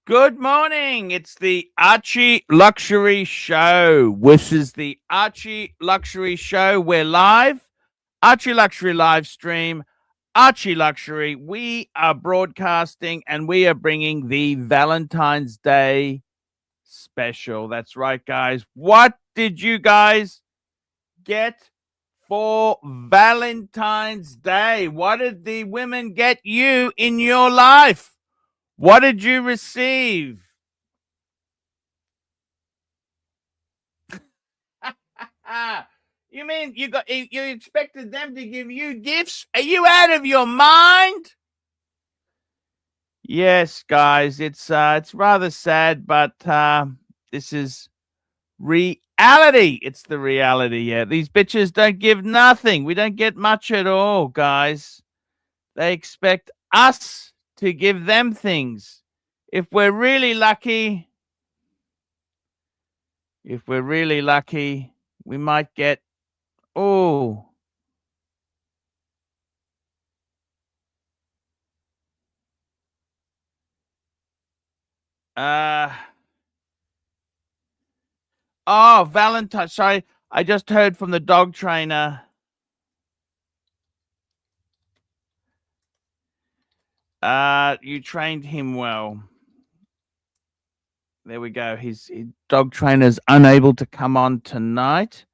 Good morning. It's the Archie Luxury Show. This is the Archie Luxury Show. We're live. Archie Luxury live stream. Archie Luxury. We are broadcasting and we are bringing the Valentine's Day special. That's right, guys. What did you guys get for Valentine's Day? What did the women get you in your life? What did you receive? You mean you expected them to give you gifts? Are you out of your mind? Yes, guys, it's rather sad, but this is reality. It's the reality. Yeah, these bitches don't give nothing. We don't get much at all, guys. They expect us to give them things. If we're really lucky, we might get, oh, Valentine. Sorry, I just heard from the dog trainer. You trained him well. There we go. His dog trainer's unable to come on tonight.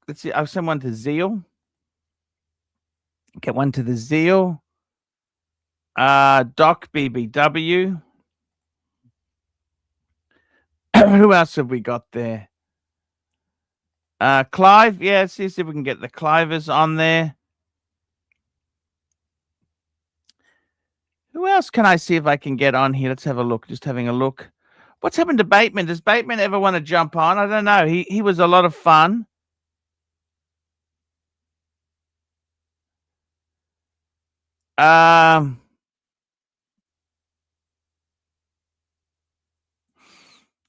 Let's see. I'll send one to Zeal. Get one to the Zeal. Doc BBW. Who else have we got there? Clive. Yeah, let's see if we can get the Clivers on there. Who else can I see if I can get on here? Let's have a look. Just having a look. What's happened to Bateman? Does Bateman ever want to jump on? I don't know. He was a lot of fun.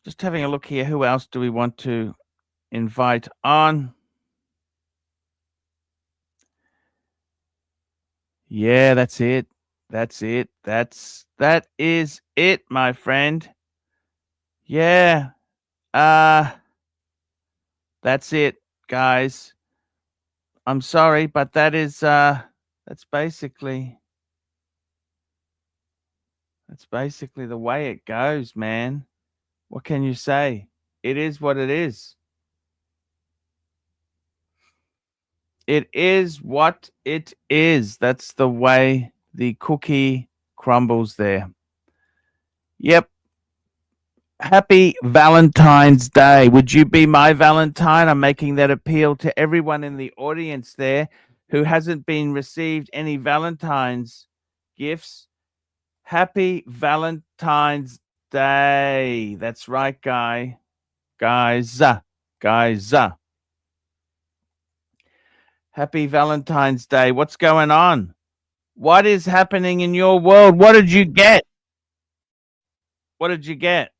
Just having a look here. Who else do we want to invite on? Yeah, that's it. That is it, my friend. Yeah. That's it, guys. I'm sorry, but that's basically the way it goes, man. What can you say? It is what it is. It is what it is. That's the way the cookie crumbles there. Yep. Happy Valentine's Day. Would you be my Valentine? I'm making that appeal to everyone in the audience there who hasn't been received any Valentine's gifts. Happy Valentine's Day. That's right, guys. Happy Valentine's Day. What's going on? What is happening in your world? What did you get? What did you get?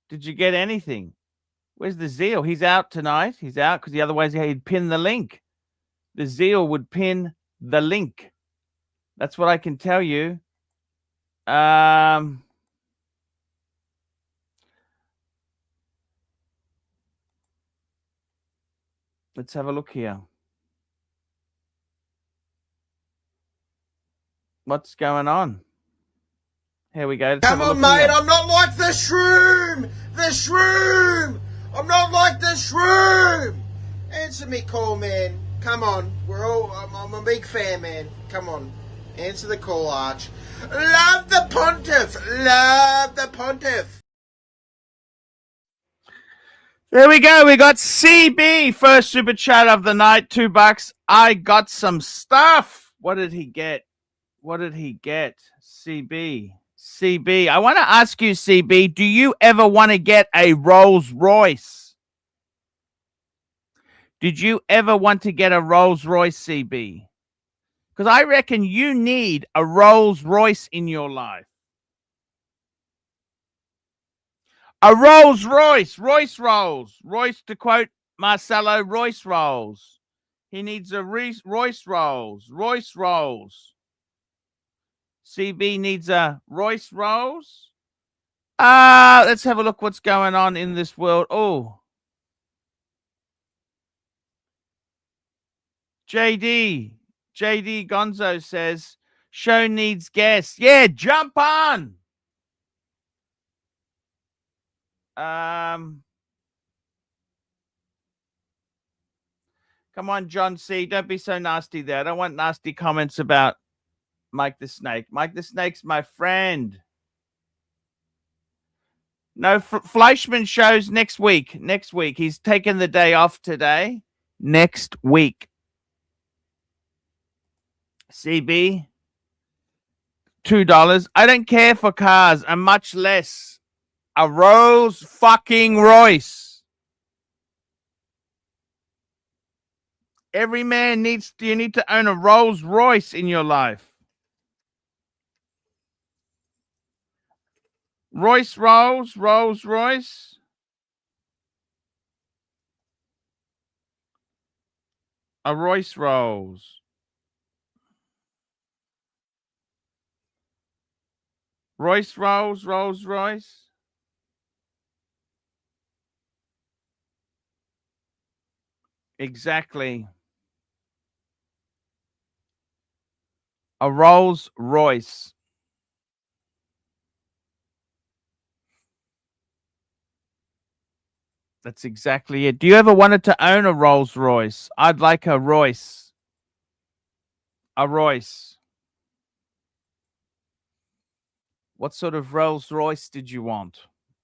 Did you get anything? Where's the Zeal? He's out tonight. He's out because the otherwise he'd pin the link. The Zeal would pin the link. That's what I can tell you. Let's have a look here. What's going on? Here we go. Come on, mate. I'm not like the shroom. The shroom. I'm not like the shroom. Answer me call, man. Come on. I'm a big fan, man. Come on. Answer the call, Arch. Love the pontiff. Love the pontiff. There we go. We got CB, first super chat of the night, $2. I got some stuff. What did he get? CB. I want to ask you, CB, do you ever want to get a Rolls-Royce? Did you ever want to get a Rolls-Royce, CB? Because I reckon you need a Rolls-Royce in your life. A Rolls-Royce, Royce, to quote Marcelo, Royce Rolls. He needs a Royce Rolls. CB needs a Royce Rolls. Let's have a look what's going on in this world. Oh. JD Gonzo says, show needs guests. Yeah, jump on. Come on, John C. Don't be so nasty there. I don't want nasty comments about Mike the Snake. Mike the Snake's my friend. No, Fleischman shows next week. Next week. He's taken the day off today. Next week. CB, $2. I don't care for cars, and much less a Rolls fucking Royce. Every man needs. You need to own a Rolls Royce in your life. Rolls Royce. A Royce Rolls. Rolls Royce. Exactly. A Rolls Royce. That's exactly it. Do you ever wanted to own a Rolls Royce? I'd like a Royce. A Royce. What sort of Rolls Royce did you want?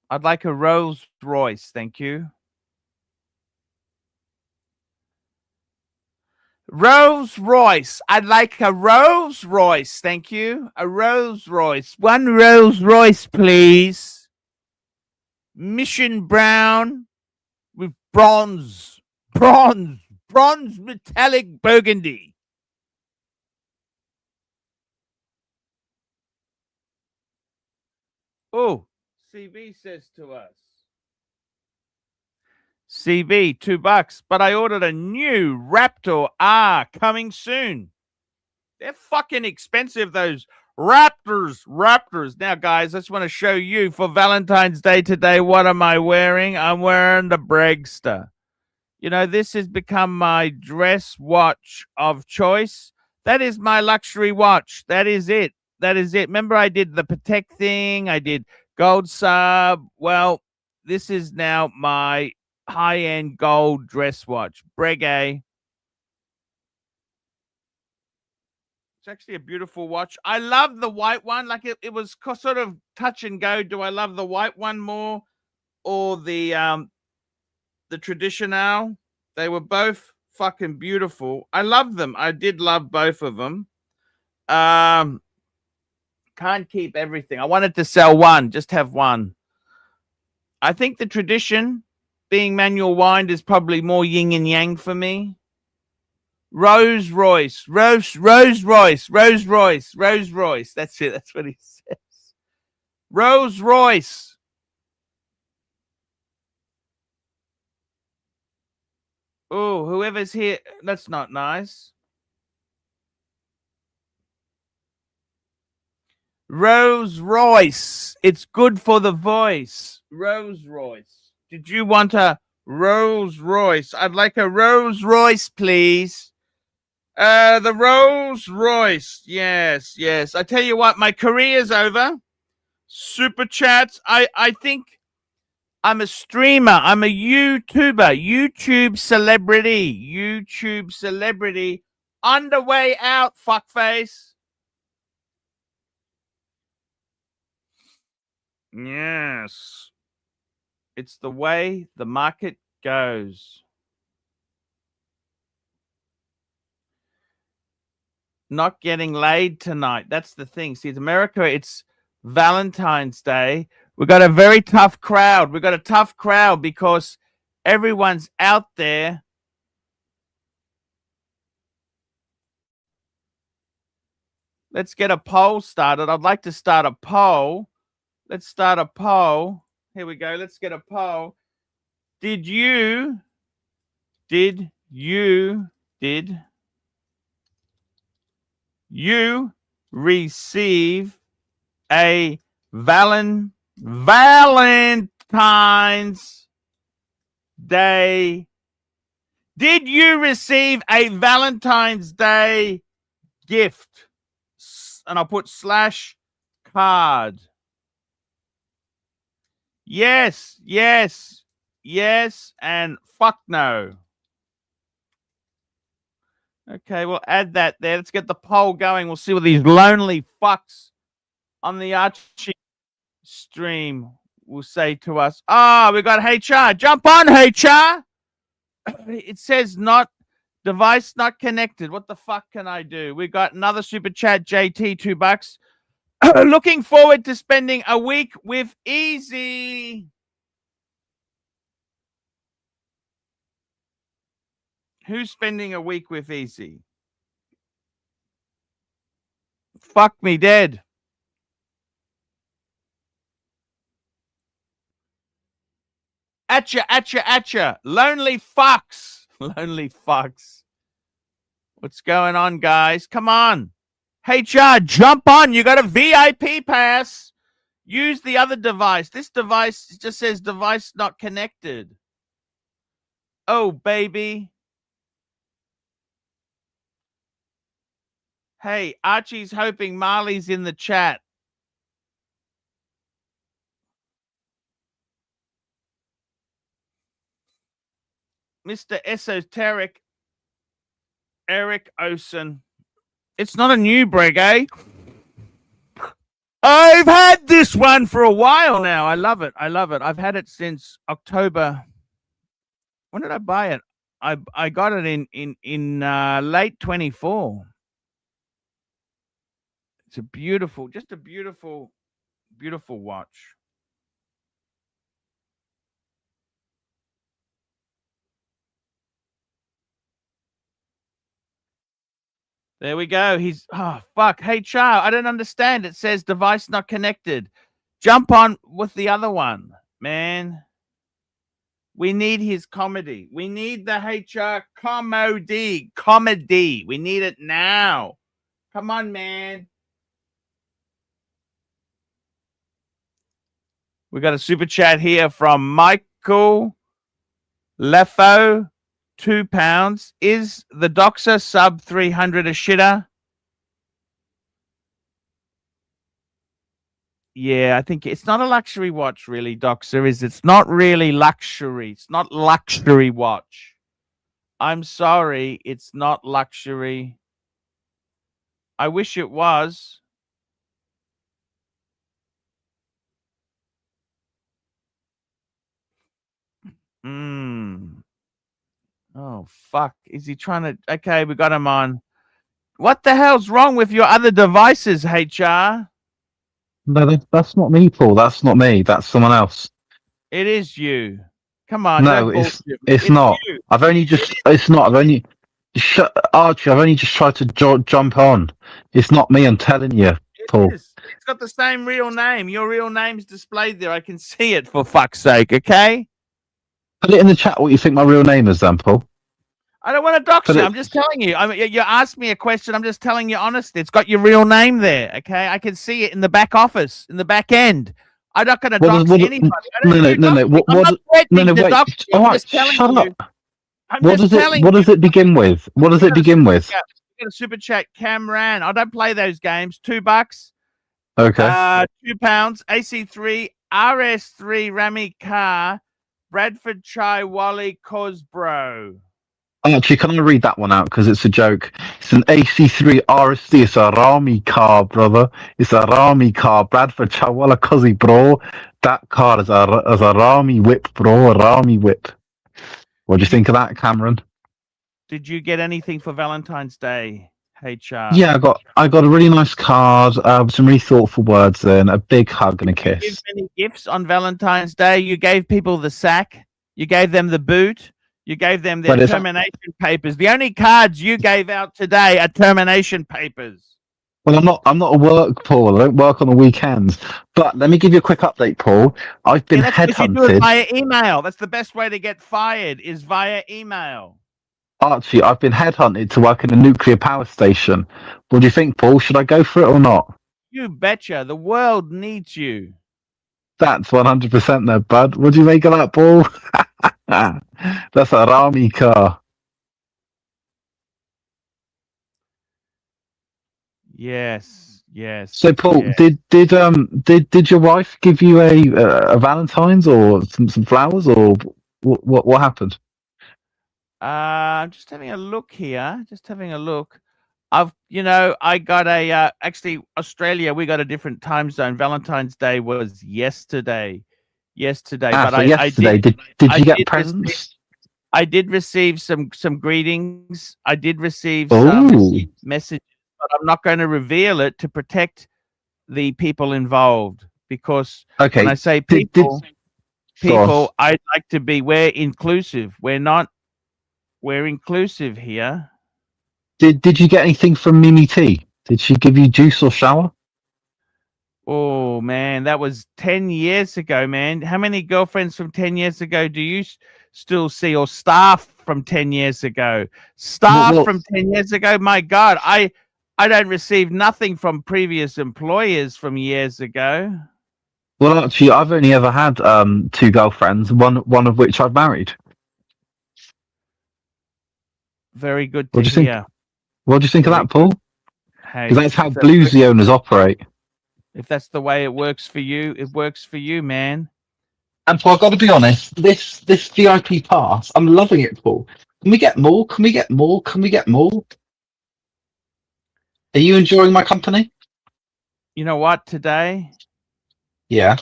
I'd like a Rolls Royce, thank you. Rolls Royce. I'd like a Rolls Royce, thank you. A Rolls Royce. One Rolls Royce, please. Mission brown with bronze metallic burgundy. Oh, CB says to us. CB, $2. But I ordered a new Raptor R coming soon. They're fucking expensive, those Raptors. Now, guys, I just want to show you for Valentine's Day today, what am I wearing? I'm wearing the Bregster. You know, this has become my dress watch of choice. That is my luxury watch. That is it. Remember, I did the Patek thing. I did gold sub. Well, this is now my high-end gold dress watch. Breguet. It's actually a beautiful watch. I love the white one. Like it was sort of touch and go. Do I love the white one more or the traditional? They were both fucking beautiful. I love them. I did love both of them. Can't keep everything. I wanted to sell one, just have one. I think the tradition, being manual wind, is probably more yin and yang for me. Rolls-Royce. That's it. That's what he says. Rolls-Royce. Oh, whoever's here, that's not nice. Rolls-Royce. It's good for the voice. Rolls-Royce. Did you want a Rolls-Royce? I'd like a Rolls-Royce, please. The Rolls-Royce. Yes. I tell you what, my career's over. Super chats. I think I'm a streamer. I'm a YouTuber. YouTube celebrity. On the way out, fuckface. Yes. It's the way the market goes. Not getting laid tonight. That's the thing. See, it's America. It's Valentine's Day. We've got a very tough crowd. We've got a tough crowd because everyone's out there. Let's get a poll started. I'd like to start a poll. Let's start a poll. Here we go. Let's get a poll. Did you receive a Valentine's Day? Did you receive a Valentine's Day gift? And I'll put / card. Yes, yes, yes, and fuck no. Okay, we'll add that there. Let's get the poll going. We'll see what these lonely fucks on the Archie stream will say to us. Ah, we got HR. Jump on, HR. It says device not connected. What the fuck can I do? We got another super chat, JT, $2. Looking forward to spending a week with Easy. Who's spending a week with Easy? Fuck me dead. Atcha. Lonely fucks. Lonely fucks. What's going on, guys? Come on. HR, jump on. You got a VIP pass. Use the other device. This device just says device not connected. Oh, baby. Hey, Archie's hoping Marley's in the chat. Mr. Esoteric, Eric Osen. It's not a new brig, eh? I've had this one for a while now. I love it. I've had it since October. When did I buy it? I got it in late 24. It's a beautiful watch. There we go. Fuck. Hey, Char, I don't understand. It says device not connected. Jump on with the other one, man. We need his comedy. We need the HR comedy. We need it now. Come on, man. We got a super chat here from Michael Lefo. £2. Is the Doxer sub 300 a shitter? Yeah, I think it's not a luxury watch, really, Doxer. It's not really luxury. It's not luxury watch. I'm sorry, it's not luxury. I wish it was. Oh, fuck. Is he trying to... Okay, we got him on. What the hell's wrong with your other devices, HR? No, that's not me, Paul. That's not me. That's someone else. It is you. Come on. No, it's not. You. I've only just... It's not. Archie, I've only just tried to jump on. It's not me, I'm telling you, Paul. It's got the same real name. Your real name's displayed there. I can see it, for fuck's sake, okay? Put it in the chat what you think my real name is, then, Paul. I don't want to dox you. I'm just telling you. You asked me a question. I'm just telling you honestly. It's got your real name there, okay? I can see it in the back office, in the back end. I'm not going to dox anybody. No. Wait. All right, shut up. What does it begin with? What does it begin with? Get a super chat, Camran. I don't play those games. $2. Okay. £2. AC3 RS3 Rami car. Bradford Chai Wally Cosbro. Actually, can I read that one out? Because it's a joke. It's an AC3 RSD. It's a Rami car, brother. It's a Rami car. Bradford Chai Wally Cosy, bro. That car is a Rami whip, bro. A Rami whip. What do you think of that, Cameron? Did you get anything for Valentine's Day, HR? Yeah, I got a really nice card, some really thoughtful words in, a big hug and a kiss. Did you give any gifts on Valentine's Day? You gave people the sack. You gave them the boot. You gave them their termination papers. The only cards you gave out today are termination papers. Well, I'm not a work, Paul. I don't work on the weekends. But let me give you a quick update, Paul. I've been headhunted. You do it via email. That's the best way to get fired, is via email. Archie, I've been headhunted to work in a nuclear power station. What do you think, Paul? Should I go for it or not? You betcha. The world needs you. That's 100% there, bud. What do you make of that, Paul? That's a Rami car. Yes, yes. So, Paul, yes. did your wife give you a Valentine's or some flowers, or what happened? I'm just having a look here. Just having a look. I got a actually Australia. We got a different time zone. Valentine's Day was yesterday. But So yesterday, did I you get did receive, presents? I did receive some greetings. I did receive some Oh, messages, but I'm not going to reveal it to protect the people involved, because when okay. I say Did go on. I'd like to be, we're inclusive. We're inclusive here. Did you get anything from Mimi T? Did she give you juice or shower? Oh man, that was 10 years ago, man. How many girlfriends from 10 years ago do you still see, or staff from 10 years ago? Staff Well, from 10 years ago? My God, I don't receive nothing from previous employers from years ago. well, actually, I've only ever had two girlfriends, one of which I've married. Very good What to do you think? hear. What do you think of Very that, Paul? Hey, Because that's how if that bluesy owners operate. if that's the way it works for you, it works for you, man. And Paul, I've got to be honest, this VIP pass, I'm loving it, Paul. Can we get more? Can we get more? Can we get more? Are you enjoying my company? You know what, today Yeah.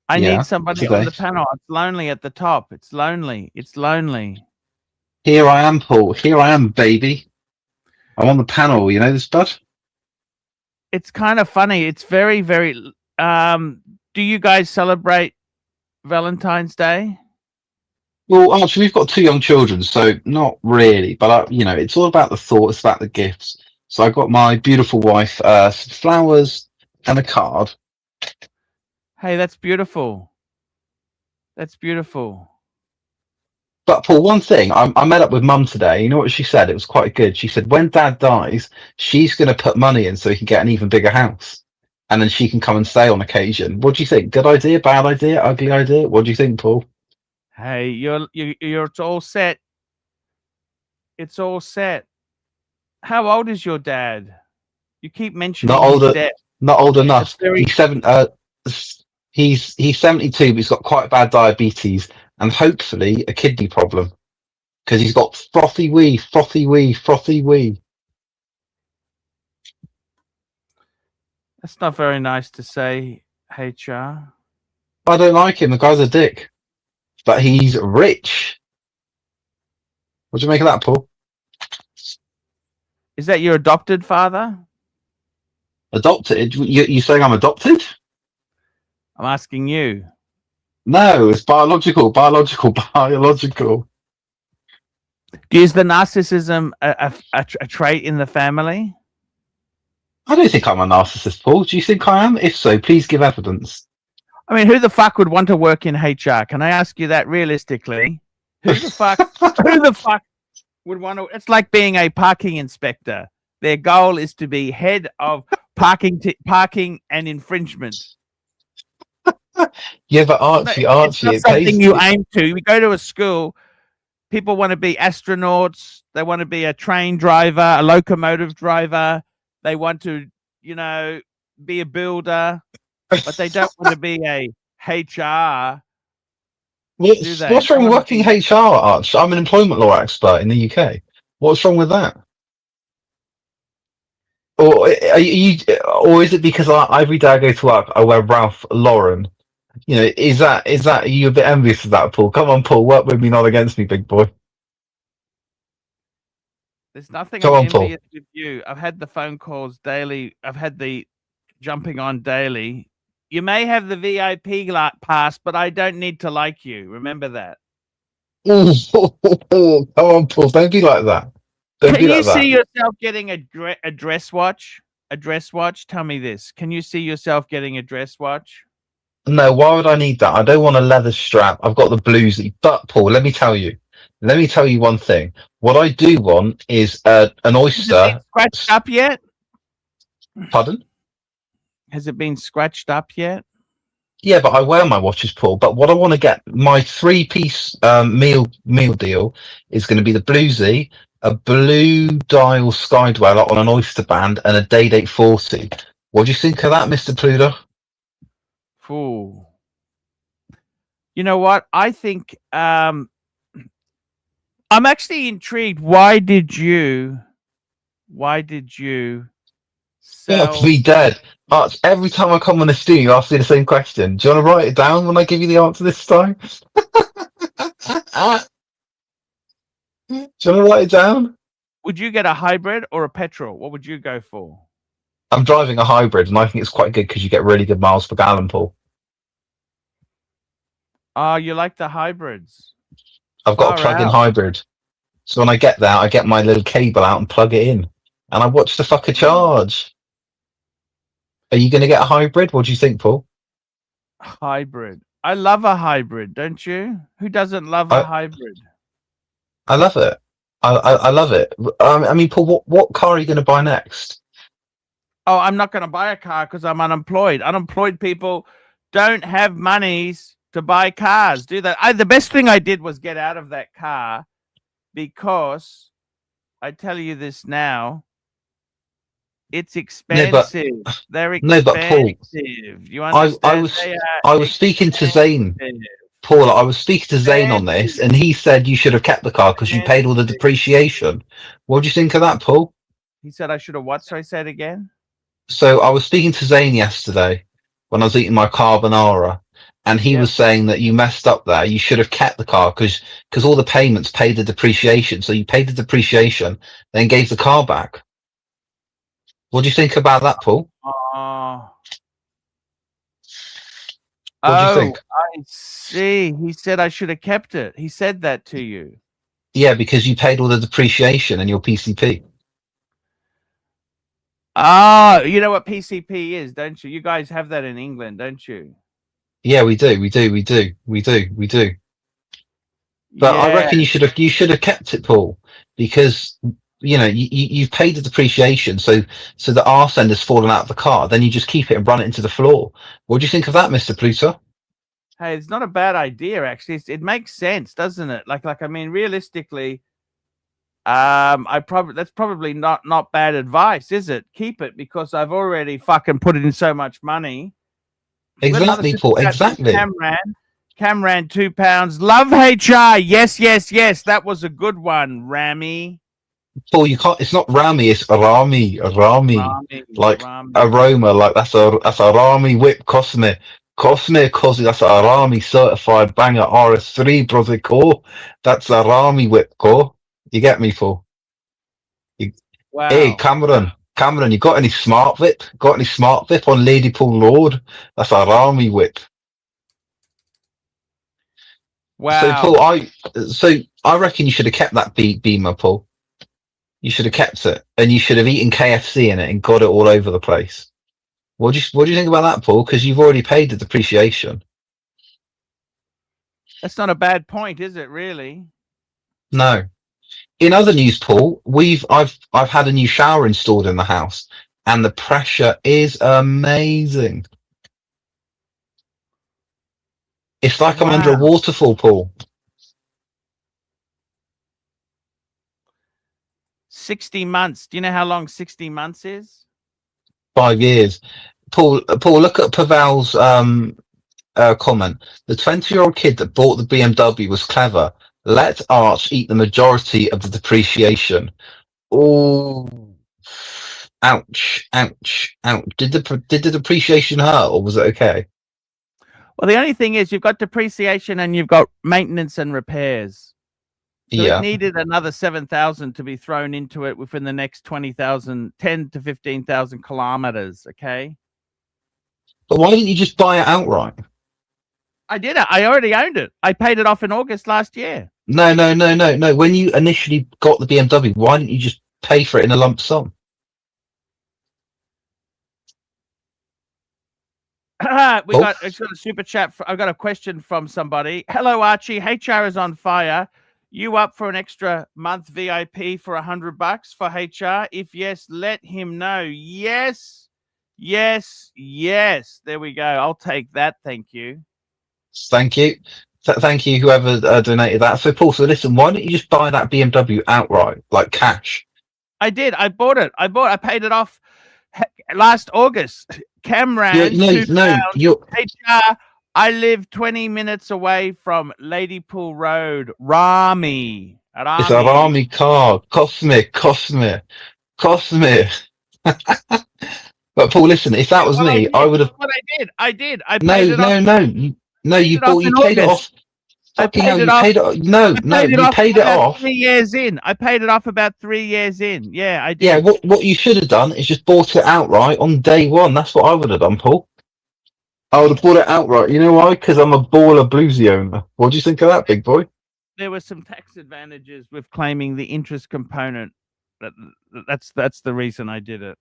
I Yeah. need somebody Today. on the panel. It's lonely at the top. It's lonely. It's lonely. Here I am, Paul. Here I am, baby. I'm on the panel, you know this, bud? It's kind of funny. It's very, very. Do you guys celebrate Valentine's Day? Well, actually, we've got two young children, so not really. But it's all about the thought. It's about the gifts. So I got my beautiful wife some flowers and a card. Hey, that's beautiful. That's beautiful. But Paul, one thing, I met up with Mum today. You know what she said? It was quite good. She said when Dad dies, she's going to put money in so he can get an even bigger house, and then she can come and stay on occasion. What do you think? Good idea? Bad idea? Ugly idea? What do you think, Paul? Hey, you're it's all set. It's all set. How old is your dad? You keep mentioning Not his older. death. Not old enough. Very... He's 72, but he's got quite bad diabetes and hopefully a kidney problem because he's got frothy wee, frothy wee, frothy wee. That's not very nice to say, HR. I don't like him. The guy's a dick, but he's rich. What do you make of that, Paul? Is that your adopted father? Adopted? You saying I'm adopted? I'm asking you. No, it's biological, biological, biological. Is the narcissism a trait in the family? I don't think I'm a narcissist, Paul. Do you think I am? If so, please give evidence. I mean, who the fuck would want to work in HR? Can I ask you that realistically? Who the fuck? Who the fuck would want to? It's like being a parking inspector. Their goal is to be head of parking and infringement. Yeah, but Archie, it's not something you aim to. We go to a school. People want to be astronauts. They want to be a train driver, a locomotive driver. They want to, be a builder, but they don't want to be a HR. What's wrong with working HR, Arch? I'm an employment law expert in the UK. What's wrong with that? Or or is it because every day I go to work, I wear Ralph Lauren? Is that are you a bit envious of that, Paul? Come on, Paul, work with me, not against me, big boy. There's nothing I'm envious with you. I've had the phone calls daily. I've had the jumping on daily. You may have the VIP pass, but I don't need to like you. Remember that. Come on, Paul, don't be like that. Can you see yourself getting a dress watch? A dress watch? Tell me this. Can you see yourself getting a dress watch? No, why would I need that? I don't want a leather strap. I've got the bluesy. But Paul, let me tell you. Let me tell you one thing. What I do want is an Has it been oyster. scratched up yet? Pardon? Has it been scratched up yet? Yeah, but I wear my watches, Paul. But what I want to get, my three-piece meal deal is going to be the bluesy, a blue dial sky dweller on an oyster band, and a Day Date 40. What do you think of that, Mr. Pluto? Fool. You know what? I think I'm actually intrigued. Why did you sell? Be dead. Arch, every time I come on the stream, you ask me the same question. Do you want to write it down when I give you the answer this time? Do you want to write it down? Would you get a hybrid or a petrol? What would you go for? I'm driving a hybrid, and I think it's quite good because you get really good miles per gallon, Paul. You like the hybrids? I've got a plug-in hybrid. So when I get there, I get my little cable out and plug it in. And I watch the fucker charge. Are you going to get a hybrid? What do you think, Paul? Hybrid. I love a hybrid, don't you? Who doesn't love a hybrid? I love it. I love it. I mean, Paul, what car are you going to buy next? Oh, I'm not going to buy a car because I'm unemployed. Unemployed people don't have monies to buy cars, do they? The best thing I did was get out of that car because I tell you this now, it's expensive. They're expensive. No, but Paul, you understand? I was speaking to Zane. Paul, I was speaking to Zane on this, and he said you should have kept the car because you paid all the depreciation. What do you think of that, Paul? He said I should have what? Sorry, say it again. So I was speaking to Zane yesterday when I was eating my carbonara, and he was saying that you messed up there. You should have kept the car because all the payments paid the depreciation. So you paid the depreciation, then gave the car back. What do you think about that, Paul? What do you think? I see. He said I should have kept it. He said that to you. Yeah, because you paid all the depreciation in your PCP. You know what PCP is, don't you? You guys have that in England, don't you? Yeah, we do. But I reckon you should have kept it, Paul, because you've paid the depreciation, so the arse end has fallen out of the car. Then you just keep it and run it into the floor. What do you think of that, Mr. Pluto? Hey, it's not a bad idea, actually. It makes sense, doesn't it? Like I mean, realistically, that's probably not bad advice, is it? Keep it because I've already fucking put in so much money. Exactly, Paul. Exactly. Camran, £2. Love HR. Yes. That was a good one, Rammy. Paul, you can't. It's not Rami. It's Arami. Like aroma. Like that's a Rami whip. Cosme, Cosi. That's a Arami certified banger RS3, brother. Core. That's a Rami whip. Core. You get me, Paul? Wow. Hey, Cameron, you got any smart whip? Got any smart whip on Lady Paul Lord? That's a Rami whip. Wow. So, Paul, I reckon you should have kept that Beamer, Paul. You should have kept it, and you should have eaten KFC in it and got it all over the place. What do you think about that, Paul? Because you've already paid the depreciation. That's not a bad point, is it? Really? No. In other news, Paul, I've had a new shower installed in the house, and the pressure is amazing. It's like I'm under a waterfall, Paul. 60 months. Do you know how long 60 months is? 5 years. Paul, look at Pavel's comment. The 20-year-old kid that bought the BMW was clever. Let Arch eat the majority of the depreciation. Oh, ouch. Did the depreciation hurt, or was it okay? Well, the only thing is you've got depreciation and you've got maintenance and repairs. So it needed another 7,000 to be thrown into it within the next 10 to 15,000 kilometers. Okay. But why didn't you just buy it outright? I did it. I already owned it. I paid it off in August last year. No. When you initially got the BMW, why didn't you just pay for it in a lump sum? We got a super chat. I've got a question from somebody. Hello, Archie. HR is on fire. You up for an extra month VIP for $100 for HR? If yes, let him know. Yes, yes, yes. There we go. I'll take that. Thank you. Thank you. Thank you, whoever donated that. So, Paul, so listen, why don't you just buy that BMW outright, like cash? I did. I bought it. I paid it off last August. Camran, HR. I live 20 minutes away from Ladypool Road, Rami. It's a Rami car. Cosmic. But Paul, listen, if that was me, I would have. What I did. I No, paid it off. No, you paid it off. Fucking hell, you paid it. No, you paid it off 3 years in. I paid it off about 3 years in. Yeah, I did. Yeah, what you should have done is just bought it outright on day one. That's what I would have done, Paul. I would have bought it outright. You know why? Because I'm a baller bluesy owner. What do you think of that, big boy? There were some tax advantages with claiming the interest component. That's the reason I did it.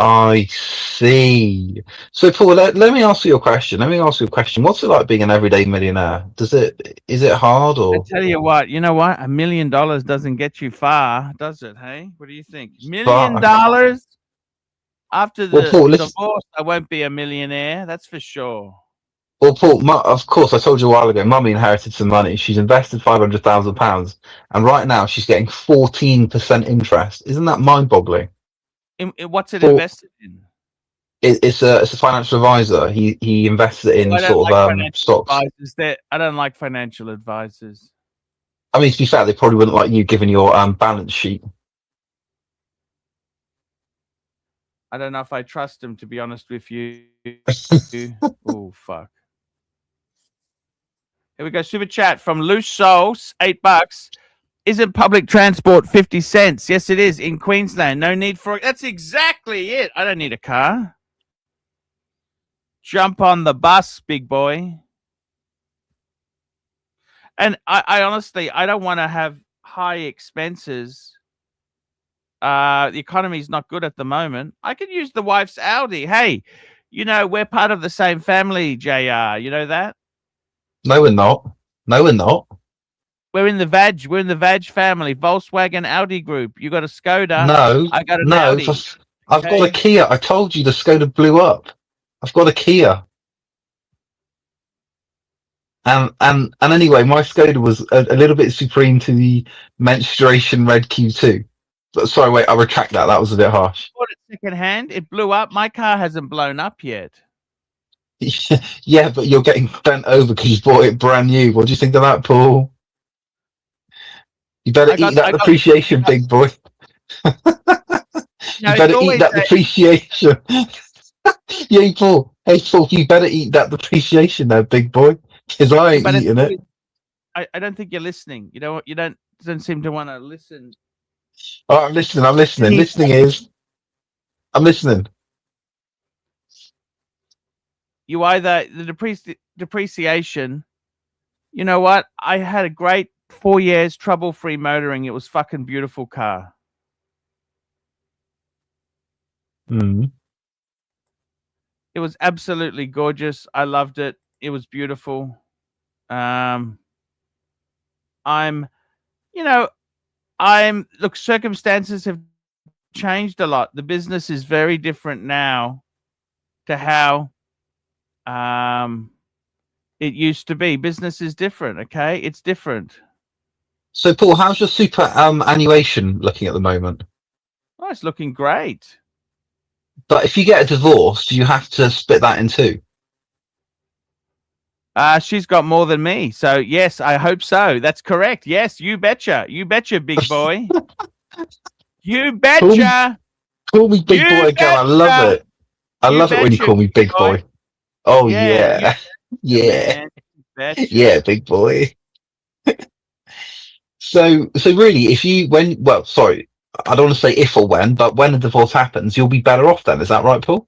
I see. So, Paul, let me ask you a question. What's it like being an everyday millionaire? Is it hard or? I tell you what, $1 million doesn't get you far, does it? Hey, what do you think? $1 million after the divorce, I won't be a millionaire. That's for sure. Well, Paul, of course, I told you a while ago. Mummy inherited some money. She's invested £500,000, and right now she's getting 14% interest. Isn't that mind-boggling? What's it invested in? It's a financial advisor. He invested in sort of stocks. I don't like financial advisors. I mean, to be fair, they probably wouldn't like you given your balance sheet. I don't know if I trust them, to be honest with you. Oh, fuck. Here we go. Super chat from Loose Souls, $8. Isn't public transport 50 cents? Yes, it is in Queensland. No need for it. That's exactly it. I don't need a car. Jump on the bus, big boy. And I honestly, I don't want to have high expenses. The economy is not good at the moment. I could use the wife's Audi. Hey, we're part of the same family, JR. You know that? No, we're not. We're in the VAG family. Volkswagen Audi group. You got a Skoda. No, I got an Audi. I've got a Kia. I told you the Skoda blew up. I've got a Kia. And anyway, my Skoda was a little bit supreme to the menstruation red Q2. But sorry, wait, I retract that. That was a bit harsh. I bought it second hand. It blew up. My car hasn't blown up yet. Yeah, but you're getting bent over because you bought it brand new. What do you think of that, Paul? You better eat that depreciation, big boy. You better eat that depreciation. Yeah, Paul. Hey, Paul, you better eat that depreciation there, big boy. Because I ain't eating it. I don't think you're listening. You don't seem to want to listen. Oh, I'm listening. I'm listening. You either the depreciation. You know what? I had a great 4 years trouble-free motoring. It was fucking beautiful car. Mm. It was absolutely gorgeous. I loved it. It was beautiful. Look, circumstances have changed a lot. The business is very different now to how it used to be. Business is different, okay? It's different. So, Paul, how's your superannuation looking at the moment? Oh, it's looking great. But if you get a divorce, do you have to split that in two? She's got more than me. So, yes, I hope so. That's correct. Yes, you betcha. You betcha, big boy. You betcha. Call me big boy again. I love it. I love it when you call me big boy. Oh, yeah. Yeah. Yeah, big boy. So really, sorry, I don't want to say if or when, but when a divorce happens, you'll be better off then. Is that right, Paul?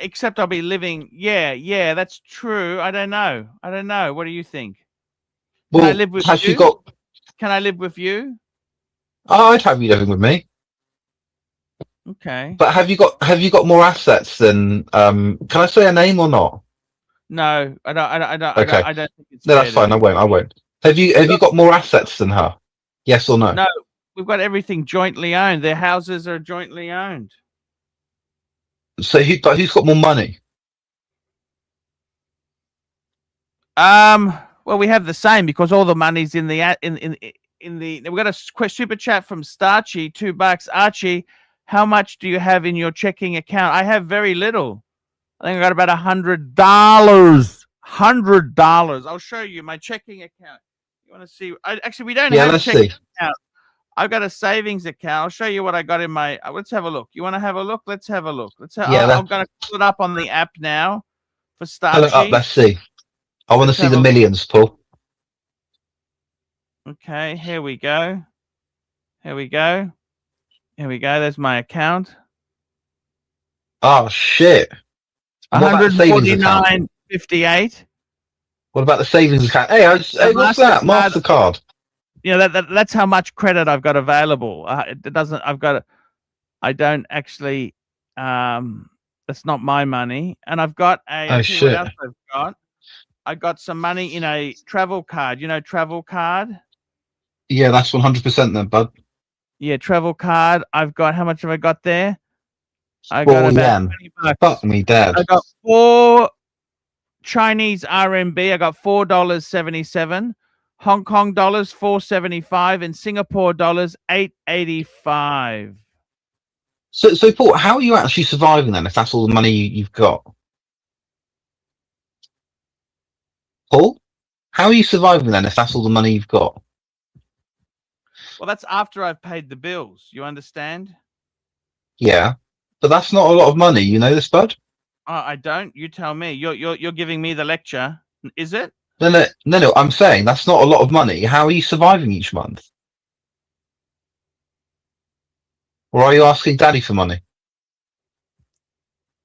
Except I'll be living. Yeah, that's true. I don't know. What do you think? Can I live with you? Can I live with you? Oh, I'd have you living with me. Okay. But have you got more assets than? Can I say a name or not? No, I don't. Okay. I don't think it's No, fair that's to fine. do. I won't. Have you got more assets than her? Yes or no? No, we've got everything jointly owned. Their houses are jointly owned. So who's got more money? Well, we have the same because all the money's in the we got a super chat from Starchy, $2. Archie, how much do you have in your checking account? I have very little. I think I got about $100. $100. I'll show you my checking account. You want to see? Actually, we don't have Let's checking see. account. I've got a savings account. I'll show you what I got in my. Let's have a look. You want to have a look? Let's have a look. I'm going to pull it up on the app now for Pull it up. Starchy. Let's see. I want to see the millions, Paul. Okay, here we go. Here we go. There's my account. Oh shit! 149.58. What about the savings account? Hey, what's that? MasterCard. Yeah, that's how much credit I've got available. It doesn't. I don't actually. That's not my money, and I've got a. Oh shit! What else I've got? I got some money in a travel card. You know, travel card. Yeah, that's 100% then, bud. Yeah, travel card. I've got. How much have I got there? I $4 got about yen. $20. Fuck me, Dad. I got 4 Chinese RMB. I got $4.77. Hong Kong dollars $4.75 and Singapore dollars $8.85. So Paul, how are you actually surviving then if that's all the money you've got? Paul, how are you surviving then if that's all the money you've got? Well, that's after I've paid the bills. You understand? Yeah, but that's not a lot of money. You know this, bud? I don't. You tell me. You're giving me the lecture. Is it? No. I'm saying that's not a lot of money. How are you surviving each month? Or are you asking Daddy for money?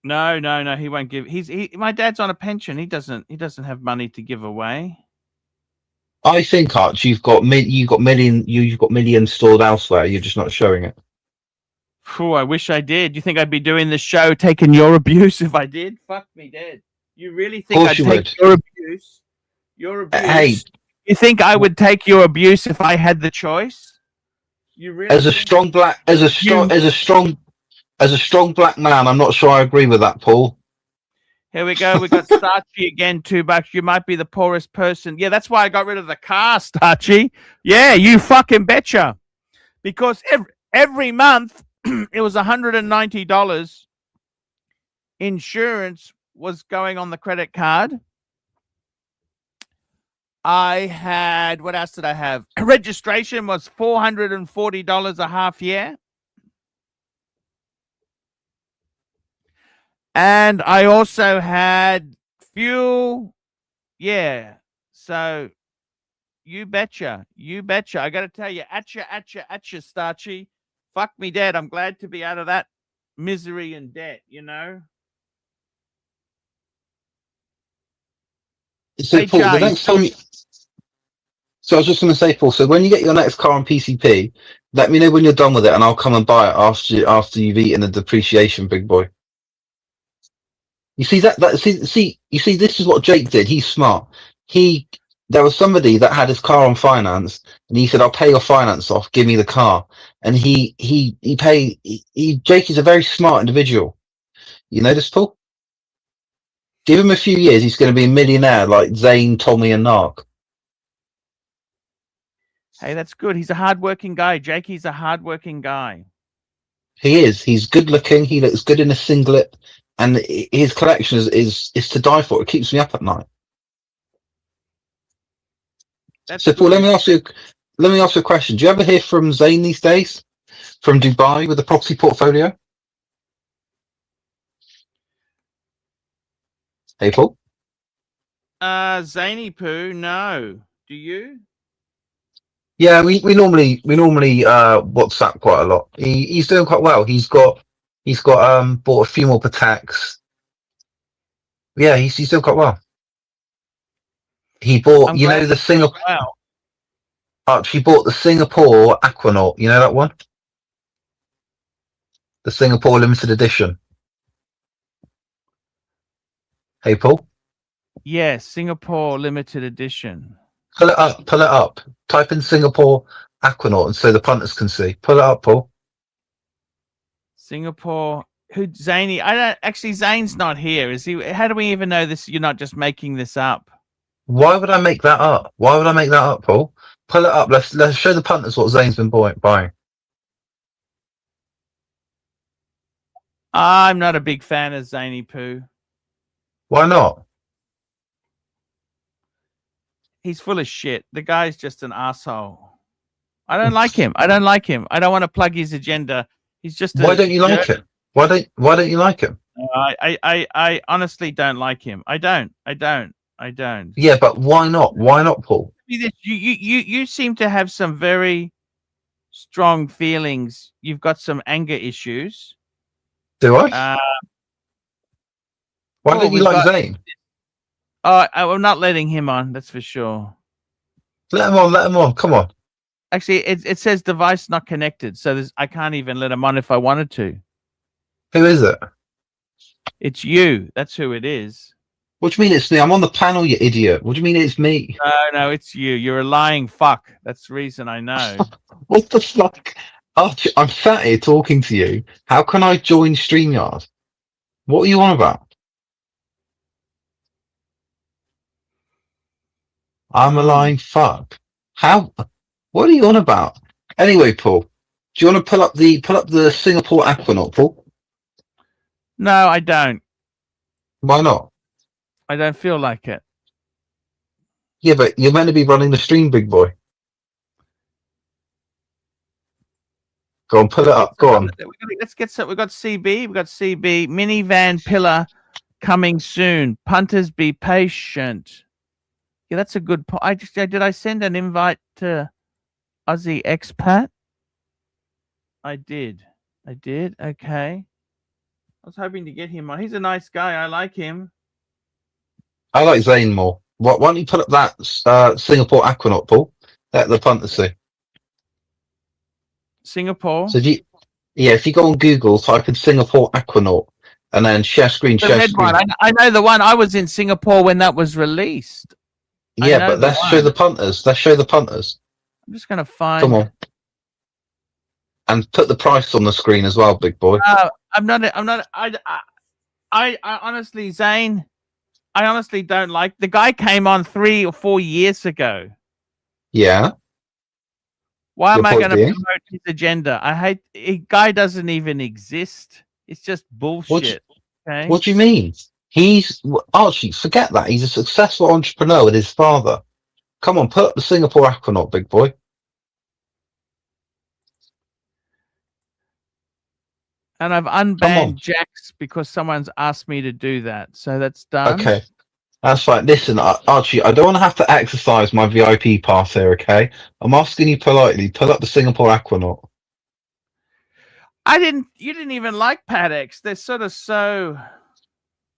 No. He won't give. My dad's on a pension. He doesn't have money to give away. I think, Arch, you've got millions stored elsewhere. You're just not showing it. Phew, I wish I did. You think I'd be doing this show taking your abuse if I did? Fuck me dead. You really think I'd take your abuse? Your abuse? Hey, you think I would take your abuse if I had the choice? You really? As a strong black man, I'm not sure I agree with that, Paul. Here we go. We got Starchy again, $2. You might be the poorest person. Yeah, that's why I got rid of the car, Starchy. Yeah, you fucking betcha. Because every month it was $190. Insurance was going on the credit card. I had, what else did I have? Registration was $440 a half year. And I also had fuel. Yeah. So you betcha. I got to tell you, atcha, Starchy. Fuck me dead. I'm glad to be out of that misery and debt, you know? So, hey, Paul, the next time So I was just going to say, Paul, so when you get your next car on PCP, let me know when you're done with it and I'll come and buy it after you've eaten the depreciation, big boy. You see you see, this is what Jake did. He's smart. There was somebody that had his car on finance and he said, I'll pay your finance off, give me the car. And Jake is a very smart individual. You know this, Paul? Give him a few years, he's going to be a millionaire like Zane, Tommy and Nark. Hey, that's good. He's a hardworking guy. Jakey's a hardworking guy. He is. He's good looking. He looks good in a singlet. And his collection is to die for. It keeps me up at night. So, Paul, let me ask you a question. Do you ever hear from Zane these days? From Dubai with the property portfolio? Hey, Paul? Zany Poo, no. Do you? Yeah, we normally WhatsApp quite a lot. He's doing quite well. He's got bought a few more Pateks. Yeah, he's doing quite well. He bought, the Singapore. Wow. Archie bought the Singapore Aquanaut. You know that one? The Singapore limited edition. Hey, Paul. Yes, Singapore limited edition. Pull it up. Pull it up. Type in Singapore Aquanaut and so the punters can see. Pull it up, Paul. Singapore. Who Zany? I don't actually. Zane's not here, is he? How do we even know this? You're not just making this up. Why would I make that up? Why would I make that up, Paul? Pull it up. Let's show the punters what Zane's been buying. I'm not a big fan of Zany Poo. Why not? He's full of shit. The guy's just an asshole. I don't like him. I don't like him. I don't want to plug his agenda. He's just. Why don't you like him? Why don't you like him? I honestly don't like him. I don't. Yeah, but why not? Why not, Paul? You seem to have some very strong feelings. You've got some anger issues. Do I? Why don't you like Zane? I'm not letting him on. That's for sure. Let him on. Let him on. Come on. Actually, it says device not connected, so I can't even let him on if I wanted to. Who is it? It's you. That's who it is. What do you mean it's me? I'm on the panel, you idiot. What do you mean it's me? No, it's you. You're a lying fuck. That's the reason I know. What the fuck? Archie, I'm sat here talking to you. How can I join StreamYard? What are you on about? I'm a lying fuck. How? What are you on about? Anyway, Paul, do you want to pull up the Singapore Aquanaut, Paul? No, I don't. Why not? I don't feel like it. Yeah, but you're meant to be running the stream, big boy. Go on, pull it up. Go on. Let's get some. We've got CB. We've got CB. Minivan pillar coming soon. Punters, be patient. Yeah, that's a good point. Did I send an invite to Aussie expat? I did. Okay. I was hoping to get him on. He's a nice guy. I like him. I like Zane more. Why don't you put up that Singapore Aquanaut, Paul? Let the punters see. Singapore. So if you go on Google, type in Singapore Aquanaut, and then share screen. I know the one. I was in Singapore when that was released. Yeah, but let's show the punters. I'm just gonna find. Come on. And put the price on the screen as well, big boy. I'm not. I honestly, Zane, I honestly don't like the guy. Came on 3 or 4 years ago. Yeah. Why am I going to promote his agenda? I hate. Guy doesn't even exist. It's just bullshit. Okay. What do you mean? He's Archie. Forget that. He's a successful entrepreneur with his father. Come on, put up the Singapore Aquanaut, big boy. And I've unbanned Jax because someone's asked me to do that. So that's done. Okay. That's fine. Listen, Archie, I don't want to have to exercise my VIP pass here, okay? I'm asking you politely, pull up the Singapore Aquanaut. You didn't even like Padex. They're sort of so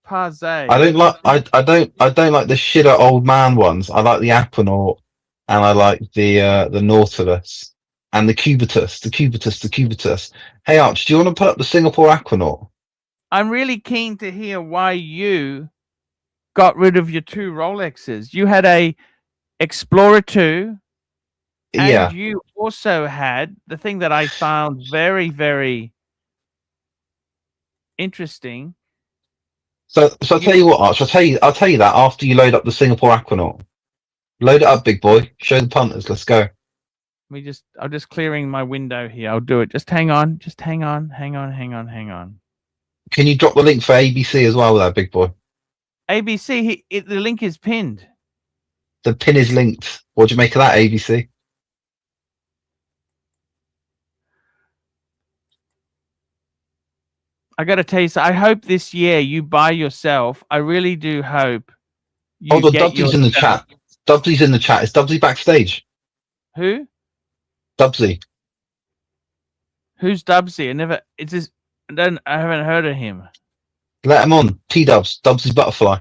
passe. I don't like the shitter old man ones. I like the Aquanaut, and I like the Nautilus and the Cubitus. Hey Arch, do you want to put up the Singapore Aquanaut? I'm really keen to hear why you got rid of your 2 Rolexes. You had a Explorer 2, and you also had the thing that I found very, very interesting. So I'll tell you what, Arch. I'll tell you that after you load up the Singapore Aquanaut. Load it up, big boy. Show the punters. Let's go. I'm just clearing my window here. I'll do it. Just hang on. Hang on. Can you drop the link for ABC as well, there, big boy? ABC. The link is pinned. The pin is linked. What do you make of that, ABC? I got to tell you, so I hope this year you buy yourself. I really do hope. Hold on, Dubsy's in the chat. Dubsy's in the chat. Is Dubsy backstage? Who? Dubsy. Who's Dubsy? I haven't heard of him. Let him on. T-Dubs. Dubsy's butterfly.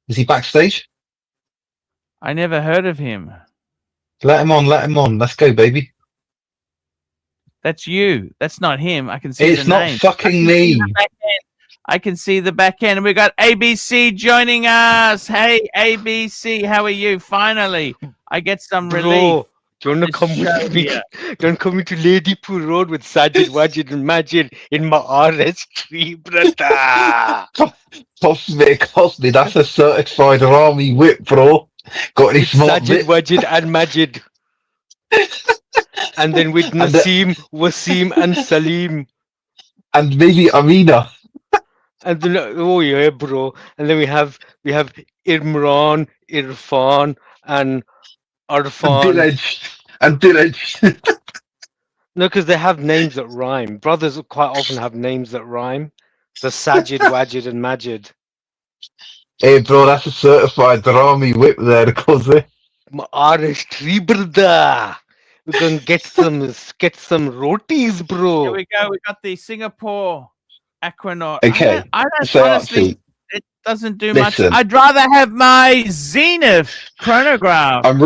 Is he backstage? I never heard of him. Let him on. Let's go, baby. That's you. That's not him. I can see It's the not name. fucking me. I can see the back end. And we got ABC joining us. Hey, ABC, how are you? Finally, I get some relief. Bro, do you want to this come show with me? here. Don't come into Ladypool Road with Sajid, Wajid, and Majid in my RS3, brother. Cost me. That's a certified army whip, bro. Got any With smart Sajid, bit? Wajid, and Majid. And then with And Naseem, Wasim, and Salim. and maybe Amina. And then, oh yeah, bro. And then we have Imran, Irfan, and And Arfan. Dilej. No, because they have names that rhyme. Brothers quite often have names that rhyme. The Sajid, Wajid, and Majid. Hey, bro, that's a certified army whip there, cause My RS3, brother. We're gonna get some rotis, bro. Here we go. We got the Singapore Aquanaut. Okay, I don't so honestly. Archie, It doesn't do much. listen. I'd rather have my Zenith chronograph. I'm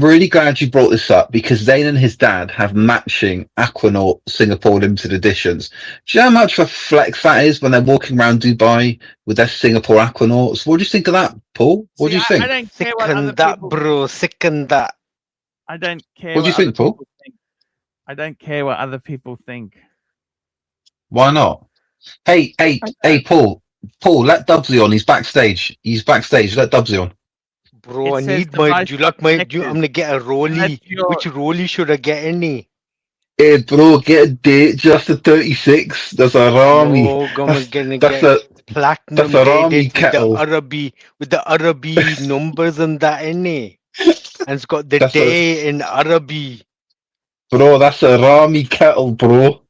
really glad you brought this up because Zane and his dad have matching Aquanaut Singapore limited editions. Do you know how much of a flex that is when they're walking around Dubai with their Singapore Aquanauts? What do you think of that, Paul? What do you think? I don't care what other Second that, people. bro. Second that. I don't care. What do you other think, Paul? people think. I don't care what other people think. Why not? Hey, Paul, let Dubsy on. He's backstage. Let Dubsy on. Bro, I It says need my. device Do you like my? I'm connected. gonna get a rolly. That's your- Which rolly should I get? Any? Hey, bro, get a date. Just a 36. That's a Rami. No, gonna That's get a platinum that's a Rami graded kettle. with the Arabi numbers and that, any? And it's got the That's a- day in Arabi. bro. That's a Rami kettle, bro.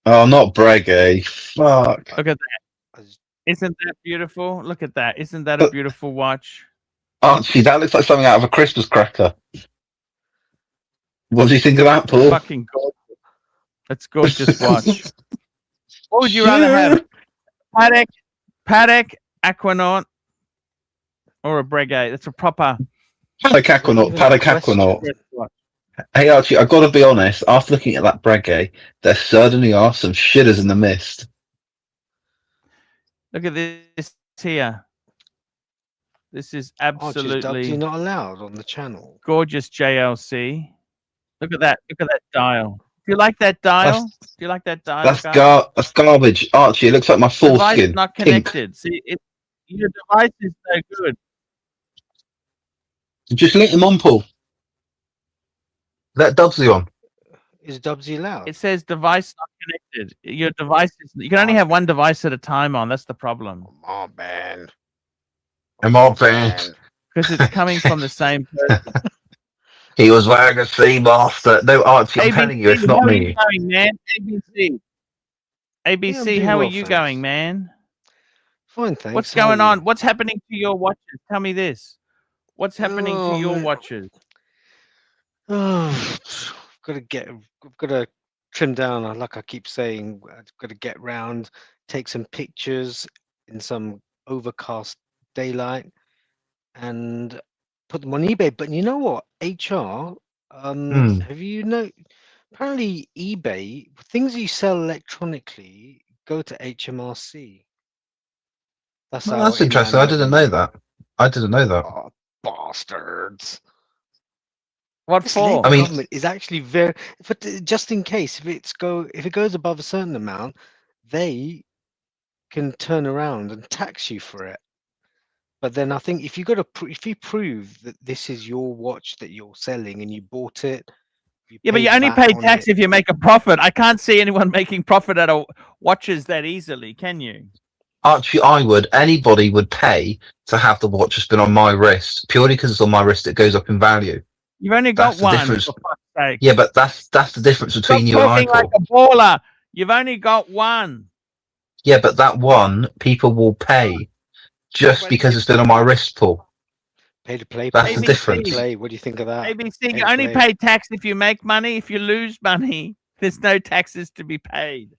Oh, not Breguet. Fuck. Look at that. Isn't that beautiful? Look at that. Isn't that a beautiful watch? Archie, that looks like something out of a Christmas cracker. What do you think of that, Paul? Fucking gorgeous. That's gorgeous watch. What would you rather have? Paddock, Aquanaut, or a Breguet? That's a proper Paddock Aquanaut. Hey, Archie, I've got to be honest. After looking at that Breguet, there certainly are some shitters in the mist. Look at this here. This is Absolutely absolutely not allowed on the channel. gorgeous JLC. Look at that. Look at that dial. Do you like that dial? Do you like that dial? That's garbage, Archie. It looks like my Device foreskin. not Pink. connected. See, your device is no good. Just let him on, Paul. Let Dubsy on. Is Dubsy allowed? It says device not connected. Your device is. You can only have one device at a time on. That's the problem. Come on, man. I'm all banned. Because it's coming from the same person. He was wearing a Seamaster. No, Archie, I'm telling you, it's not how are me. you going, man? ABC, doing how are well, you thanks. going, man? Fine, thanks. What's How are going you? on? What's happening to your watches? Tell me this. What's happening Oh, to your man. watches? Oh, I've got to trim down. Like I keep saying, I've got to get round, take some pictures in some overcast daylight, and put them on eBay. But you know what? HR, have you know? Apparently, eBay things you sell electronically go to HMRC. That's Well, how that's interesting. I didn't know that. Oh, bastards! What This for? Labour I mean- government is actually very. But just in case, if it goes above a certain amount, they can turn around and tax you for it. But then I think if you prove that this is your watch that you're selling and you bought it, Yeah, but you paid only VAT pay on tax it. if you make a profit. I can't see anyone making profit out of watches that easily, can you? Archie, anybody would pay to have the watch that's been on my wrist. Purely because it's on my wrist, it goes up in value. You've only That's got the one, difference. for fuck's sake. Yeah, but that's the difference Stop between you and I, talking like Paul. a baller. You've only got one. Yeah, but that one, people will pay just Well, because it's been on my wrist, Paul. Pay to play. That's Paul. the ABC. difference. Play. What do you think of that? ABC, Pay you to only play. pay tax if you make money. If you lose money, there's no taxes to be paid.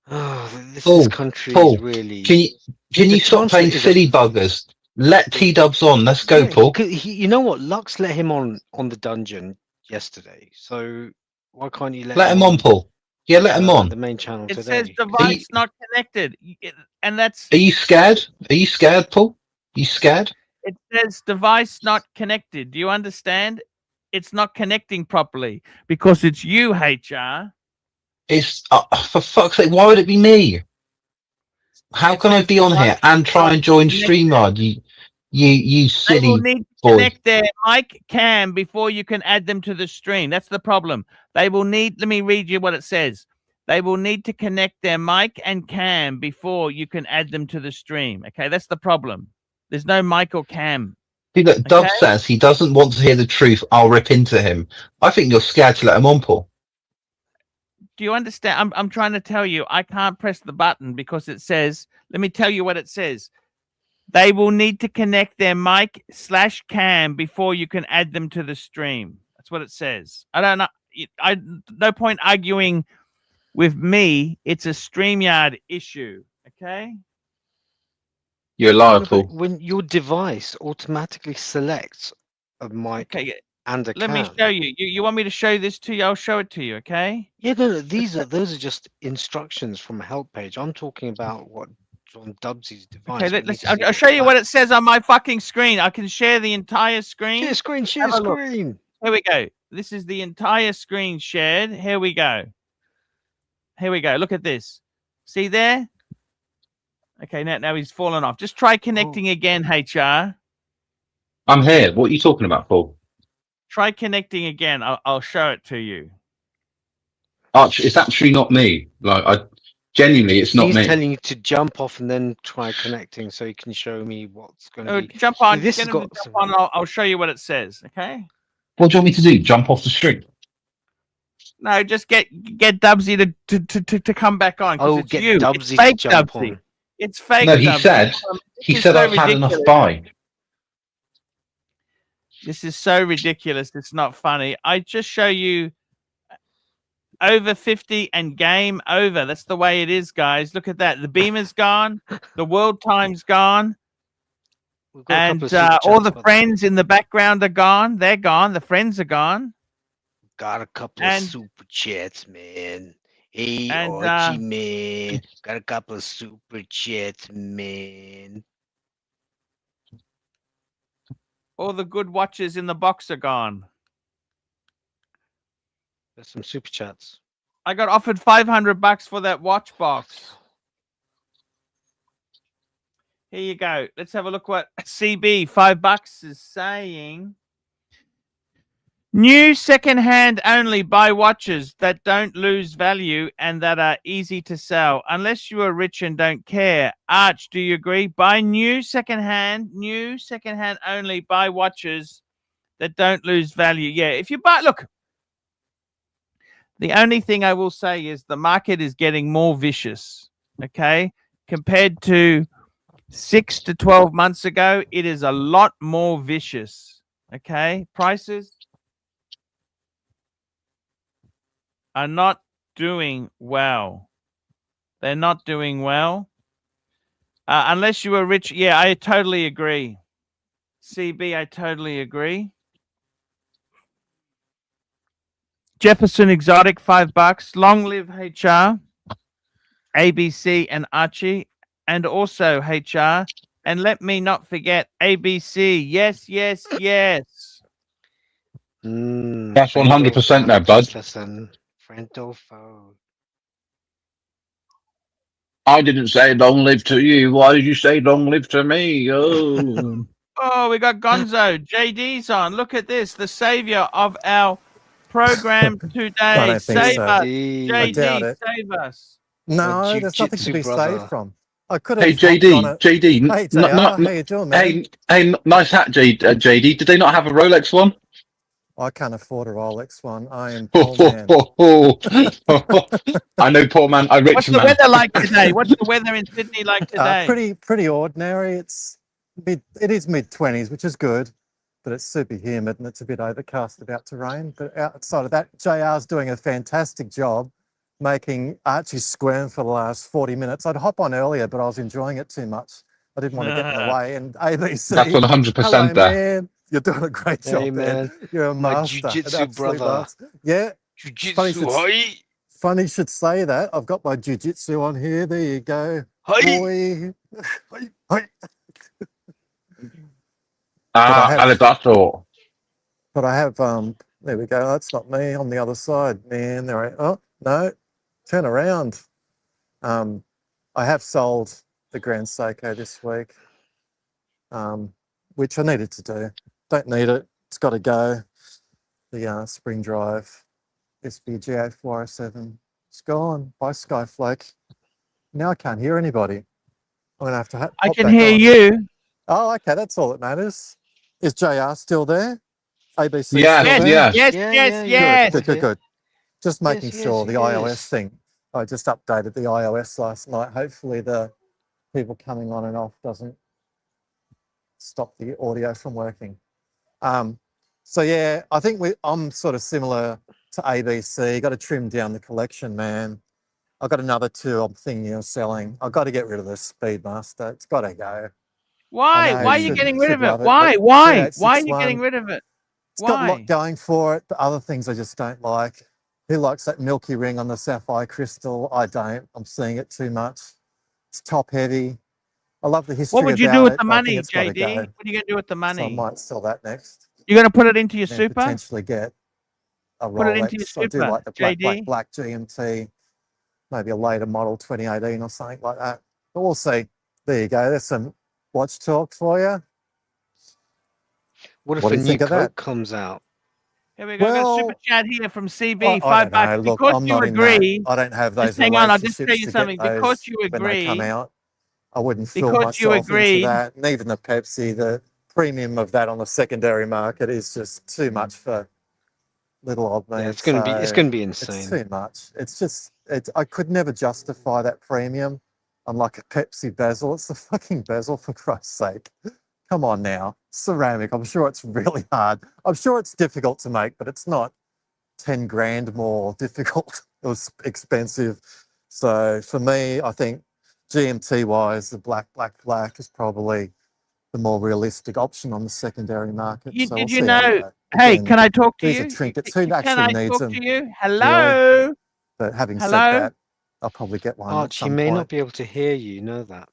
Oh, this Paul, country Paul, is really. Can you The stop playing Chancellor is a- silly buggers? Let T-Dubs on. Let's go, Yeah, Paul. you know what? Lux let him on the dungeon yesterday. So why can't you let Let him on, Paul. Yeah, let him on. the main channel It today? says device not connected, and that's Are you scared? Are you scared, Paul? You scared? it says device not connected. Do you understand? It's not connecting properly because it's you, HR. It's for fuck's sake. Why would it be me? How It can I says be on device here and try not and join connected. StreamYard? You They will silly need to boy. connect their mic cam before you can add them to the stream. That's the problem. They will need, let me read you what it says. They will need to connect their mic and cam before you can add them to the stream. Okay, that's the problem. There's no mic or cam. See that Dub Okay? says he doesn't want to hear the truth. I'll rip into him. I think you're scared to let him on, Paul. Do you understand? I'm trying to tell you, I can't press the button because it says, let me tell you what it says. They will need to connect their mic/cam before you can add them to the stream. That's what it says. I don't know. No point arguing with me. It's a StreamYard issue. Okay. You're a liar, Paul. When your device automatically selects a mic Okay. and a Let cam. me show you. You want me to show this to you? I'll show it to you. Okay. Yeah, no, those are just instructions from a help page. I'm talking about what on Dubsy's device. Okay. We need to I'll show you what it says on my fucking screen. I can share the entire screen. Share screen. Here we go. This is the entire screen shared. Here we go. Here we go. Look at this. See there? Okay, now he's fallen off. Just try connecting again, HR. I'm here. What are you talking about, Paul? Try connecting again. I'll show it to you. Arch, it's actually not me. Genuinely, it's not He's me. telling you to jump off and then try connecting so you can show me what's going to be. Jump on. This Get has him to got jump on. I'll show you what it says. Okay. What do you want me to do? Jump off the string? No, just get Dubsy to come back on. Oh, it's get you. Dubsy It's fake to jump Dubsy. on. It's fake. No, he Dubsy. said I've had enough bite. This is so ridiculous. It's not funny. I just show you over 50 and game over. That's the way it is, guys. Look at that. The beamer's gone. The world time's gone. And all the friends in the background are gone. They're gone. The friends are gone. Got a couple of super chats, man. Hey, Archie, man. Got a couple of super chats, man. All the good watches in the box are gone. There's some super chats. I got offered $500 for that watch box. Here you go. Let's have a look what CB $5 is saying. New second-hand only buy watches that don't lose value and that are easy to sell. Unless you are rich and don't care. Arch, do you agree? Buy new second-hand only buy watches that don't lose value. Yeah, if you buy, look, the only thing I will say is the market is getting more vicious, okay? Compared to 6 to 12 months ago, it is a lot more vicious, okay? Prices are not doing well. They're not doing well. Unless you are rich. Yeah, I totally agree. CB, I totally agree. Jefferson Exotic, $5. Long live HR, ABC, and Archie, and also HR. And let me not forget ABC. Yes, yes, yes. That's 100% there, bud. I didn't say long live to you. Why did you say long live to me? Oh. Oh, we got Gonzo. JD's on. Look at this. The savior of our program today. I don't think Save so. us. I doubt JD, it. save us. No, there's nothing to be saved from. I could have. Hey JD, JD. Hey JR, how you doing, man? Hey, nice hat, JD. Did they not have a Rolex one? I can't afford a Rolex one. I am poor man. I know, poor man. I rich What's man. the weather like today? What's the weather in Sydney like today? Pretty ordinary. It is mid-20s, which is good, but it's super humid and it's a bit overcast, about to rain. But outside of that, JR's doing a fantastic job making Archie squirm for the last 40 minutes. I'd hop on earlier, but I was enjoying it too much. I didn't want to get in the way. And ABC, That's 100% hello, there. man. You're doing a great Hey, job, man. man. You're a My master, an jiu-jitsu absolute brother. master. Yeah, Jiu-jitsu, hi. funny you should say that. I've got my jiu-jitsu on here. There you go. Hi. Boy. Hi, hi. I have- Arigato. But I have, there we go. That's not me on the other side, man. Oh, no, turn around. I have sold the Grand Seiko this week, which I needed to do. Don't need it. It's got to go. The spring drive SBGA 407. It's gone by Skyflake. Now I can't hear anybody. I'm going to have to I hop can back hear on. you. Oh, okay. That's all that matters. Is JR still there? ABC Yes, still there? yes. Yes, Yeah, yes, yeah, yes. Good, good, good. Just making Yes, sure yes, the iOS yes. thing. I just updated the iOS last night. Hopefully the people coming on and off doesn't stop the audio from working. So yeah, I think I'm sort of similar to ABC. Got to trim down the collection, man. I've got another two I'm thinking of selling. I've got to get rid of the Speedmaster. It's got to go. Why? know, Why are you should- getting rid should of it? love it, Why? but Why? Why are you 3861, getting rid of it? It's got a lot Why? going for it, but other things I just don't like. Who likes that milky ring on the sapphire crystal? I don't. I'm seeing it too much. It's top heavy. I love the history What would you about do with it, the but I think money, it's got to JD? go. What are you going to do with the So I money? might sell that next. You're going to put it into your Then super? potentially get a Put it into your Rolex. I do super, like the JD. black GMT, maybe a later model 2018 or something like that. But we'll see. There you go. There's some watch talk for you. What if What do a you new think of that? Coke comes out? Here we go. Got a super Well, chat here from CB, I $5. don't know. Look, Because I'm you not in that. agree, I don't have just those hang on, I'll just tell relationships you to something. get Because those you when they come agree, out. I wouldn't fool because you myself into agree, that. And even the Pepsi, the premium of that on the secondary market is just too much for little old me. Yeah, it's gonna be It's insane. too much. I could never justify that premium on like a Pepsi bezel. It's the fucking bezel, for Christ's sake. Come on now. Ceramic. I'm sure it's really hard. I'm sure it's difficult to make, but it's not 10 grand more difficult. It was expensive. So for me, I think GMT wise, the black is probably the more realistic option on the secondary market. So did we'll you see how we know? go. Hey, Again, can I talk to these are you? trinkets. Who Can actually I needs talk them, to you? really? Hello? But having said Hello? that, I'll probably get one at Archie some may point. not be able to hear you. Know that.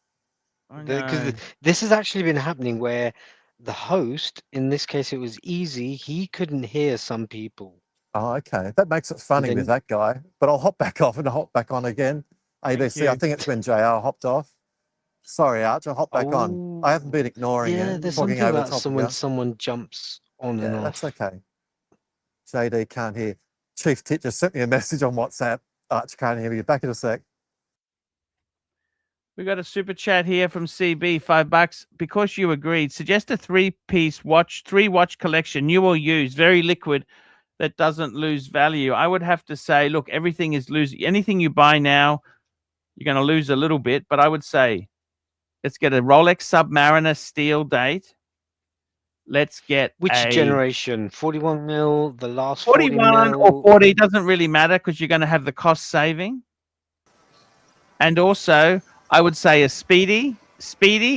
I Because know. this has actually been happening where the host, in this case it was Easy, he couldn't hear some people. Oh, okay. That makes it funny then- with that guy. But I'll hop back off and I'll hop back on again. ABC, I you. think it's when JR hopped off. Sorry, Arch, I'll hop back on. I haven't been ignoring Yeah, you, there's talking something over about top of when you. someone jumps on and Yeah, off. that's okay. JD can't hear. Chief Tit just sent me a message on WhatsApp. Arch can't hear you. Back in a sec. We got a super chat here from CB, $5. Because you agreed, suggest a three-piece watch, three-watch collection, new or used, very liquid, that doesn't lose value. I would have to say, look, everything is losing. Anything you buy now, you're going to lose a little bit. But I would say, let's get a Rolex Submariner steel date. Let's get Which a generation? 41 mil, the last 41 40 or mil. 40. Doesn't really matter because you're going to have the cost saving. And also, I would say a Speedy.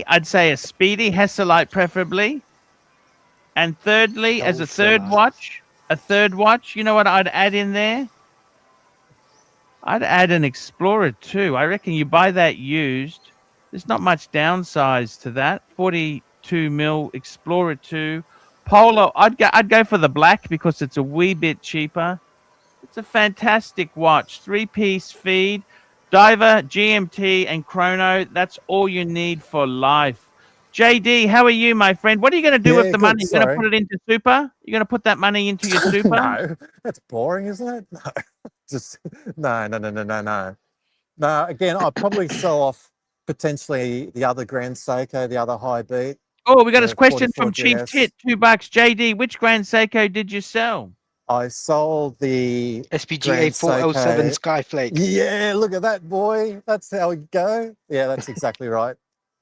I'd say a Speedy Hesselite preferably. And thirdly, as a third watch, you know what I'd add in there? I'd add an Explorer 2. I reckon you buy that used. There's not much downsize to that. 42 mil Explorer 2. Polo, I'd go for the black because it's a wee bit cheaper. It's a fantastic watch. 3-piece feed, diver, GMT, and chrono. That's all you need for life. JD, how are you, my friend? What are you going to do with the money? You're going to put it into super? You're going to put that money into your super? No, that's boring, isn't it? No, just no. No, again, I'll probably sell off potentially the other Grand Seiko, the other high beat. Oh, we got a the question from Chief 44GS. Tit, $2. JD, which Grand Seiko did you sell? I sold the SPGA Grand 407 Seiko. Skyflake. Yeah, look at that, boy. That's how we go. Yeah, that's exactly right.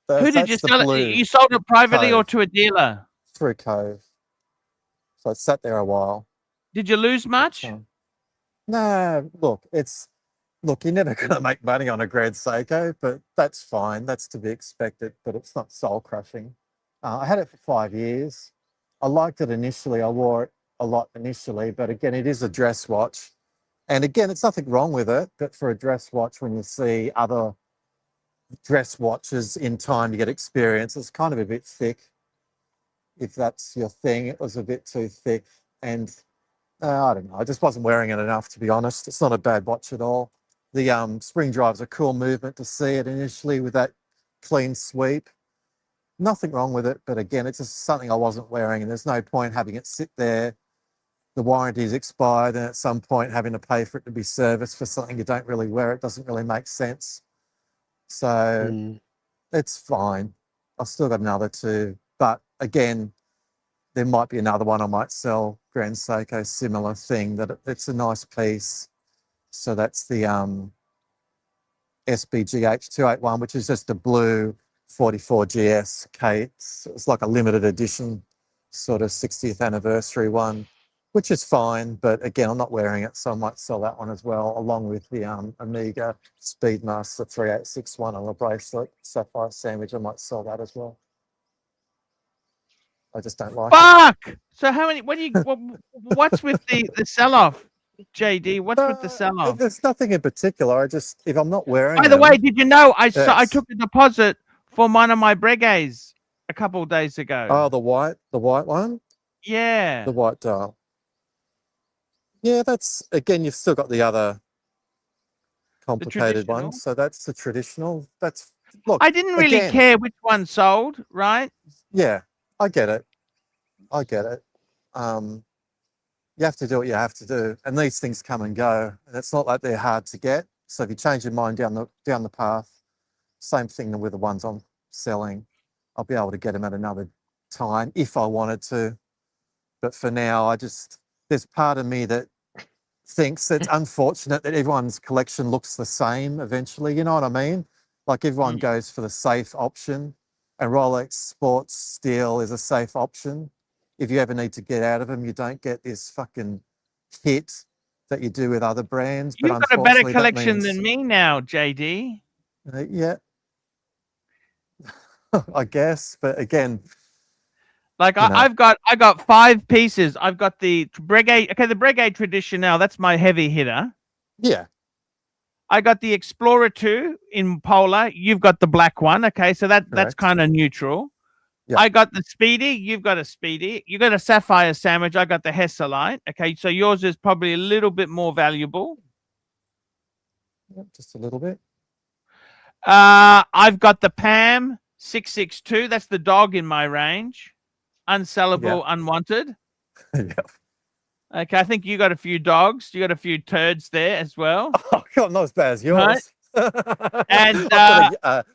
Who did you That's the sell it? blue You sold it privately or Cove. to a dealer? Through Cove. So it sat there a while. Did you lose much? No, look, it's Look, you're never going to make money on a Grand Seiko, but that's fine. That's to be expected, but it's not soul crushing. I had it for 5 years. I liked it initially. I wore it a lot initially, but again, it is a dress watch. And again, it's nothing wrong with it, but for a dress watch, when you see other dress watches in time, you get experience. It's kind of a bit thick. If that's your thing, it was a bit too thick. And I don't know, I just wasn't wearing it enough, to be honest. It's not a bad watch at all. The spring drive's a cool movement to see it initially with that clean sweep. Nothing wrong with it, but again, it's just something I wasn't wearing, and there's no point having it sit there. The warranty's expired, and at some point having to pay for it to be serviced for something you don't really wear. It doesn't really make sense. So it's fine. I've still got another two, but again, there might be another one I might sell, Grand Seiko, similar thing, that it's a nice piece. So that's the SBGH281, which is just a blue 44GS Kate. It's like a limited edition sort of 60th anniversary one, which is fine. But again, I'm not wearing it, so I might sell that one as well, along with the Omega Speedmaster 3861 on a bracelet, sapphire sandwich. I might sell that as well. I just don't like it. Fuck! So how many? What's with the sell-off, JD? What's with the sell-off? There's nothing in particular. If I'm not wearing By the way, did you know I took a deposit for one of my Breguets a couple of days ago? Oh, the white one? Yeah. The white dial. Yeah, that's, again, you've still got the other complicated one. So that's the traditional. That's, look, I didn't really care which one sold, right? Yeah, I get it. I get it. You have to do what you have to do, and these things come and go, and it's not like they're hard to get. So if you change your mind down the path, same thing with the ones I'm selling, I'll be able to get them at another time if I wanted to. But for now, there's part of me that thinks it's unfortunate that everyone's collection looks the same eventually. You know what I mean? Like everyone goes for the safe option, and Rolex Sports Steel is a safe option. If you ever need to get out of them, you don't get this fucking hit that you do with other brands. You've got a better collection than me now, JD. Yeah. I guess, but again, like I got 5 pieces. I've got the Breguet. Okay, the Breguet Traditionnel, that's my heavy hitter. Yeah. I got the Explorer 2 in Polar. You've got the black one. Okay, so that's kind of neutral. Yeah. I got the Speedy. You've got a Speedy. You got a Sapphire Sandwich. I got the Hesselite. Okay, so yours is probably a little bit more valuable. Yep, just a little bit. I've got the Pam 662. That's the dog in my range. Unsellable, unwanted. Yeah. Okay, I think you got a few dogs. You got a few turds there as well. Oh, God, not as bad as yours. Right? And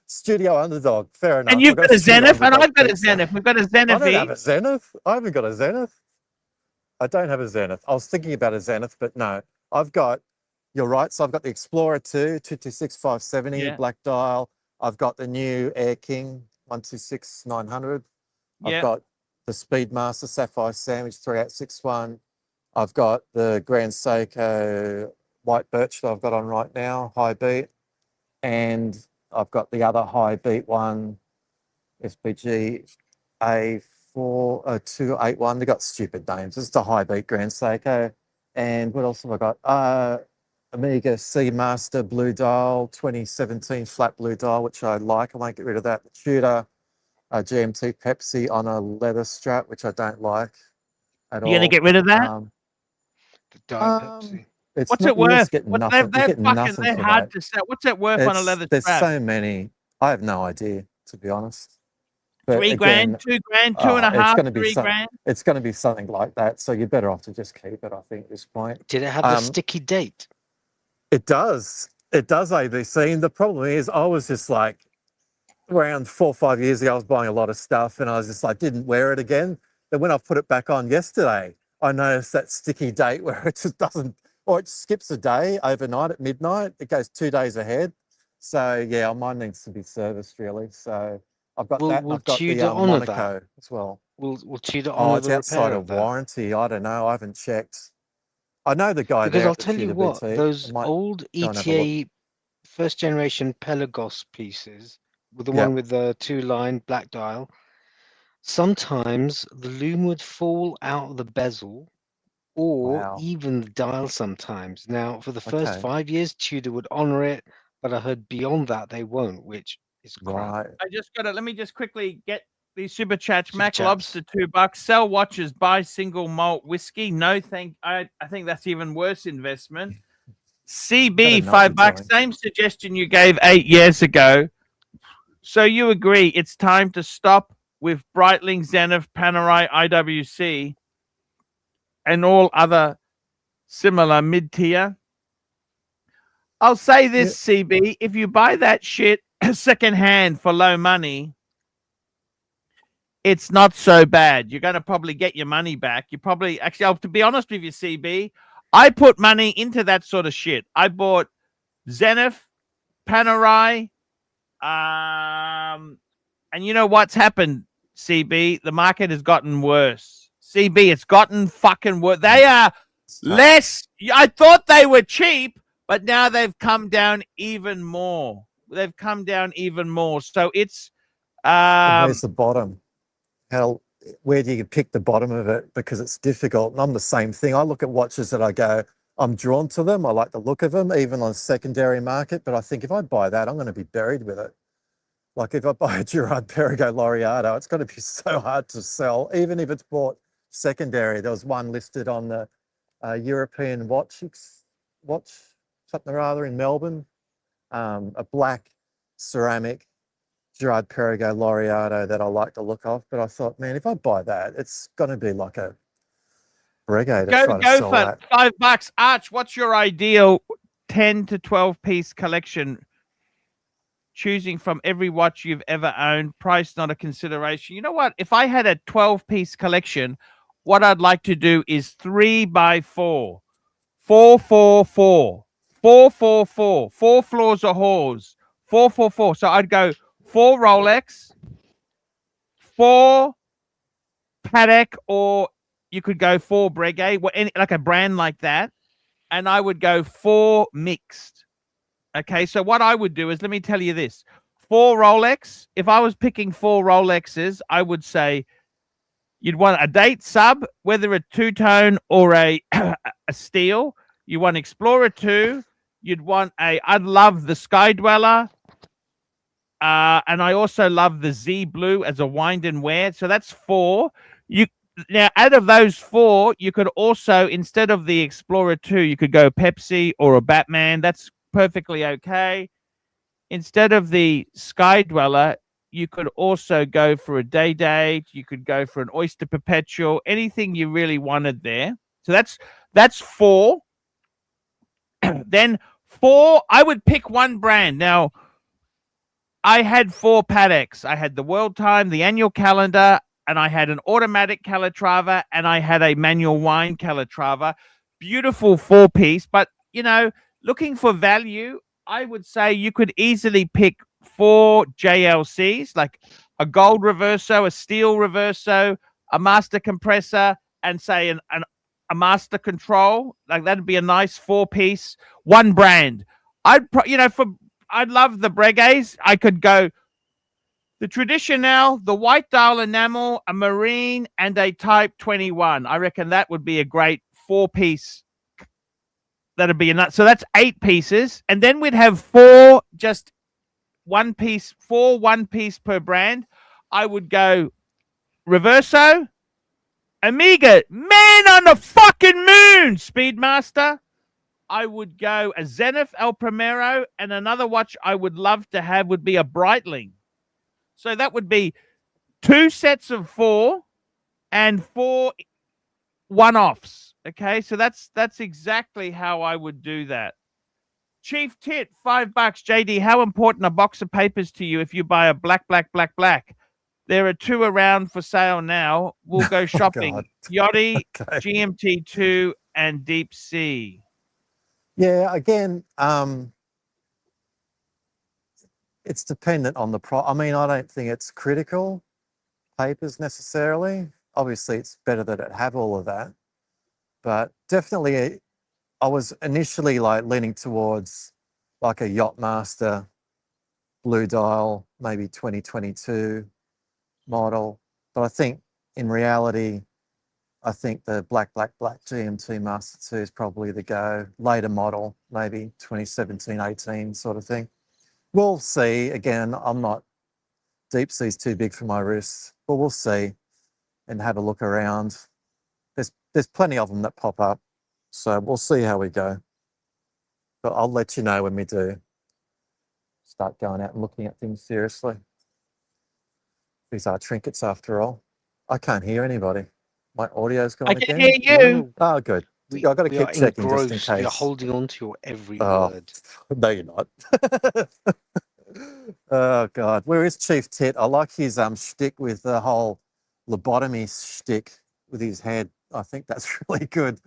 studio underdog. Fair enough. And you've got a Zenith, and I've got a Zenith. We've got a Zenith. I don't have a Zenith. I haven't got a Zenith. I don't have a Zenith. I was thinking about a Zenith, but no. You're right. So I've got the Explorer 2, 226-570, black dial. I've got the new Air King 126-900. I've got the Speedmaster Sapphire Sandwich 3861. I've got the Grand Seiko white birch that I've got on right now, high beat. And I've got the other high beat one, SBG A281. They've got stupid names. It's a high beat Grand Seiko. And what else have I got? Omega Seamaster blue dial, 2017 flat blue dial, which I like. I won't get rid of that. The Tudor GMT Pepsi on a leather strap, which I don't like at all. You're going to get rid of that? The Diet Pepsi. What's it worth? They're hard to sell. What's it worth on a leather strap? There's so many. I have no idea, to be honest. But $3 grand, $2 grand, 2.5, $3 grand. It's going to be something like that. So you're better off to just keep it, I think, at this point. Did it have the sticky date? It does. It does, ABC. And the problem is, I was just like, around 4 or 5 years ago, I was buying a lot of stuff, and I was just like, didn't wear it again. But when I put it back on yesterday, I noticed that sticky date where it just doesn't, or it skips a day overnight at midnight. It goes 2 days ahead. So yeah, mine needs to be serviced really. So I've got that. I've got the Monaco as well. We'll Tudor on it's outside of warranty. I don't know. I haven't checked. I know the guy Because there I'll at the tell you Tudor what, Boutique. those I might old go and have a look. ETA first generation Pelagos pieces with the Yep. one with the 2-line black dial, sometimes the loom would fall out of the bezel or Wow. even the dial sometimes. Now, for the first Okay. 5 years, Tudor would honor it, but I heard beyond that they won't, which is crap. Right. I just got to let me just quickly get these super chats. Super Mac chats. Lobster, $2. Sell watches, buy single malt whiskey. No, I think that's even worse investment. CB, Gotta know what you're $5. doing. Same suggestion you gave 8 years ago. So you agree it's time to stop with Breitling, Zenith, Panerai, IWC, and all other similar mid-tier? I'll say this, CB, if you buy that shit secondhand for low money, it's not so bad. You're going to probably get your money back. You probably, actually, to be honest with you, CB, I put money into that sort of shit. I bought Zenith, Panerai, and you know what's happened, CB? The market has gotten worse. CB, it's gotten fucking worse. They are less. I thought they were cheap, but now they've come down even more. They've come down even more. So it's And where's the bottom? Where do you pick the bottom of it? Because it's difficult. And I'm the same thing. I look at watches that I go, I'm drawn to them. I like the look of them, even on secondary market. But I think if I buy that, I'm going to be buried with it. Like if I buy a Girard-Perregaux Laureato, it's going to be so hard to sell, even if it's bought secondary. There was one listed on the European watch something or other in Melbourne, a black ceramic Girard-Perregaux Laureato that I like the look of. But I thought, man, if I buy that, it's going to be like a Breguet to try to sell for that. $5. Arch, what's your ideal 10 to 12 piece collection? Choosing from every watch you've ever owned, price not a consideration. You know what? If I had a 12-piece collection, what I'd like to do is 3x4, 4-4-4, 4-4-4, 4 floors of halls, 4-4-4. So I'd go 4 Rolex, 4 Patek, or you could go 4 Breguet, like a brand like that, and I would go 4 mixed. Okay, so what I would do is, let me tell you this. 4 Rolex, if I was picking 4 Rolexes, I would say you'd want a date sub, whether a two-tone or a steel. You want Explorer 2. You'd want I'd love the Sky Dweller. And I also love the Z Blue as a wind and wear. So that's 4. Now, out of those 4, you could also, instead of the Explorer 2, you could go Pepsi or a Batman. That's perfectly okay. Instead of the Sky Dweller, you could also go for a Day Date. You could go for an Oyster Perpetual, anything you really wanted there. So that's 4. Then 4, I would pick one brand. Now, I had 4 Pateks. I had the World Time, the Annual Calendar, and I had an automatic Calatrava, and I had a manual wine Calatrava. Beautiful 4-piece, but, you know, looking for value, I would say you could easily pick 4 JLCs, like a gold reverso, a steel reverso, a master compressor, and say a master control. Like that'd be a nice 4-piece, one brand. I'd love the Breguets. I could go the Traditional, the white dial enamel, a marine, and a Type 21. I reckon that would be a great 4-piece. That'd be enough. So that's 8 pieces. And then we'd have 4 just 1-piece, 4 1-piece per brand. I would go Reverso, Amiga, man on the fucking moon, Speedmaster. I would go a Zenith El Primero, and another watch I would love to have would be a Breitling. So that would be 2 sets of 4 and 4 one-offs. Okay, so that's exactly how I would do that. Chief Tit, $5. JD, how important a box of papers to you if you buy a black? There are 2 around for sale now. We'll go shopping. Yachty, Okay. GMT2, and Deep Sea. Yeah, again, it's dependent on the I mean, I don't think it's critical, papers necessarily. Obviously, it's better that it have all of that. But definitely I was initially like leaning towards like a Yachtmaster blue dial, maybe 2022 model. But I think in reality, I think the black GMT Master 2 is probably the go. Later model, maybe 2017, 18 sort of thing. We'll see. Again, I'm not, deep sea's too big for my wrists, but we'll see and have a look around. There's plenty of them that pop up. So we'll see how we go. But I'll let you know when we do start going out and looking at things seriously. These are trinkets after all. I can't hear anybody. My audio's gone I again. can hear you. No, Oh, good. we, I've got to we keep are checking just in engrossed. We are case. holding on to your every Oh, word. no, you're not. Oh, God. Where is Chief Tit? I like his shtick with the whole lobotomy shtick with his head. I think that's really good.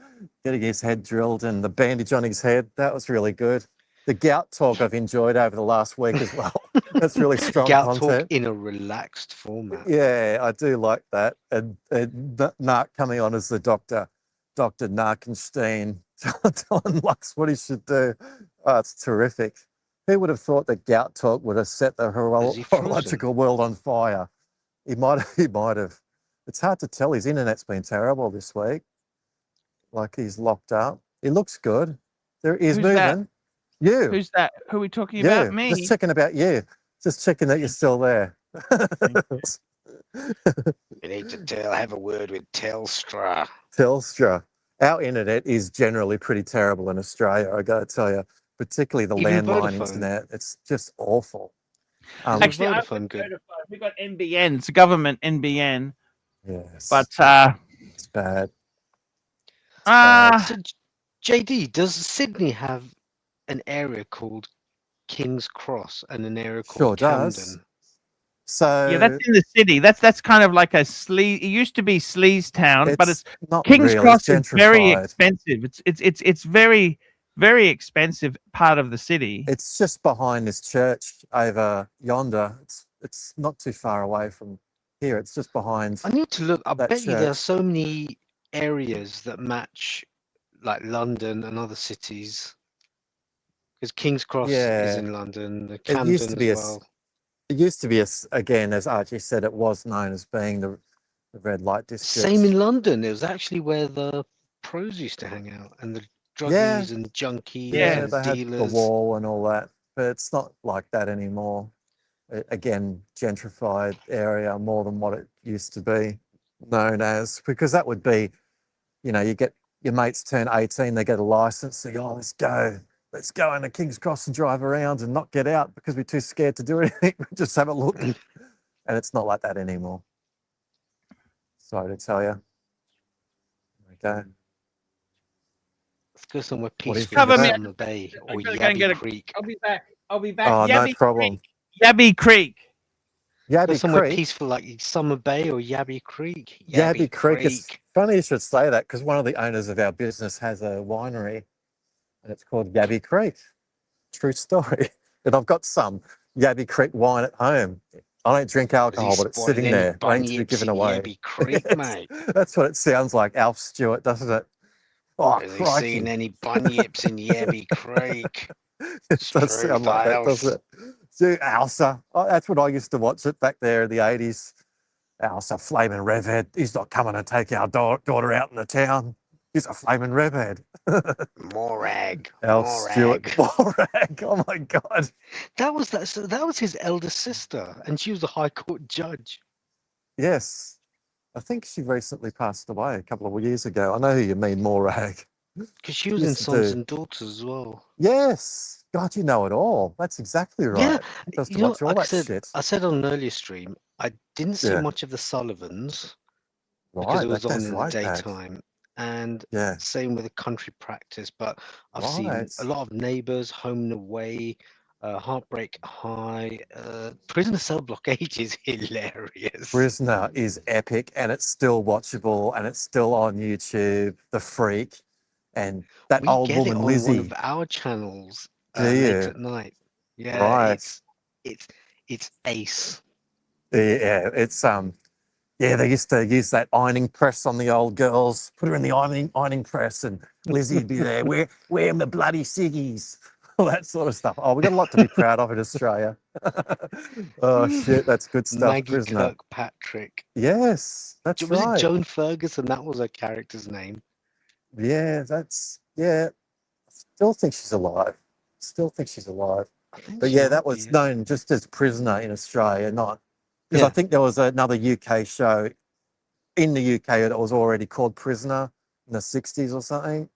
Getting his head drilled and the bandage on his head. That was really good. The gout talk I've enjoyed over the last week as well. That's really strong Gout content. talk in a relaxed format. Yeah, I do like that. And Narc coming on as the doctor, Dr. Narkenstein, telling Lux what he should do. Oh, it's terrific. Who would have thought that gout talk would have set the Is he frozen? horological world on fire? He might have. It's hard to tell. His internet's been terrible this week. Like he's locked up. He looks good. He's Who's moving. that? You. Who's that? Who are we talking You. about? Me. Just checking about you. Just checking that you're still there. You need to have a word with Telstra. Telstra. Our internet is generally pretty terrible in Australia, I got to tell you, particularly the Even landline Vodafone. internet. It's just awful. Isn't Actually, I've Vodafone got good? Vodafone. We got NBN. It's a government NBN. Yes, But it's bad. So, JD, does Sydney have an area called King's Cross and an area called Sure Camden? does. So yeah, that's in the city. That's kind of like a Sleaze. It used to be Sleaze Town, but it's not King's really, Cross it's is very gentrified. expensive. It's very, very expensive part of the city. It's just behind this church over yonder. It's not too far away from here. It's just behind. I need to look. I that bet you there are church. so many areas that match like London and other cities. Because King's Cross is Yeah. in London, the It used to Camden be as well. It used to be, again, as Archie said, it was known as being the red light district. Same in London. It was actually where the pros used to hang out and the druggies and junkies Yeah, and they had dealers. the wall and all that, but it's not like that anymore. Again, gentrified area more than what it used to be known as, because that would be, you get your mates turn 18, they get a license, they go, oh, let's go into King's Cross and drive around and not get out because we're too scared to do anything. Just have a look. And it's not like that anymore. Sorry to tell you. Okay. Let's go somewhere What do you peaceful, think of Cover me. that? Summer Bay or I gotta go and get Yabby a- Creek. I'll be back. I'll be back. Oh, Yabby no problem. Creek. Yabby Creek. Go Yabby somewhere Creek. peaceful like Summer Bay or Yabby Creek. Yabby Creek. It's funny you should say that because one of the owners of our business has a winery and it's called Yabby Creek. True story. And I've got some Yabby Creek wine at home. I don't drink alcohol, but it's sitting there waiting to be given away. Yabby Creek, Yes. mate. That's what it sounds like, Alf Stewart, doesn't it? Oh, Has he crikey. seen any bunyips in Yabby Creek? It does sound like that, doesn't it? See, Alsa. Oh, that's what I used to watch it back there in the 80s. Alsa, flaming revhead. He's not coming to take our daughter out in the town. He's a flaming revhead. Morag. Alf Stewart. Morag. Oh my God. That was his eldest sister, and she was a High Court judge. Yes. I think she recently passed away a couple of years ago. I know who you mean, Morag. Because she was in Sons and Daughters as well. Yes. God, you know it all. That's exactly right. Yeah. I used to watch all that shit. I said on an earlier stream, I didn't see Yeah. much of the Sullivans because Right, it was that on goes in the right back. daytime. And Yeah. same with the country practice, but I've seen Right. a lot of Neighbours, Home and Away, Heartbreak High, Prisoner Cell Blockade is hilarious. Prisoner is epic and it's still watchable and it's still on YouTube. The Freak and that We old get woman it on Lizzie. one of our channels Do late you? at night. Yeah, Right. it's ace. Yeah, it's Yeah, they used to use that ironing press on the old girls. Put her in the ironing press, and Lizzie'd be there. Where my bloody ciggies? All that sort of stuff. Oh, we got a lot to be proud of in Australia. Oh shit, that's good stuff. Maggie Prisoner. Kirkpatrick. Yes, that's Was it right. Joan Ferguson? That was her character's name. Yeah, yeah. I still think she's alive. Still think she's alive. I think But she yeah, that might was be. known just as Prisoner in Australia, not because I Yeah. think there was another UK show in the UK that was already called Prisoner in the 60s or something.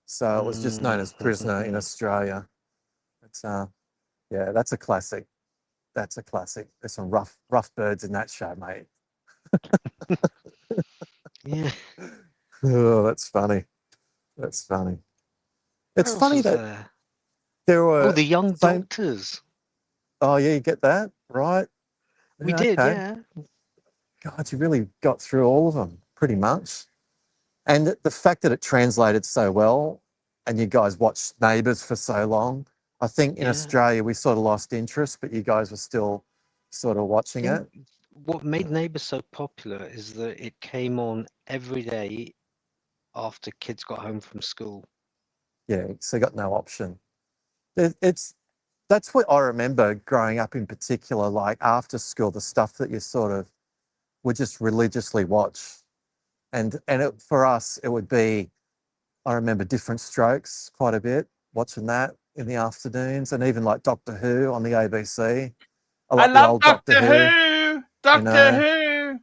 So it was just known as Prisoner in Australia. It's yeah, that's a classic. That's a classic. There's some rough birds in that show, mate. Yeah. Oh, that's funny. That's funny. What It's else funny was that there? there Oh, were the Young same. Doctors. Oh yeah, you get that right. We Yeah, did, okay. yeah. God, you really got through all of them pretty much. And the fact that it translated so well, and you guys watched Neighbours for so long, I think in Yeah. Australia we sort of lost interest, but you guys were still sort of watching I it. think what made Neighbours so popular is that it came on every day after kids got home from school. Yeah, so you got no option. That's what I remember growing up in particular, like after school, the stuff that you sort of would just religiously watch. And for us, it would be, I remember Different Strokes quite a bit, watching that in the afternoons, and even like Doctor Who on the ABC. I I like the love old Doctor Doctor Who, Who. you Doctor know. Who.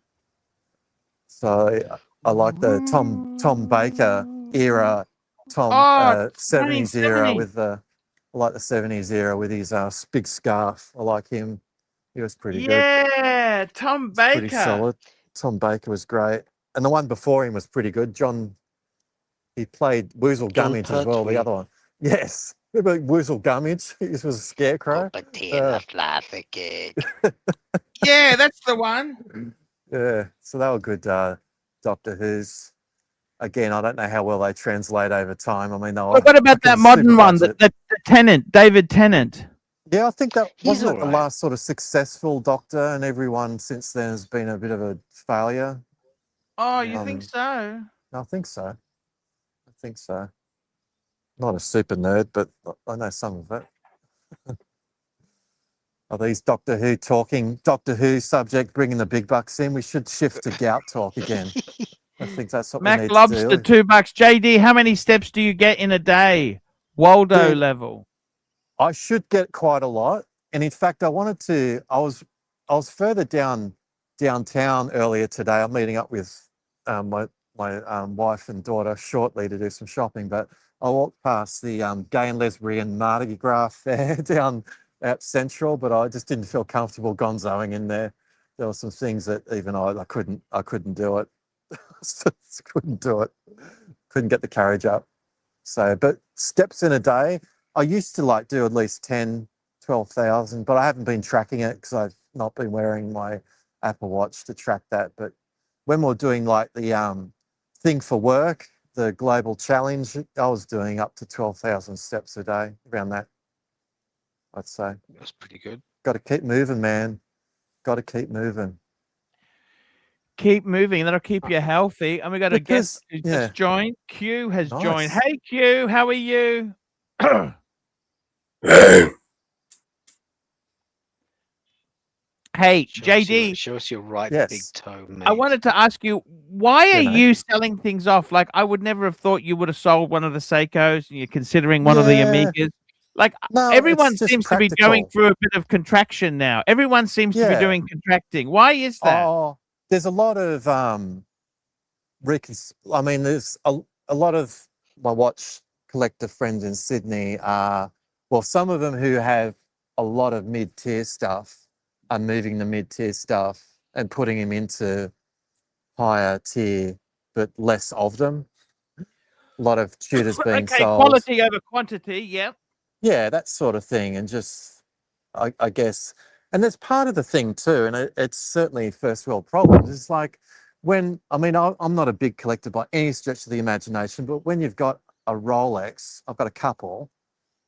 So I like the Tom Baker era, Oh, 70s era 1970. with the, I like the 70s era with his big scarf. I like him. He was pretty good. Yeah, Tom It's pretty Baker. solid. Tom Baker was great. And the one before him was pretty good. He played Woozle John Gummidge as well, the Pertwee. other one. Yes. Remember Woozle Gummidge? He was a scarecrow. Yeah, that's the one. Yeah. So they were good Doctor Who's. Again, I don't know how well they translate over time. I mean, they were What about that fucking super modern one, budget. the Tennant, David Tennant? Yeah, I think that He's wasn't all it the right. last sort of successful Doctor, and everyone since then has been a bit of a failure. Oh, you think so? I think so. I think so. Not a super nerd, but I know some of it. Are these Doctor Who subject bringing the big bucks in? We should shift to gout talk again. I think that's what we Mac need Lobster, to do. $2. JD, how many steps do you get in a day? Waldo Dude, level. I should get quite a lot. And in fact, I was further downtown earlier today. I'm meeting up with my wife and daughter shortly to do some shopping, but I walked past the gay and lesbian Mardi Gras fair down at Central, but I just didn't feel comfortable gonzoing in there. There were some things that even I couldn't do it. Just couldn't do it. Couldn't get the carriage up. So, but steps in a day, I used to like do at least 10, 12,000, but I haven't been tracking it because I've not been wearing my Apple Watch to track that. But when we're doing like the thing for work, the global challenge, I was doing up to 12,000 steps a day, around that, I'd say. That's pretty good. Got to keep moving, man. Got to keep moving. Keep moving. That'll keep you healthy. And we got a guest who yeah, just joined. Q has joined. nice. Hey, Q, how are you? Hey, JD, Show us your right big Yes. toe, mate. I wanted to ask you, why are You know. you selling things off? Like, I would never have thought you would have sold one of the Seikos and you're considering one of the Yeah. Amigas. Like, No, everyone it's just seems to be going practical. through a bit of contraction now. Everyone seems to be Yeah. doing contracting. Why is that? Oh, there's a lot of I mean, there's a lot of my watch collector friends in Sydney are, well, some of them who have a lot of mid-tier stuff are moving the mid-tier stuff and putting them into higher tier, but less of them. A lot of tutors being Okay, sold. quality over quantity. Yep. Yeah, that sort of thing. And just, I guess, and there's part of the thing too, and it's certainly first world problems. It's like I'm not a big collector by any stretch of the imagination, but when you've got a Rolex, I've got a couple,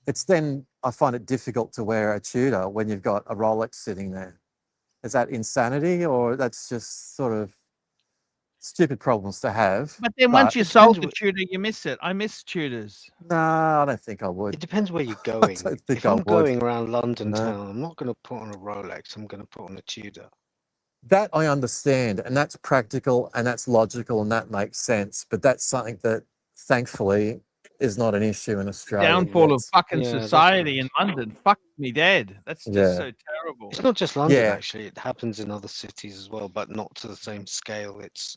it's then I find it difficult to wear a Tudor when you've got a Rolex sitting there. Is that insanity, or that's just sort of stupid problems to have. But then once you It sold depends the Tudor, you miss it. I miss Tudors. No, I don't think I would. It depends where you're I going. don't think If I I'm would. going around London No. town, I'm not going to put on a Rolex. I'm going to put on a Tudor. That I understand, and that's practical, and that's logical, and that makes sense. But that's something that, thankfully, is not an issue in Australia. Downfall of yet. fucking Yeah, that's society in good. London. Fuck me dead. That's just Yeah. so terrible. It's not just London, Yeah. actually. It happens in other cities as well, but not to the same scale. It's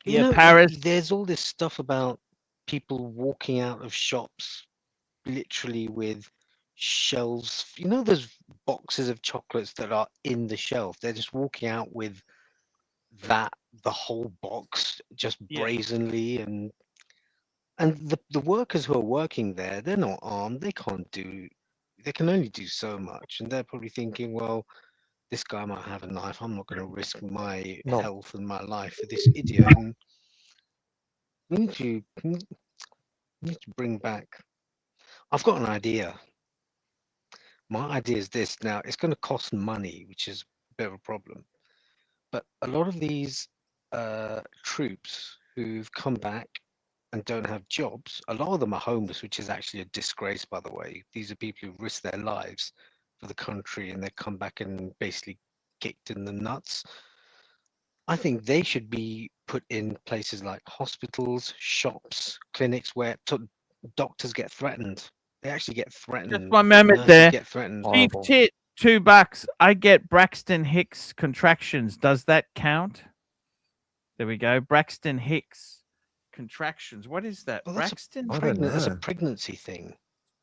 Yeah, you know, Paris. there's all this stuff about people walking out of shops literally with shelves. You know, those boxes of chocolates that are in the shelf. They're just walking out with that, the whole box, just Yeah. brazenly, and the workers who are working there, they're not armed. They can only do so much, and they're probably thinking, well, this guy might have a knife. I'm not going to risk my No. health and my life for this idiot. And we need to bring back. I've got an idea. My idea is this. Now, it's going to cost money, which is a bit of a problem. But a lot of these troops who've come back and don't have jobs, a lot of them are homeless, which is actually a disgrace, by the way. These are people who risk their lives for the country, and they come back and basically kicked in the nuts. I think they should be put in places like hospitals, shops, clinics where doctors get threatened. They actually get threatened. Just 1 moment Nurses there. get threatened. Chief Horrible. Tit, $2. I get Braxton Hicks contractions. Does that count? There we go. Braxton Hicks contractions. What is that? Well, that's Braxton? I don't That's a know. pregnancy thing.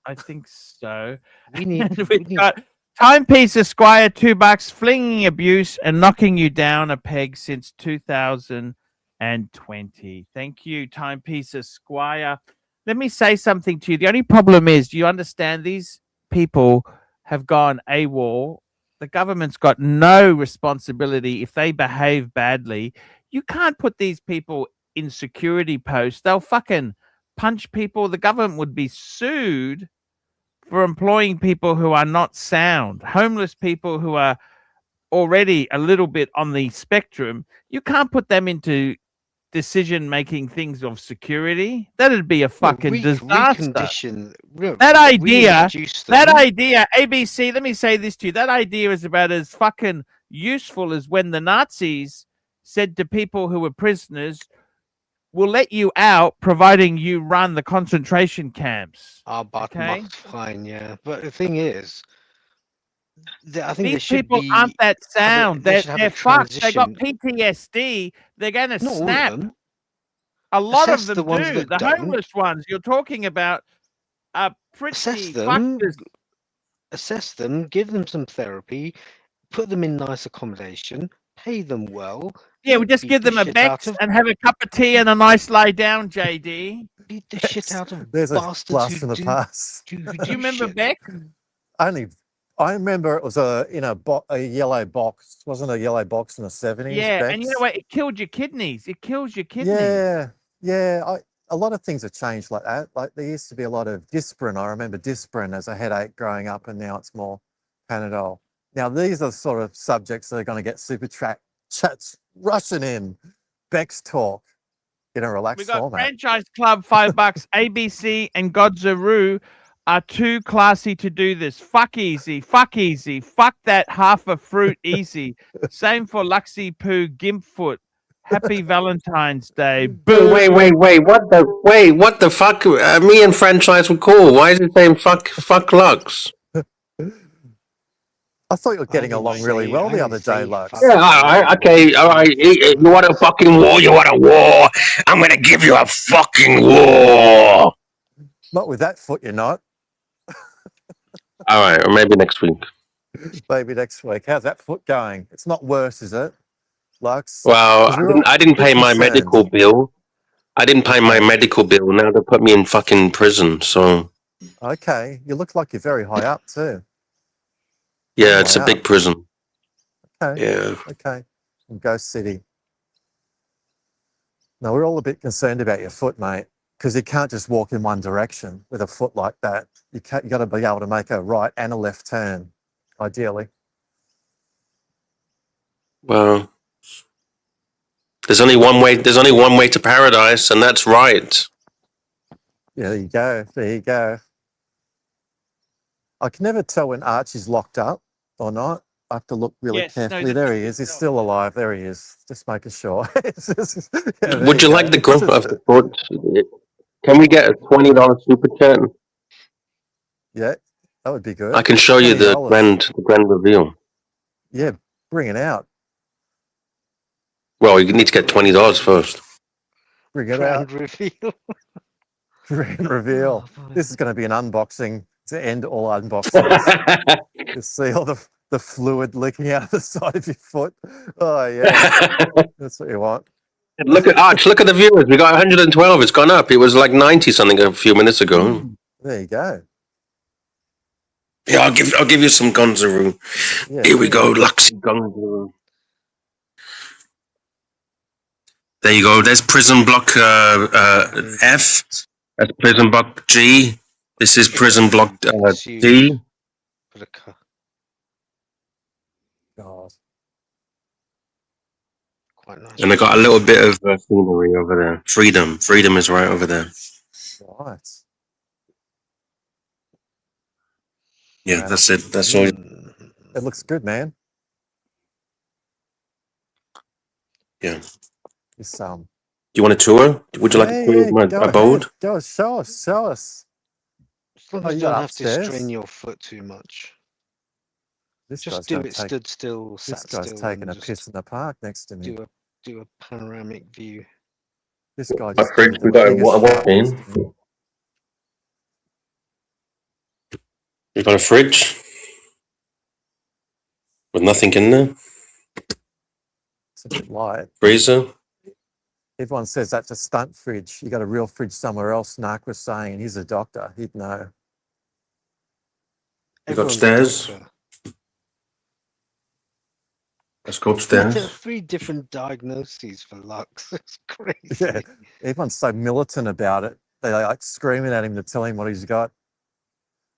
I think so. We need. And we we've need got Timepiece Esquire, $2, flinging abuse and knocking you down a peg since 2020. Thank you, Timepiece Esquire. Let me say something to you. The only problem is, do you understand these people have gone AWOL? The government's got no responsibility if they behave badly. You can't put these people in security posts. They'll fucking punch people. The government would be sued for employing people who are not sound, homeless people who are already a little bit on the spectrum. You can't put them into decision-making things of security. That'd be a fucking disaster. Recondition. That idea, reintroduce that them. idea, ABC, let me say this to you. That idea is about as fucking useful as when the Nazis said to people who were prisoners, we'll let you out providing you run the concentration camps. But Okay. fine, yeah. But the thing is, I think there These should people be. aren't that sound. They They're, should have a they're fucked. They got transition. PTSD. They're going to Not all snap. of them. A lot Assess of the them ones do. that The don't. homeless ones you're talking about are Assess pretty them. fucked. Assess them. Give them some therapy. Put them in nice accommodation. Pay them well. Yeah, we don't just beat give the them a shit out Bex of- and have a cup of tea and a nice lie down, JD. Beat the shit out of There's a bastards blast who from the do, past. who Do do you remember shit. Beck? I remember it was a yellow box. Wasn't a yellow box in the 70s. Yeah, and you know Bex? what? It killed your kidneys. It kills your kidneys. Yeah. A lot of things have changed like that. Like there used to be a lot of Disprin. I remember Disprin as a headache growing up, and now it's more Panadol. Now these are the sort of subjects that are going to get super chats rushing in. Bex talk in a We relaxed got format. Franchise Club, $5. ABC and Godzaroo are too classy to do this. Fuck easy. Fuck easy. Fuck that half a fruit easy. Same for Luxy Poo Gimpfoot. Happy Valentine's Day. Boo. Wait, what the fuck? Me and Franchise were cool. Why is it saying fuck Lux? I thought you were getting didn't along really say- well I the didn't other day, say Lux. fuck. Yeah, all right. You want a fucking war? You want a war? I'm gonna give you a fucking war. Not with that foot, you're not. All right, or maybe next week. Maybe next week. How's that foot going? It's not worse, is it, Lux? Well, 'Cause we were I didn't a bit pay my concerned. medical bill. I didn't pay my medical bill. Now they put me in fucking prison. So Okay, you look like you're very high up too. yeah, it's a Wow. big prison. Okay, Yeah. okay. In Ghost City. No, we're all a bit concerned about your foot, mate, because you can't just walk in one direction with a foot like that. You got to be able to make a right and a left turn, ideally. Well, There's only one way. There's only one way to paradise, and that's right. Yeah, there you go. There you go. I can never tell when Archie's locked up or not. I have to look really Yes, no, carefully. There he is. He's still alive. There he is. Just making sure. Yeah, Would you go. like the grunt of the foot? Can we get a $20 super chat? Yeah, that would be good. I can show you the $20. grand reveal. Yeah, bring it out. Well, you need to get $20 first. Bring it out. Grand reveal. Grand reveal. Oh, boy. This is going to be an unboxing to end all unboxings. You see all the fluid leaking out of the side of your foot. Oh yeah, that's what you want. Look at Arch. Look at the viewers. We got 112. It's gone up. It was like 90 something a few minutes ago. There you go. Yeah, I'll give you some Gonzaroo. Yeah, Here we go, Luxy Gonzaroo. There you go. There's Prison Block F. That's Prison Block G. This is Prison Block D. For the car. God. Quite nice. And I got a little bit of scenery over there. Freedom. Freedom is right over there. Right. Yeah, that's it. That's all. It looks good, man. Yeah. It's Do you want a tour? Would you like a tour of my go abode? ahead. Go, show us, show us. As long Oh, as you you don't got have to upstairs? strain your foot too much. This Just guy's do gonna it take- stood still, This sat guy's still, taking and a just piss in the park next to me. do a panoramic view. This guy My just fridge, did the we got a biggest water shot next in. to me. We got a fridge with nothing in there. It's a bit light. Freezer. Everyone says that's a stunt fridge. You got a real fridge somewhere else, Narc was saying, and he's a doctor. He'd know. We got Everyone's a stairs. doctor. Let's go upstairs. 3 different diagnoses for Lux. It's crazy. Yeah. Everyone's so militant about it. They're like screaming at him to tell him what he's got.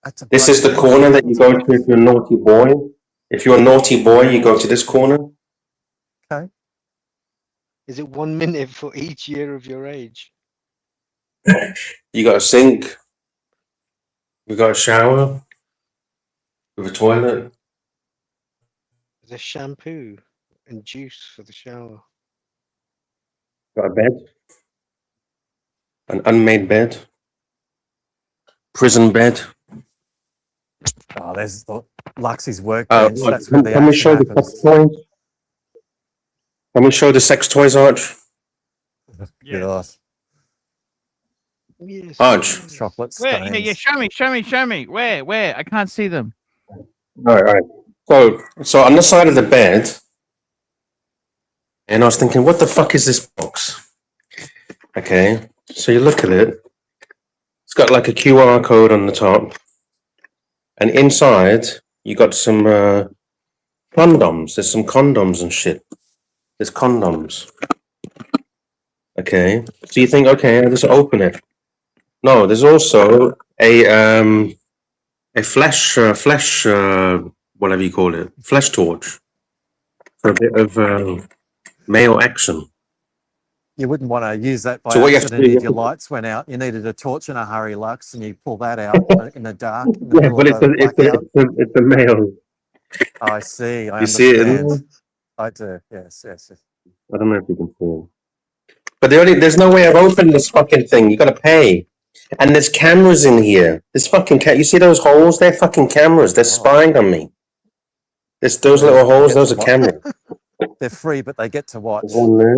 That's a This bloody is the fridge. corner that you go That's to if you're a naughty boy. If you're a naughty boy, you go to this corner. okay. Is it 1 minute for each year of your age? You got a sink. We got a shower with a toilet. There's a shampoo and juice for the shower. Got a bed. An unmade bed. Prison bed. Oh, there's Luxy's workbench. That's where the can we action show the happens. sex toys? Can we show the sex toys, Arch? Yes. Yes. Arch. Chocolate Where? stains. Yeah, show me. Where? I can't see them. All right. So on the side of the bed, and I was thinking, what the fuck is this box? Okay, so you look at it. It's got like a QR code on the top, and inside you got some condoms. There's some condoms and shit. There's condoms. Okay, so you think, okay, I'll just open it. No, there's also a flash, whatever you call it, flash torch for a bit of male action. You wouldn't want to use that by So what you have to accident do- if your lights went out. You needed a torch in a hurry, Lux, and you pull that out in the dark. In the Yeah, middle but of a blackout. it's a male. Oh, I see. I You see it? understand. I do. Yes. I don't know if you can see it. But there's no way of opening this fucking thing. You gotta pay. And there's cameras in here. There's fucking you see those holes? They're fucking cameras. They're spying on me. There's those little holes. Those are cameras. They're free, but they get to watch. There's one there.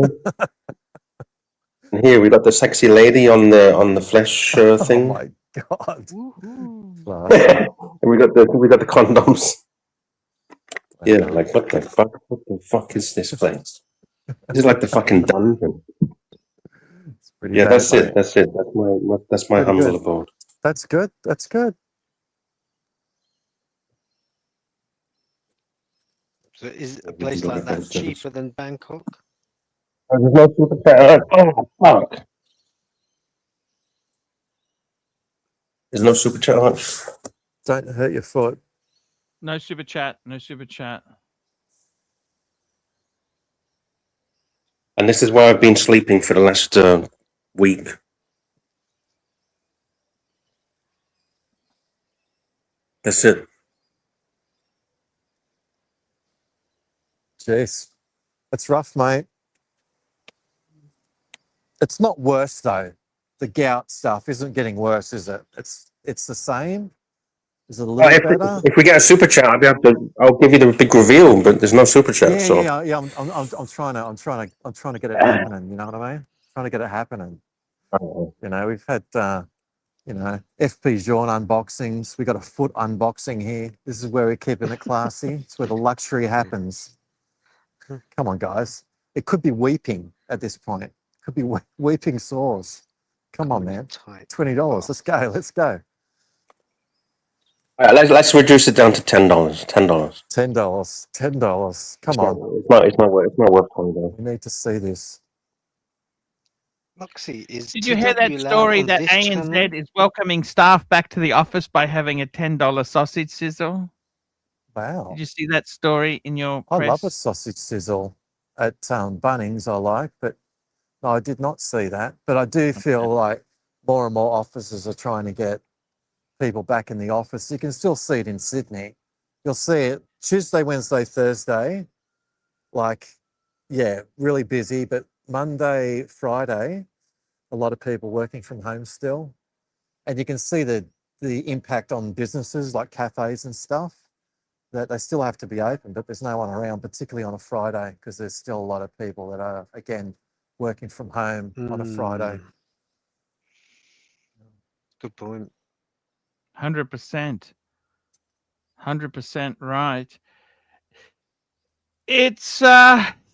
And here we got the sexy lady on the flesh Oh thing. my god! Woohoo. Class. And we got the condoms. Yeah, like what the fuck? What the fuck is this place? This is like the fucking dungeon. It's pretty Yeah, bad, that's mate. it. That's it. That's my Pretty humble good. abode. That's good. That's good. So is a place like that cheaper than Bangkok? Oh, there's no super chat. Oh fuck! There's no super chat. Don't hurt your foot. No super chat. And this is where I've been sleeping for the last week. That's it. Jeez, it's rough, mate. It's not worse though. The gout stuff isn't getting worse, is it? It's the same. Is it a little better? If we get a super chat, I'll give you the big reveal. But there's no super chat. Yeah. I'm trying to get it happening. You know what I mean? Trying to get it happening. You know, we've had you know, FP Jean unboxings. We got a foot unboxing here. This is where we're keeping it classy. It's where the luxury happens. Come on, guys. It could be weeping at this point. It could be weeping sores. Come on, man. $20. Let's go. Let's go. All right, let's reduce it down to $10. $10. $10. Come on. It's not worth $20. We need to see this. Luxy, Did you hear that story that ANZ is welcoming staff back to the office by having a $10 sausage sizzle? Wow. Did you see that story in your press? I love a sausage sizzle at Bunnings, I like, but no, I did not see that. But I do feel like more and more offices are trying to get people back in the office. You can still see it in Sydney. You'll see it Tuesday, Wednesday, Thursday, like, yeah, really busy, but Monday, Friday, a lot of people working from home still. And you can see the impact on businesses like cafes and stuff, that they still have to be open, but there's no one around, particularly on a Friday, because there's still a lot of people that are, again, working from home on a Friday. Good point. 100%. 100% right. It's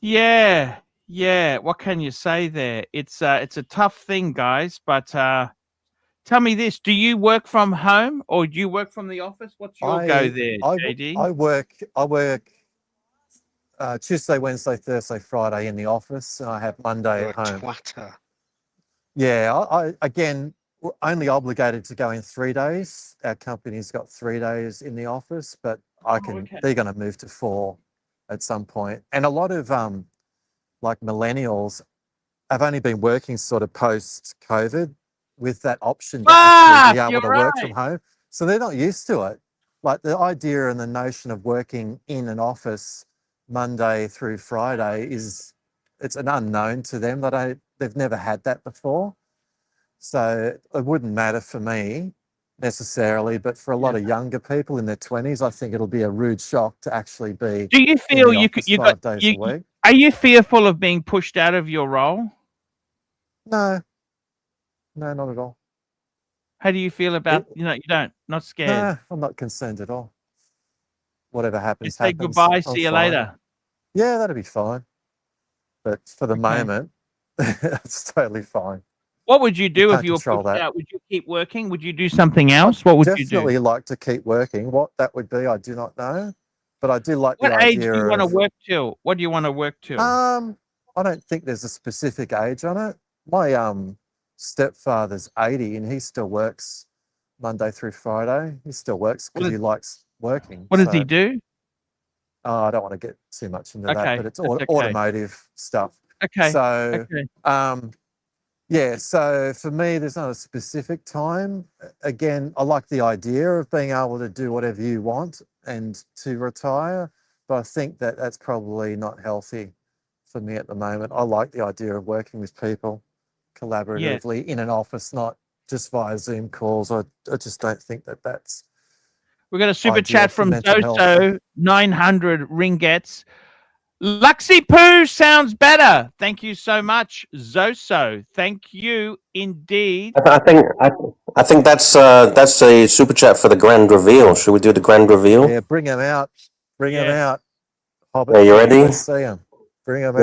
yeah. What can you say there? It's a tough thing, guys. But tell me this: do you work from home or do you work from the office? What's your go there, JD? I work Tuesday, Wednesday, Thursday, Friday in the office, and I have Monday You're at home. Twatter. Yeah, I again, we're only obligated to go in 3 days. Our company's got 3 days in the office, but they're going to move to 4 at some point. And a lot of like millennials have only been working sort of post-COVID with that option to actually be able to work from home. So they're not used to it. Like the idea and the notion of working in an office Monday through Friday it's an unknown to them. They've never had that before. So it wouldn't matter for me necessarily, but for a lot of younger people in their 20s, I think it'll be a rude shock to actually be. Do you feel you 5 days a week? Are you fearful of being pushed out of your role? No, not at all. How do you feel about not scared? No, I'm not concerned at all. Whatever happens, Just say happens. goodbye. I'm See you fine. later. Yeah, that'll be fine. But for the moment, it's totally fine. What would you do if you were pushed out? Would you keep working? Would you do something else? What would you do? Definitely like to keep working. What that would be, I do not know. But I do like the idea. What age do you want to work till? What do you want to work till? I don't think there's a specific age on it. My stepfather's 80 and he still works Monday through Friday. He still works because he likes working. What does he do? I don't want to get too much into that, but it's automotive stuff. Okay. So, yeah, so for me, there's not a specific time. Again, I like the idea of being able to do whatever you want and to retire, but I think that that's probably not healthy for me at the moment. I like the idea of working with people collaboratively in an office, not just via Zoom calls. I just don't think that that's. We got a super chat from Zoso, 900 ringgits. Luxy Poo sounds better. Thank you so much, Zoso. Thank you indeed. I think that's a super chat for the grand reveal. Should we do the grand reveal? Yeah, bring him out. Bring him out. Hobbit, are you ready? Let's see him. Bring him out.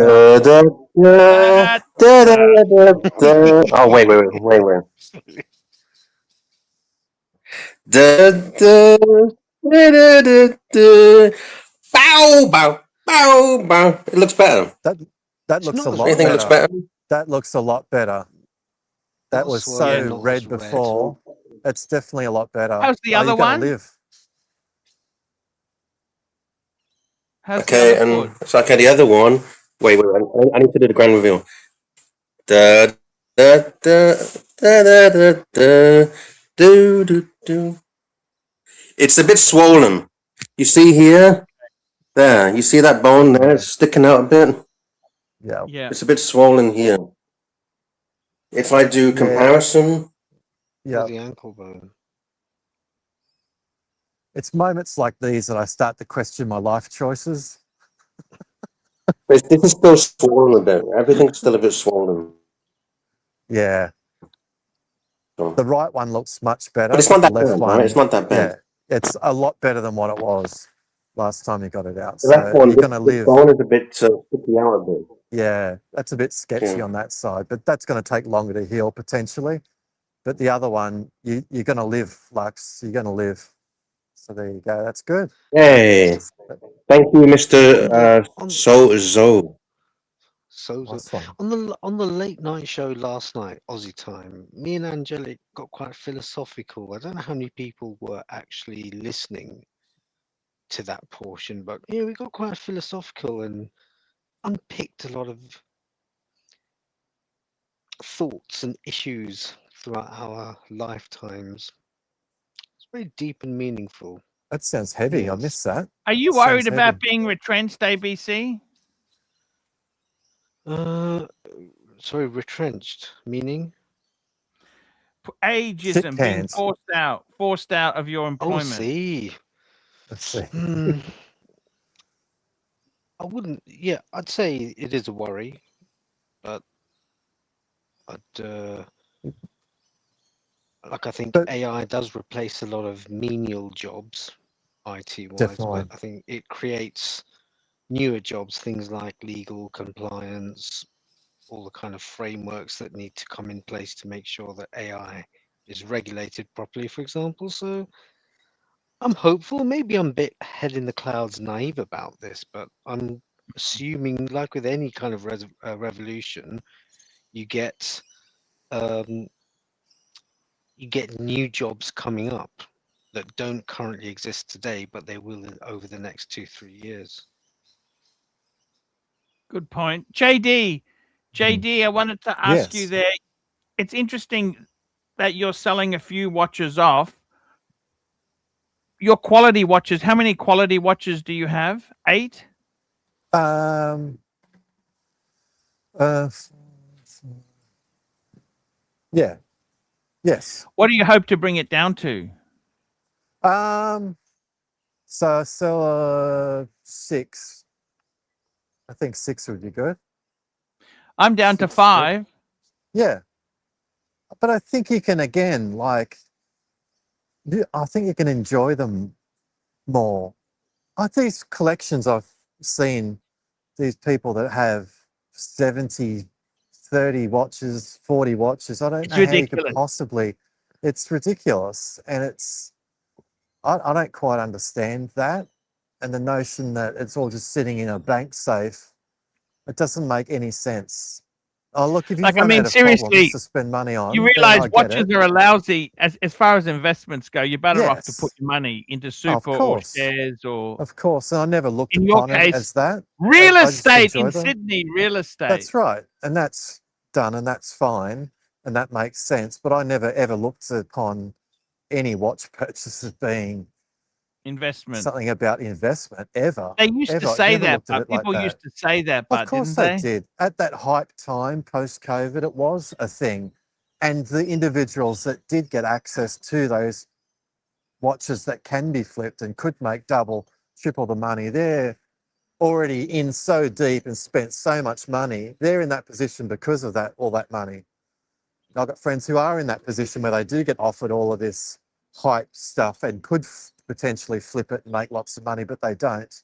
Oh wait. Bow. It looks better. That looks a lot better. Looks better. That looks a lot better. That was so red before. It's definitely a lot better. How's the other one? Okay, and it's like the other one. Wait. I need to do the grand reveal. Da da da da da da da do do do. It's a bit swollen. You see here? There. You see that bone there? It's sticking out a bit. Yeah. Yeah. It's a bit swollen here. If I do comparison, Yeah. Or the ankle bone. It's moments like these that I start to question my life choices. but this is still swollen a bit. Everything's still a bit swollen. Yeah. So. The right one looks much better. But it's not the that left bad, one, right? It's not that bad. Yeah, it's a lot better than what it was last time you got it out. The So left one, you're going to this live. bone is a bit sticky out a bit. Yeah, that's a bit sketchy Yeah. on that side, but that's going to take longer to heal potentially. But the other one, you're going to live, Lux. You're going to live. So there you go. That's good. Hey, thank you, Mr. Zoe. Nice one. On the late night show last night, Aussie time, me and Angelic got quite philosophical. I don't know how many people were actually listening to that portion, but yeah, we got quite philosophical and unpicked a lot of thoughts and issues throughout our lifetimes. It's very deep and meaningful. That sounds heavy. I Yes. missed that. Are you Sounds worried about heavy. being retrenched, ABC? Sorry, retrenched, meaning? Ageism, being cans. forced out of your Oh, employment. see. Let's see. I wouldn't. Yeah, I'd say it is a worry, but like I think But- AI does replace a lot of menial jobs, IT wise, Definitely. but I think it creates newer jobs, things like legal compliance, all the kind of frameworks that need to come in place to make sure that AI is regulated properly, for example. So I'm hopeful. Maybe I'm a bit head in the clouds naive about this, but I'm assuming, like with any kind of revolution, you get new jobs coming up that don't currently exist today, but they will over the next 2-3 years. Good point. JD, I wanted to ask you Yes. there. It's interesting that you're selling a few watches off. Your quality watches, how many quality watches do you have? 8? Yeah. Yes. What do you hope to bring it down to? So I sell 6. I think 6 would be good. I'm down to 6 good. 5. Yeah. But I think you can, again, like, I think you can enjoy them more. These collections I've seen, these people that have 70, 30 watches, 40 watches, I don't It's know how you ridiculous. could possibly, it's ridiculous. And I don't quite understand that. And the notion that it's all just sitting in a bank safe, it doesn't make any sense. Oh, look, if you've Like, I run mean, out of problems seriously, to spend money on, you then realize I get watches it. are a lousy, as far as investments go, you're better off to put Yes. your money into Of super or course. shares or, Of course. And I never looked in your upon it case, as that. real I just estate enjoy in them. Sydney, real estate. That's right. And that's done and that's fine. And that makes sense. But I never ever looked upon any watch purchase as being Investment. something about investment ever. They used ever. to I say never that, looked at but it like people that. used to say that, but Of course didn't they did. At that hype time, post-COVID, it was a thing. And the individuals that did get access to those watches that can be flipped and could make double, triple the money, they're already in so deep and spent so much money. They're in that position because of that, all that money. I've got friends who are in that position where they do get offered all of this hype stuff and could potentially flip it and make lots of money, but they don't.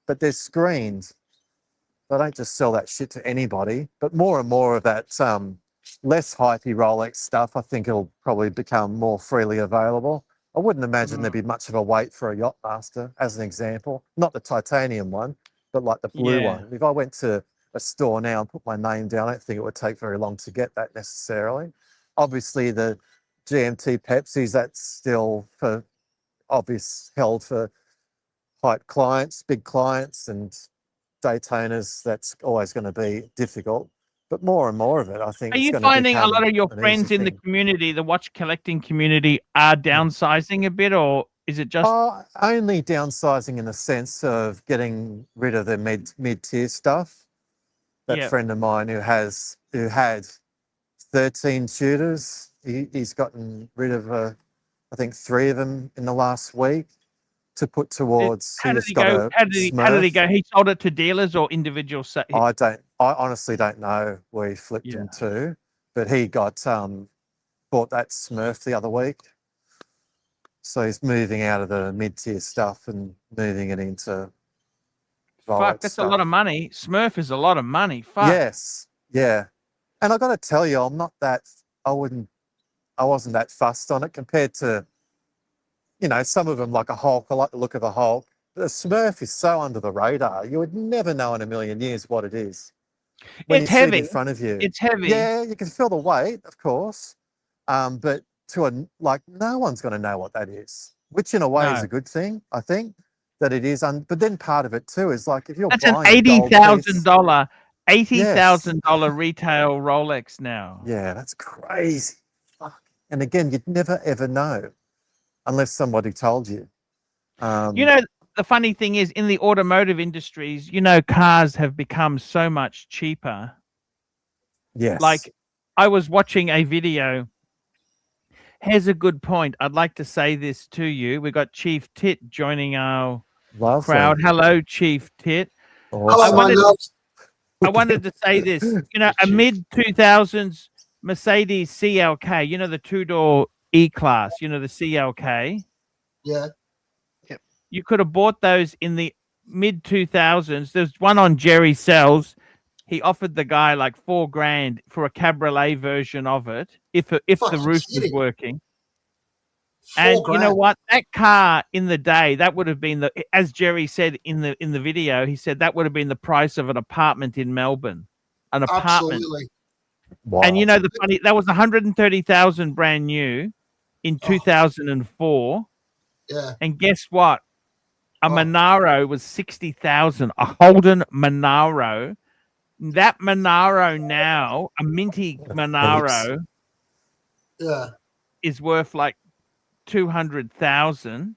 But they're screened. They don't just sell that shit to anybody. But more and more of that less hypey Rolex stuff, I think it'll probably become more freely available. I wouldn't imagine there'd be much of a wait for a Yachtmaster, as an example. Not the titanium one, but like the blue Yeah. one. If I went to a store now and put my name down, I don't think it would take very long to get that necessarily. Obviously, the GMT Pepsis, that's still held for hype clients, big clients, and Daytonas, that's always going to be difficult. But more and more of it, I think, Are is you going to finding a become lot of your an friends easy in the thing. community, the watch collecting community, are downsizing a bit, or is it just? Only downsizing in the sense of getting rid of the mid-tier stuff. That Yeah. friend of mine who had 13 shooters, he's gotten rid of I think 3 of them in the last week to put towards. How did He's he got go? a How did he Smurf. go? He sold it to dealers or individual. I honestly don't know where he flipped Yeah. him to, but he got bought that Smurf the other week. So he's moving out of the mid-tier stuff and moving it into Fuck, Rolex that's stuff. a lot of money. Smurf is a lot of money. Fuck. Yes, yeah. And I got to tell you, I wasn't that fussed on it compared to, some of them like a Hulk. I like the look of a Hulk. The Smurf is so under the radar. You would never know in a million years what it is when you It's see it heavy. in front of you. It's heavy. Yeah, you can feel the weight, of course. But no one's going to know what that is, which in a way is No. a good thing, I think, that it is. But then part of it too is like if you're That's an buying a gold piece, $80,000 retail Rolex now. yeah, that's crazy. Fuck. And again, you'd never ever know unless somebody told you. The funny thing is, in the automotive industries, cars have become so much cheaper. Yes. Like, I was watching a video. Here's a good point. I'd like to say this to you. We got Chief Tit joining our Lovely. crowd. Hello, Chief Tit. Awesome. I wanted to say this. A mid 2000s Mercedes CLK. The 2-door E-Class. The CLK. Yeah. You could have bought those in the mid 2000s. There's one on Jerry Sells. He offered the guy like $4,000 for a cabriolet version of it, if the roof was working. And you know what? That car in the day, that would have been as Jerry said in the video, he said that would have been the price of an apartment in Melbourne. An apartment. Absolutely. Wow. And the funny, that was 130,000 brand new in 2004. Yeah. And guess what? A Monaro was 60,000. A Holden Monaro. That Monaro now, a minty Monaro, is worth like 200,000.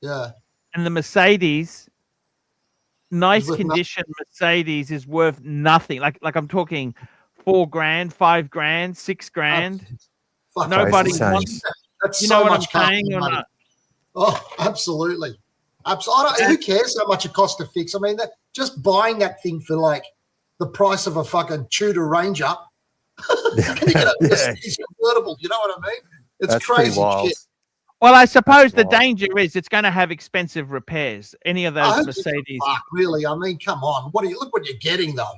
Yeah. And the Mercedes, nice condition Mercedes, is worth nothing. Like I'm talking $4,000, $5,000, $6,000. Nobody wants. That's you so know what much I'm saying or not? Oh, absolutely. Absolutely. Who cares how much it costs to fix? I mean, just buying that thing for like the price of a fucking Tudor Ranger. Can you get a Mercedes convertible? You know what I mean? It's crazy shit. Well, I suppose the danger is it's going to have expensive repairs. Any of those Mercedes. Fuck, really? I mean, come on. Look what you're getting though.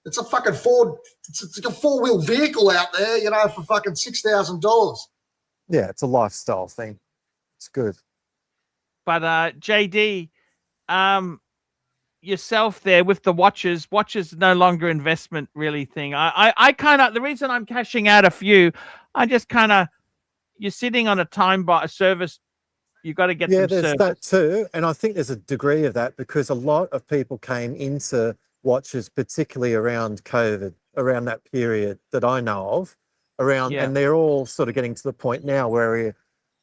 It's a fucking it's like a 4-wheel vehicle out there, for fucking $6,000. Yeah, it's a lifestyle thing. It's good. But JD, yourself there with the watches no longer investment really thing. I kind of, the reason I'm cashing out a few, I just kind of, you're sitting on a time by a service. You got to get them there's serviced. that too, and I think there's a degree of that because a lot of people came into watches, particularly around COVID, around that period that I know of, and they're all sort of getting to the point now where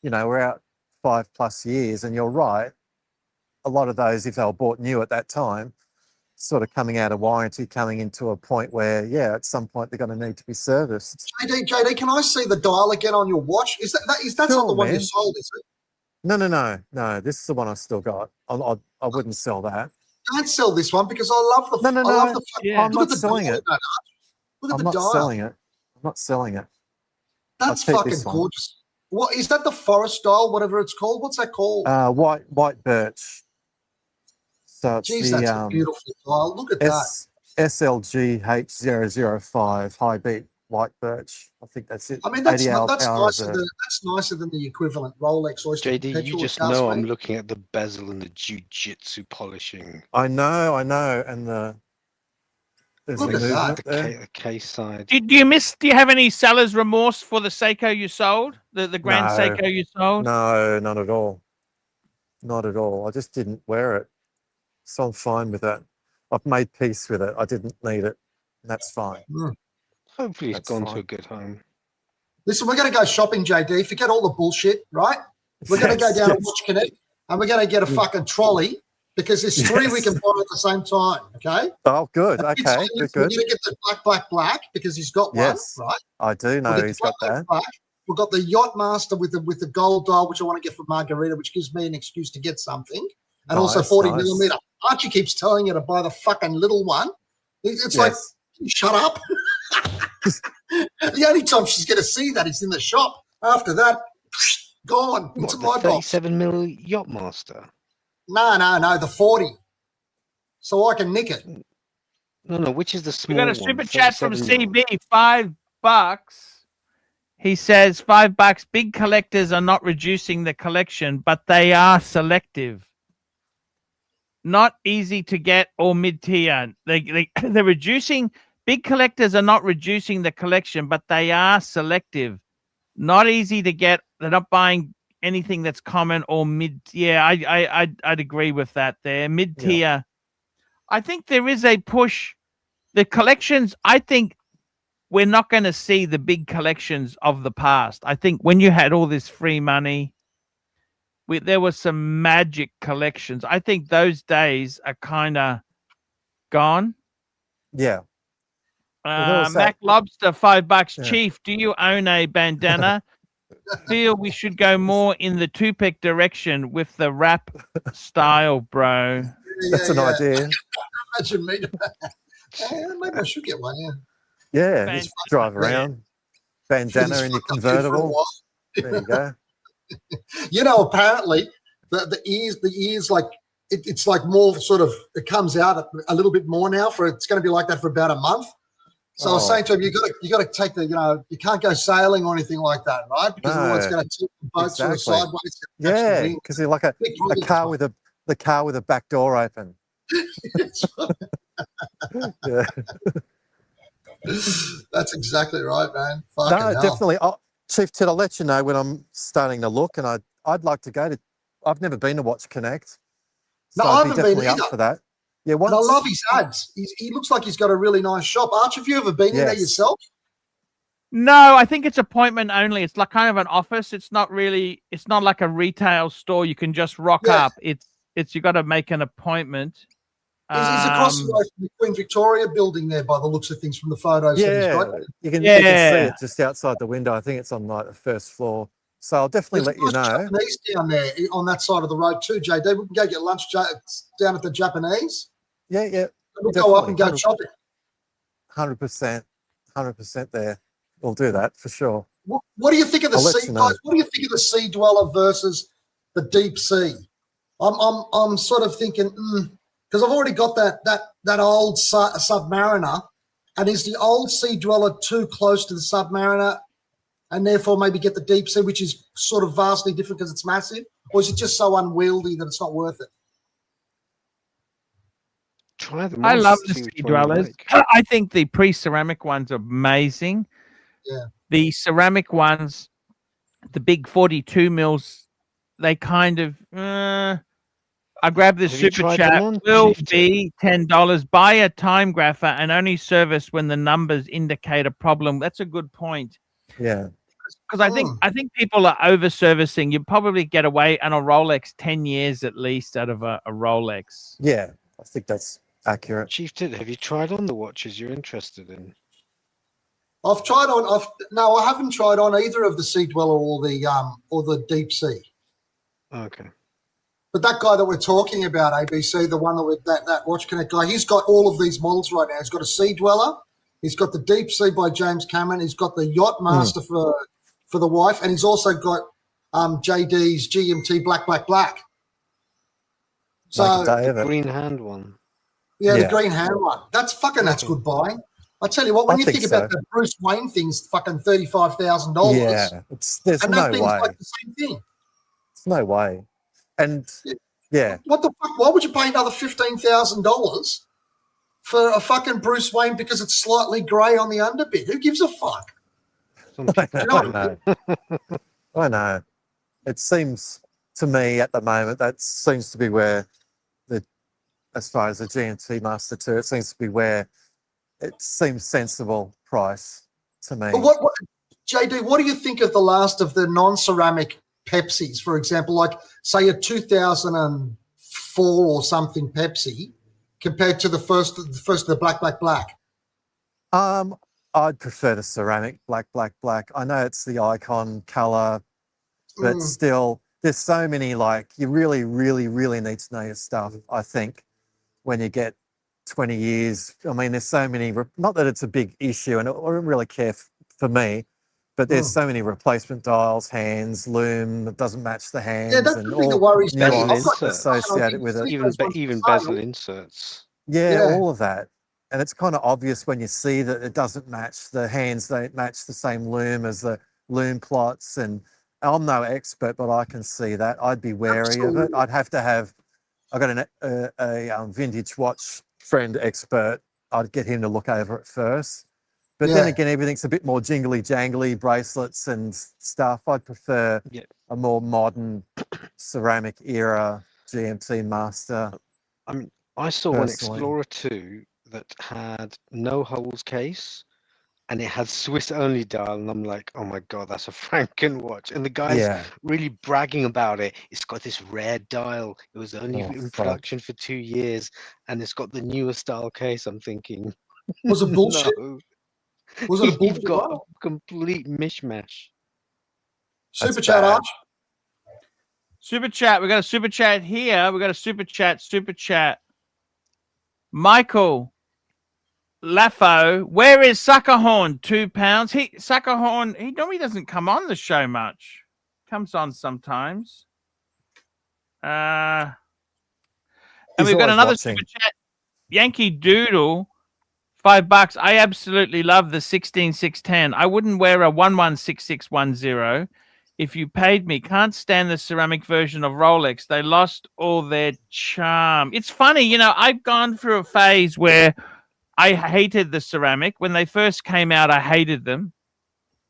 we're out 5+ years, and you're right. A lot of those, if they were bought new at that time, sort of coming out of warranty, coming into a point where, at some point they're going to need to be serviced. JD, can I see the dial again on your watch? Is that's sure, not the one man. you sold, is it? No. This is the one I still got. I wouldn't sell that. Don't sell this one because I love the. No. I love the. I'm not selling it. Look at I'm the not dial. selling it. I'm not selling it. That's fucking gorgeous. What is that? The forest dial, whatever it's called. What's that called? White birch. So it's Jeez, that's a beautiful dial. Look at that. SLGH005 high beat white birch. I think that's it. I mean, that's nicer than the equivalent Rolex Oyster. JD, you just know I'm looking at the bezel and the jiu-jitsu polishing. I know, and there's look a at movement that. there. The case side. Do you have any seller's remorse for the Seiko you sold? The Grand Seiko you sold? No, none at all. Not at all. I just didn't wear it. So I'm fine with that. I've made peace with it. I didn't need it. And that's fine. Hopefully he's That's gone to fine. a good home. Listen, we're going to go shopping, JD. Forget all the bullshit, right? We're going to go Yes, down yes. and watch Connect, and we're going to get a fucking trolley because there's 3 we Yes. can buy at the same time, okay? Oh, good. It's Okay, like, good, we're good. going to get the black because he's got Yes. one, right? I do We'll know get the he's got that. black. We've got the Yacht Master with the gold dial, which I want to get for Margarita, which gives me an excuse to get something. And also Nice, 40 nice. millimeter. Archie keeps telling you to buy the fucking little one. It's like, Yes. shut up. The only time she's going to see that is in the shop. After that, gone What, into the my box. 37 mil Yacht Master? No, the 40. So I can nick it. No, which is the We small got a one? super chat from 37 mil. CB, $5. He says $5. Big collectors are not reducing the collection, but they are selective. Not easy to get or mid-tier. They're reducing. Big collectors are not reducing the collection, but they are selective. Not easy to get. They're not buying anything that's common or mid. Yeah, I'd agree with that. There, mid-tier. I think there is a push. The collections. I think we're not going to see the big collections of the past. I think when you had all this free money, there was some magic collections. I think those days are kind of gone. Yeah. Well, there was Mac that- Lobster, $5. Yeah. Chief, do you own a bandana? Feel we should go more in the Tupac direction with the rap style, bro. That's an idea. Imagine me. Maybe I should get one, yeah. Yeah, Bandana. just drive around. Bandana in your convertible. There you go. You know, apparently the ears like it's like more sort of, it comes out a little bit more now. It's going to be like that for about a month. So I was saying to him, you got to take you can't go sailing or anything like that, right? Because otherwise it's going to tilt the boat sort of Exactly. sideways. Yeah, because you're like a car with a back door open. Yeah. That's exactly right, man. No, Fucking hell. definitely. Chief Ted, I'll let you know when I'm starting to look, and I'd like to go to. I've never been to Watch Connect, so No, I I'd be haven't been definitely up either. for that. Yeah, And once. I love his ads. He looks like he's got a really nice shop. Arch, have you ever been in there Yes. yourself? No, I think it's appointment only. It's like kind of an office. It's not like a retail store. You can just rock Yeah. up. It's you got to make an appointment. He's across the road from the Queen Victoria building there by the looks of things from the photos that he's Yeah, got. you can see Yeah. it just outside the window. I think it's on like the first floor. So I'll definitely There's let you nice know. Japanese down there on that side of the road too, JD. We can go get lunch down at the Japanese. Yeah. We'll go up and go Definitely. shopping. 100% there. We'll do that for sure. What do you think of the I'll let sea, you know. guys? What do you think of the sea dweller versus the deep sea? I'm sort of thinking because I've already got that old Submariner, and is the old sea dweller too close to the Submariner, and therefore maybe get the deep sea, which is sort of vastly different because it's massive, or is it just so unwieldy that it's not worth it? Try them. I once, love the see which sea one you dwellers. like. I think the pre-ceramic ones are amazing. Yeah. The ceramic ones, the big 42 mils, they kind of. I grabbed this Have you super tried chat. them on, Will Chief? be $10. Buy a time grapher and only service when the numbers indicate a problem. That's a good point. Yeah. Because I think people are over servicing. You probably get away on a Rolex 10 years at least out of a Rolex. Yeah. I think that's accurate. Chief, have you tried on the watches you're interested in? I've tried on. No, I haven't tried on either of the sea dweller or the deep sea. Okay. But that guy that we're talking about, ABC, the one that Watch Connect guy, he's got all of these models right now. He's got a Sea Dweller, he's got the Deep Sea by James Cameron, he's got the Yacht Master for the wife, and he's also got JD's GMT Black. So Like a day of The it. green hand one. yeah, the Yeah. green hand one. That's good buying. I tell you what, when I you think think about so. the Bruce Wayne thing's fucking $35,000. Yeah. There's and no that thing's way. like the same thing. There's no way. And yeah. What the fuck? Why would you pay another $15,000 for a fucking Bruce Wayne because it's slightly grey on the underbit? Who gives a fuck? Some people You know what I I mean? know. I know. It seems to me at the moment that seems to be where as far as the GMT Master 2. It seems to be where it seems sensible price to me. But what JD, what do you think of the last of the non-ceramic Pepsis, for example, like say a 2004 or something Pepsi compared to the first the black? I'd prefer the ceramic black. I know it's the icon color, but still, there's so many, like, you really need to know your stuff, I think, when you get 20 years. I mean, there's so many, not that it's a big issue, and I don't really care for me, but there's so many replacement dials, hands, loom that doesn't match the hands, that's and the thing that all worries me. nuance associated with it. Even bezel inserts. Yeah, all of that. And it's kind of obvious when you see that it doesn't match, the hands don't match the same loom as the loom plots. And I'm no expert, but I can see that. I'd be wary of it. I'd have to have, I've got a vintage watch friend expert. I'd get him to look over it first. But then again, everything's a bit more jingly jangly, bracelets and stuff. I'd prefer a more modern ceramic era GMT Master. I mean, I saw an Explorer 2 that had no holes case, and it had Swiss only dial, and I'm like, oh my god, that's a Franken watch. And the guy's really bragging about it. It's got this rare dial. It was only in production for 2 years, and it's got the newest dial case. I'm thinking, was it bullshit? No. Was it a bullshit? You've got a complete mishmash. Super chat, Arch. Super chat. We got a super chat here. We got a super chat. Michael Laffo, where is Suckerhorn? £2. Suckerhorn, he normally doesn't come on the show much. Comes on sometimes. And we've got another super chat. Yankee Doodle, $5. I absolutely love the 16610. I wouldn't wear a 116610 if you paid me. Can't stand the ceramic version of Rolex. They lost all their charm. It's funny, you know, I've gone through a phase where I hated the ceramic. When they first came out, I hated them.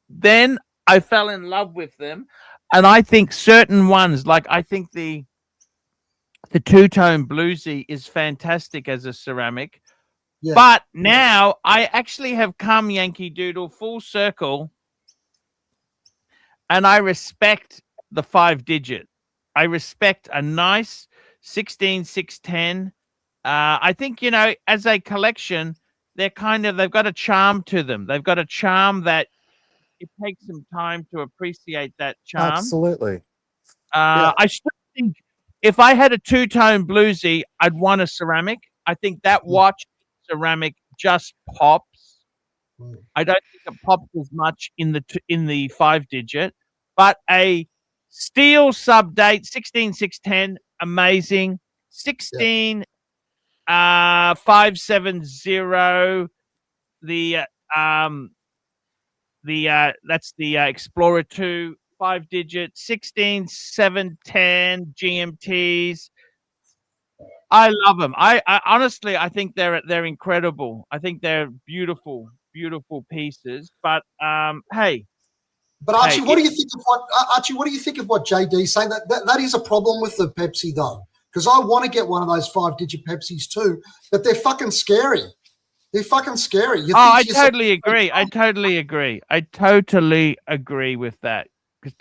Then I fell in love with them. And I think certain ones, like I think the two-tone bluesy is fantastic as a ceramic. Yeah. But now I actually have come, Yankee Doodle, full circle, and I respect the 5-digit. I respect a nice 16610. I think, you know, as a collection, they've got a charm to them. They've got a charm that it takes some time to appreciate that charm. Absolutely. I still think if I had a two-tone bluesy, I'd want a ceramic. I think that watch ceramic just pops. I don't think it pops as much in the 5-digit, but a steel sub-date 16610, amazing. 16570, that's the Explorer 2 5-digit 16710 GMTs. I love them. I honestly, I think they're incredible. I think they're beautiful pieces. But hey. But Archie, what do you think of what JD's saying? That is a problem with the Pepsi though, because I want to get one of those 5-digit Pepsis too, but they're fucking scary. They're fucking scary. I totally agree. I totally agree with that.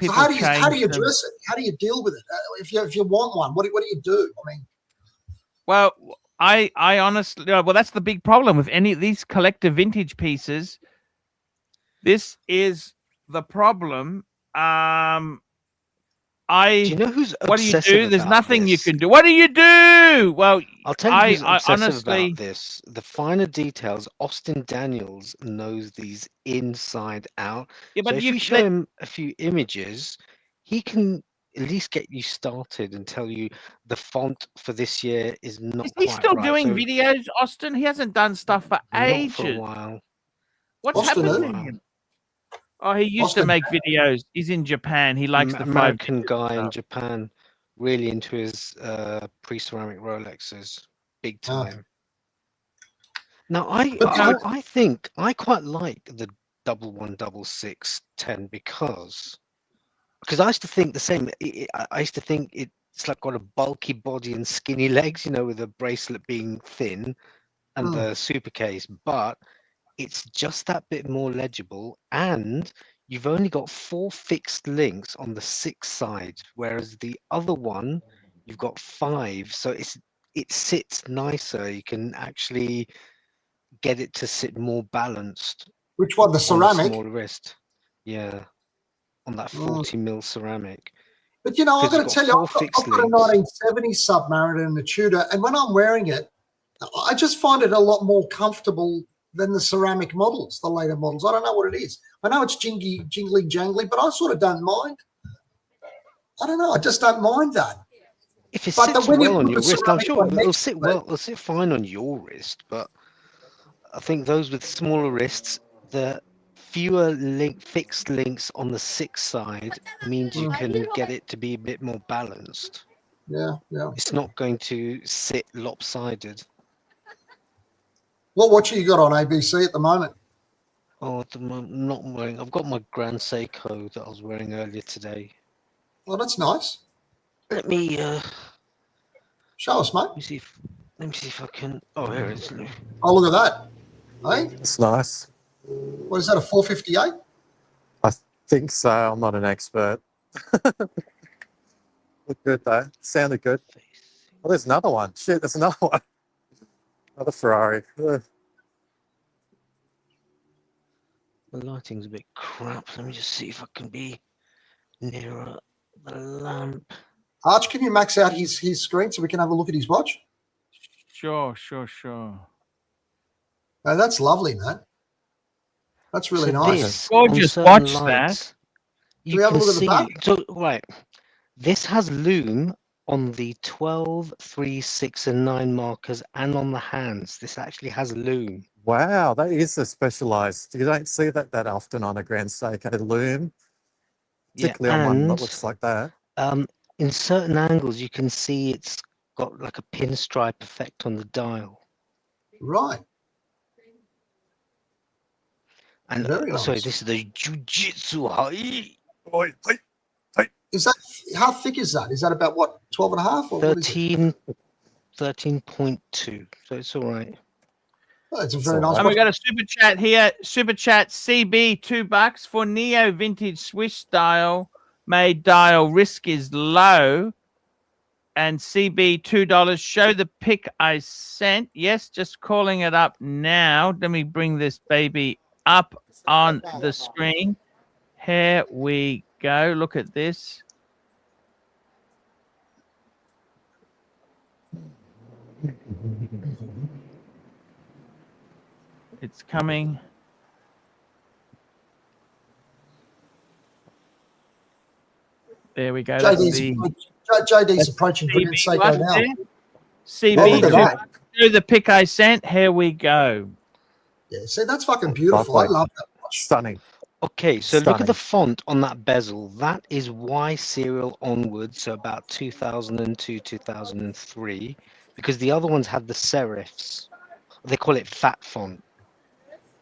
So how do you address it? How do you deal with it? If you want one, what do you do? I mean, well, I honestly, well, that's the big problem with any of these collector vintage pieces. This is the problem. Do you know who's what do you do? There's nothing you this? can do. What do you do? Well, I'll tell you who's obsessive about this. The finer details, Austin Daniels knows these inside out. Yeah, but so if you show him a few images, he can at least get you started and tell you the font for this year is not. Is he still doing videos, Austin? He hasn't done stuff for ages. Not for a while. What's happened to him? Oh, he used to make videos. He's in Japan. He likes the American guy in Japan, really into his pre-ceramic Rolexes, big time. Now, I think I quite like the 116610 because I used to think the same. I used to think it it's like got a bulky body and skinny legs, you know, with the bracelet being thin and the super case, but it's just that bit more legible, and you've only got 4 fixed links on the 6 side, whereas the other one you've got 5, so it sits nicer. You can actually get it to sit more balanced Which one? The on the ceramic? small wrist. Yeah, on that 40mm ceramic. But you know, I've got to tell you, Four I've got fixed a links. 1970s Submariner and a Tudor, and when I'm wearing it, I just find it a lot more comfortable than the ceramic models, the later models. I don't know what it is. I know it's jingly jangly, but I sort of don't mind. I don't know. I just don't mind that. If it But sits when you well on put your the wrist, I'm ceramic sure one it'll next sit to it, well. It'll sit fine on your wrist, but I think those with smaller wrists, the fewer fixed links on the 6 side means you can get it to be a bit more balanced. yeah. It's not going to sit lopsided. What watch have you got on ABC at the moment? Oh, at the moment, I'm not wearing. I've got my Grand Seiko that I was wearing earlier today. Oh, that's nice. Let me Show us, mate. let me see if I can. Oh, here it is. Oh, look at that. Hey, It's nice. what is that, a 458? I think so. I'm not an expert. Looked good though. Sounded good. Oh, there's another one. Shit, there's another one. Another Ferrari. Ugh. The lighting's a bit crap. Let me just see if I can be nearer the lamp. Arch, can you max out his screen so we can have a look at his watch? Sure. Oh, that's lovely, man. That's really So nice. this, Gorgeous on watch, certain that. lights, Can we have a look at the back? So right, this has loom on the 12, 3, 6, and 9 markers, and on the hands. This actually has loom. Wow, that is a specialized. You don't see that often on a Grand Seiko loom, particularly on one that looks like that. In certain angles, you can see it's got like a pinstripe effect on the dial. Right. And Very nice. sorry, this is the Jiu-Jitsu high. Is that, how thick is that? Is that about what, 12 and a half? Or what is it? 13.2. So it's all right. Oh, it's a very nice And watch. we got a super chat here. Super chat CB $2 for Neo vintage Swiss style made dial. Risk is low. And CB $2. Show the pic I sent. Yes, just calling it up now. Let me bring this baby up on the screen. Here we go. Look at this. It's coming. There we go. JD's approaching brilliant Seiko now. CB Look at that. show the pic I sent. Here we go. Yeah, see, that's fucking beautiful. I love that watch. Stunning. Okay, so look at the Stunning. font on that bezel. That is Y serial onwards, so about 2002, 2003, because the other ones had the serifs. They call it fat font.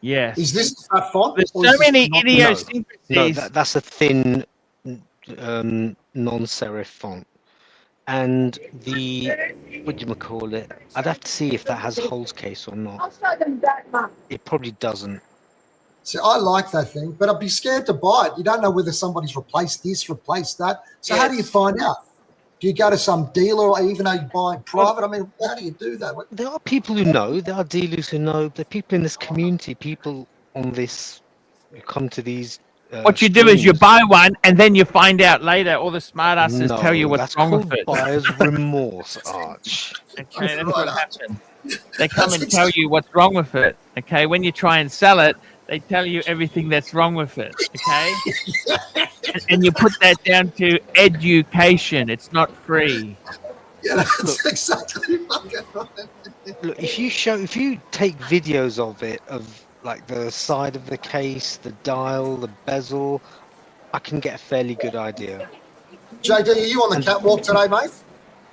Yes. Is this the fat font? There's or is so this many not- idiosyncrasies. No, that's a thin non-serif font. And the, what do you call it? I'd have to see if that has holes case or not. It probably doesn't. See, I like that thing, but I'd be scared to buy it. You don't know whether somebody's replaced this, replaced that. So how do you find out? Do you go to some dealer, or even though you buy it private? I mean, how do you do that? There are people who know. There are dealers who know. There are people in this community, people on this, who come to these What you do is you streams. buy one and then you find out later. All the smartasses No, tell you what's that's wrong called with it. buyer's remorse, Arch. Okay, that's what happens. They come and tell you what's wrong with it. Okay, when you try and sell it, they tell you everything that's wrong with it. Okay, and you put that down to education. It's not free. Yeah, that's exactly fucking right. Look, if you take videos of it, of like the side of the case, the dial, the bezel, I can get a fairly good idea. JD, are you on the catwalk today, mate?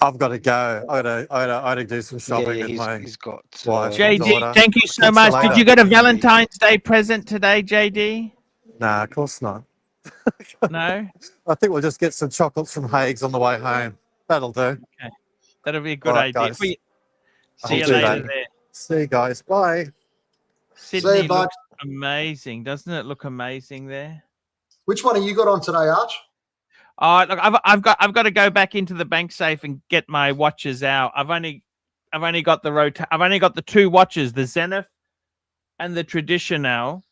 I've got to go. I gotta do some shopping with my he's got wife. JD, daughter. thank you so Catch you much. Did later. you get a Valentine's Day present today, JD? Nah, of course not. No. I think we'll just get some chocolates from Hague's on the way home. That'll do. Okay. That'll be a good All right, idea. guys. See I'll you do later that. there. See you guys. Bye. Sydney bud. looks amazing. Doesn't it look amazing there? Which one have you got on today, Arch? Look, I've got to go back into the bank safe and get my watches out. I've only got the two watches, the Zenith and the Traditional.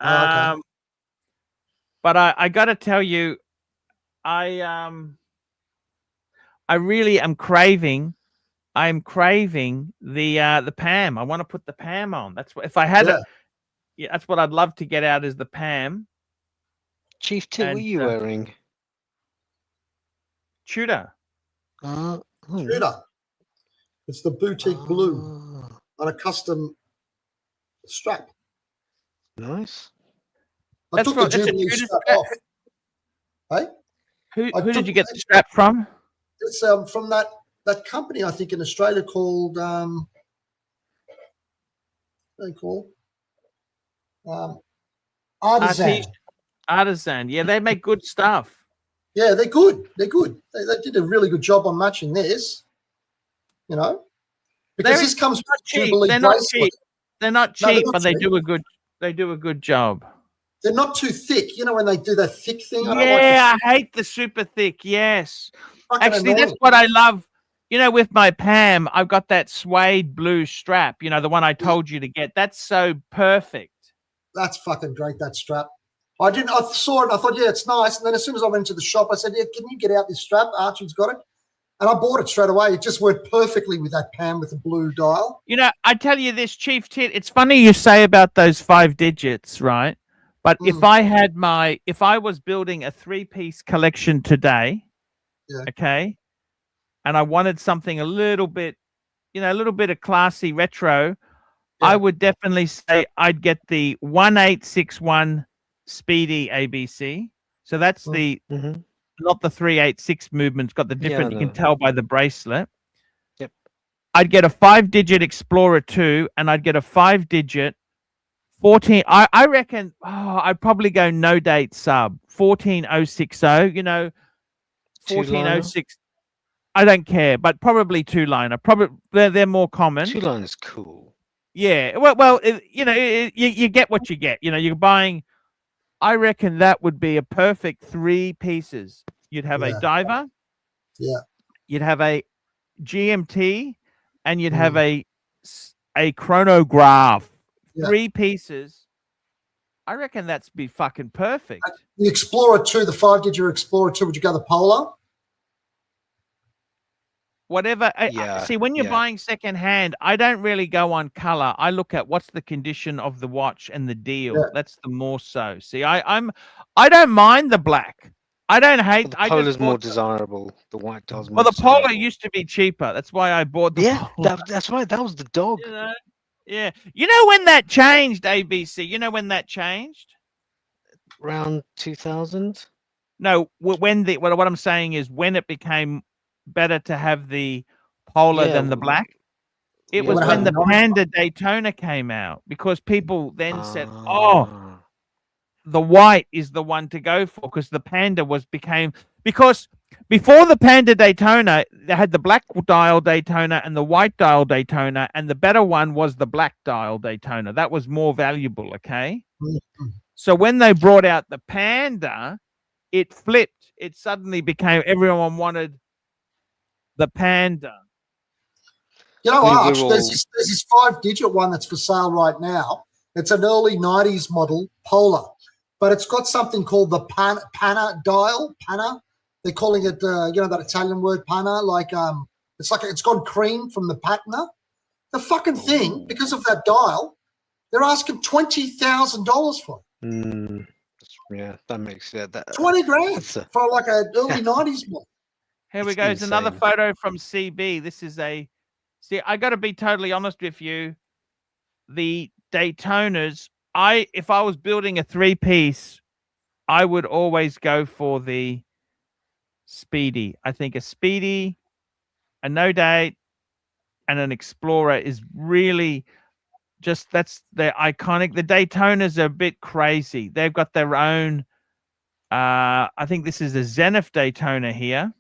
Oh, okay. But I got to tell you, I really am craving. I'm craving the Pam. I want to put the Pam on. That's what if I had it. Yeah, that's what I'd love to get out is the Pam. Chief Tit, what are you wearing? Tudor. Tudor. It's the boutique blue on a custom strap. Nice. I took the Jubilee strap off. Hey? Who did you get the strap from? It's from that company, I think, in Australia called what do they call? Artisan. Artisan. Yeah, they make good stuff. Yeah, they're good. They're good. They did a really good job on matching this. You know, because this comes with Jubilee They're not bracelet. cheap. They're not cheap, No, they're not but they cheap. do a good job. They're not too thick. You know when they do that thick thing. Yeah, I hate the super thick. Yes, actually, that's annoying. what I love. You know, with my Pam, I've got that suede blue strap. You know, the one I told you to get. That's so perfect. That's fucking great. That strap. I saw it. And I thought, yeah, it's nice. And then as soon as I went into the shop, I said, yeah, can you get out this strap? Archie's got it. And I bought it straight away. It just worked perfectly with that Pam with the blue dial. You know, I tell you this, Chief Tit, it's funny you say about those 5 digits, right? But if I was building a 3-piece collection today, okay, and I wanted something a little bit of classy retro, I would definitely say I'd get the 1861 Speedy ABC. So that's the not the 386 movement. It's got the different. You can tell by the bracelet. Yep. I'd get a 5-digit Explorer 2, and I'd get a 5-digit 14. I reckon. I'd probably go no date sub 14060. You know, 14006. I don't care, but probably 2-liner. Probably they're more common. 2-liner is cool. Yeah. Well, you know, you get what you get. You know, you're buying. I reckon that would be a perfect 3 pieces. You'd have a diver. Yeah. You'd have a GMT, and you'd have a chronograph. 3 pieces. I reckon that's be fucking perfect. The Explorer 2, the 5-digit Explorer 2, would you go the Polar? Whatever. See, when you're buying secondhand, I don't really go on color. I look at what's the condition of the watch and the deal. Yeah. That's the more so. See, I don't mind the black. I don't hate. The Polar's more desirable. The white dial's more. Well, the Polar used to be cheaper. That's why I bought the. Yeah, that's right. That was the dog. You know? Yeah. You know when that changed, ABC? You know when that changed? Around 2000. No, what I'm saying is when it became better to have the Polar than the black. It was when the Panda Daytona came out, because people then said, "Oh, the white is the one to go for," because the Panda because before the Panda Daytona, they had the black dial Daytona and the white dial Daytona, and the better one was the black dial Daytona. That was more valuable. Okay, so when they brought out the Panda, it flipped. It suddenly became everyone wanted the Panda. You know, Arch, there's this 5-digit one that's for sale right now. It's an early 90s model Polar, but it's got something called the Panna dial. Panna. They're calling it, that Italian word Panna. It's gone cream from the patina. The fucking thing, because of that dial, they're asking $20,000 for it. Yeah, that makes that 20 grand for like an early 90s model. Here we go. It's another photo from CB. This is I got to be totally honest with you. The Daytonas, if I was building a 3-piece, I would always go for the Speedy. I think a Speedy, a no date, and an Explorer is really that's their iconic. The Daytonas are a bit crazy. They've got their own. I think this is a Zenith Daytona here.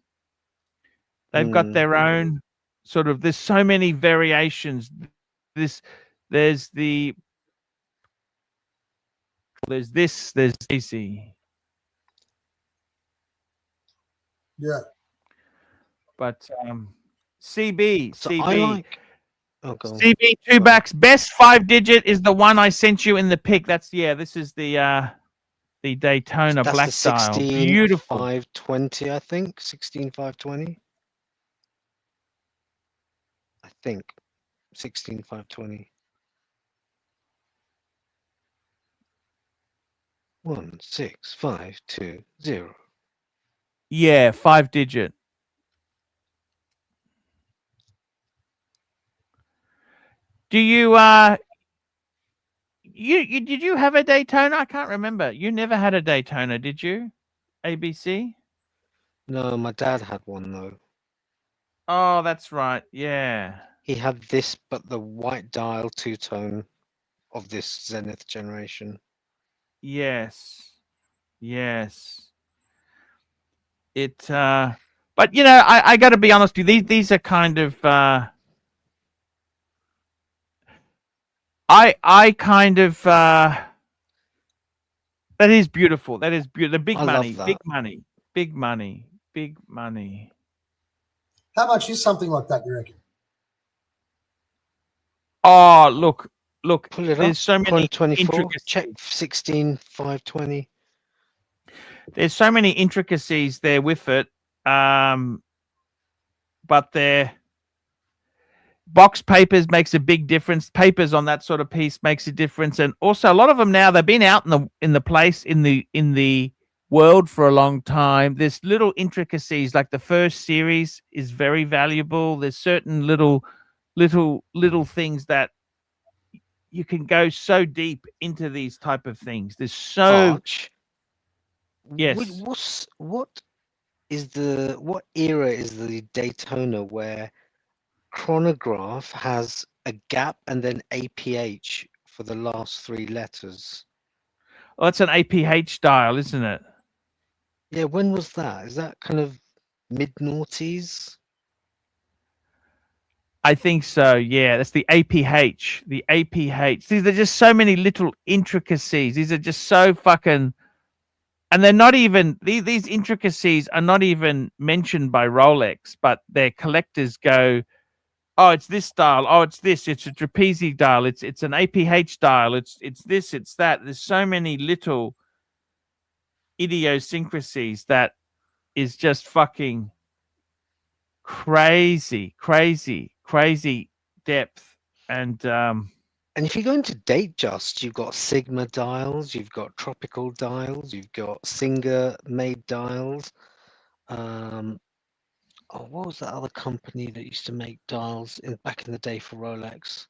They've got Mm. their own sort of. There's so many variations. There's there's easy, Yeah. but CB So I like. Oh, go on. CB two backs. Best 5-digit is the one I sent you in the pic. This is the Daytona That's black the dial. 16 Beautiful. 520, I think. 16 520. I think 16 520. 16520. Yeah, 5-digit. Do you you did you have a Daytona? I can't remember. You never had a Daytona, did you? ABC? No, my dad had one though. Oh, that's right. Yeah. He had this, but the white dial two-tone of this Zenith generation. Yes. Yes. It but you know, I got to be honest with you. These are kind of I kind of that is beautiful. That is beautiful. The big I money, love that. big money, big money, big money. How much is something like that, you reckon? Oh, look. Pull it up. There's so many 24. intricacies. Check 16 520. There's so many intricacies there with it. But their box papers makes a big difference. Papers on that sort of piece makes a difference, and also a lot of them now they've been out in the world for a long time. There's little intricacies like the first series is very valuable. There's certain little things that you can go so deep into these type of things. There's so Arch. yes. What era is the Daytona where chronograph has a gap and then APH for the last 3 letters? Oh, it's an APH dial, isn't it? Yeah, when was that? Is that kind of mid-noughties? I think so. Yeah, that's the APH. The APH. See, there's just so many little intricacies. These are just so fucking, and they're not even these intricacies are not even mentioned by Rolex, but their collectors go, "Oh, it's this dial. Oh, it's this. It's a trapezium dial. It's an APH dial. It's this. It's that." There's so many little idiosyncrasies that is just fucking crazy depth. And And if you go into Datejust, you've got Sigma dials, you've got Tropical dials, you've got Singer made dials. What was that other company that used to make dials back in the day for Rolex?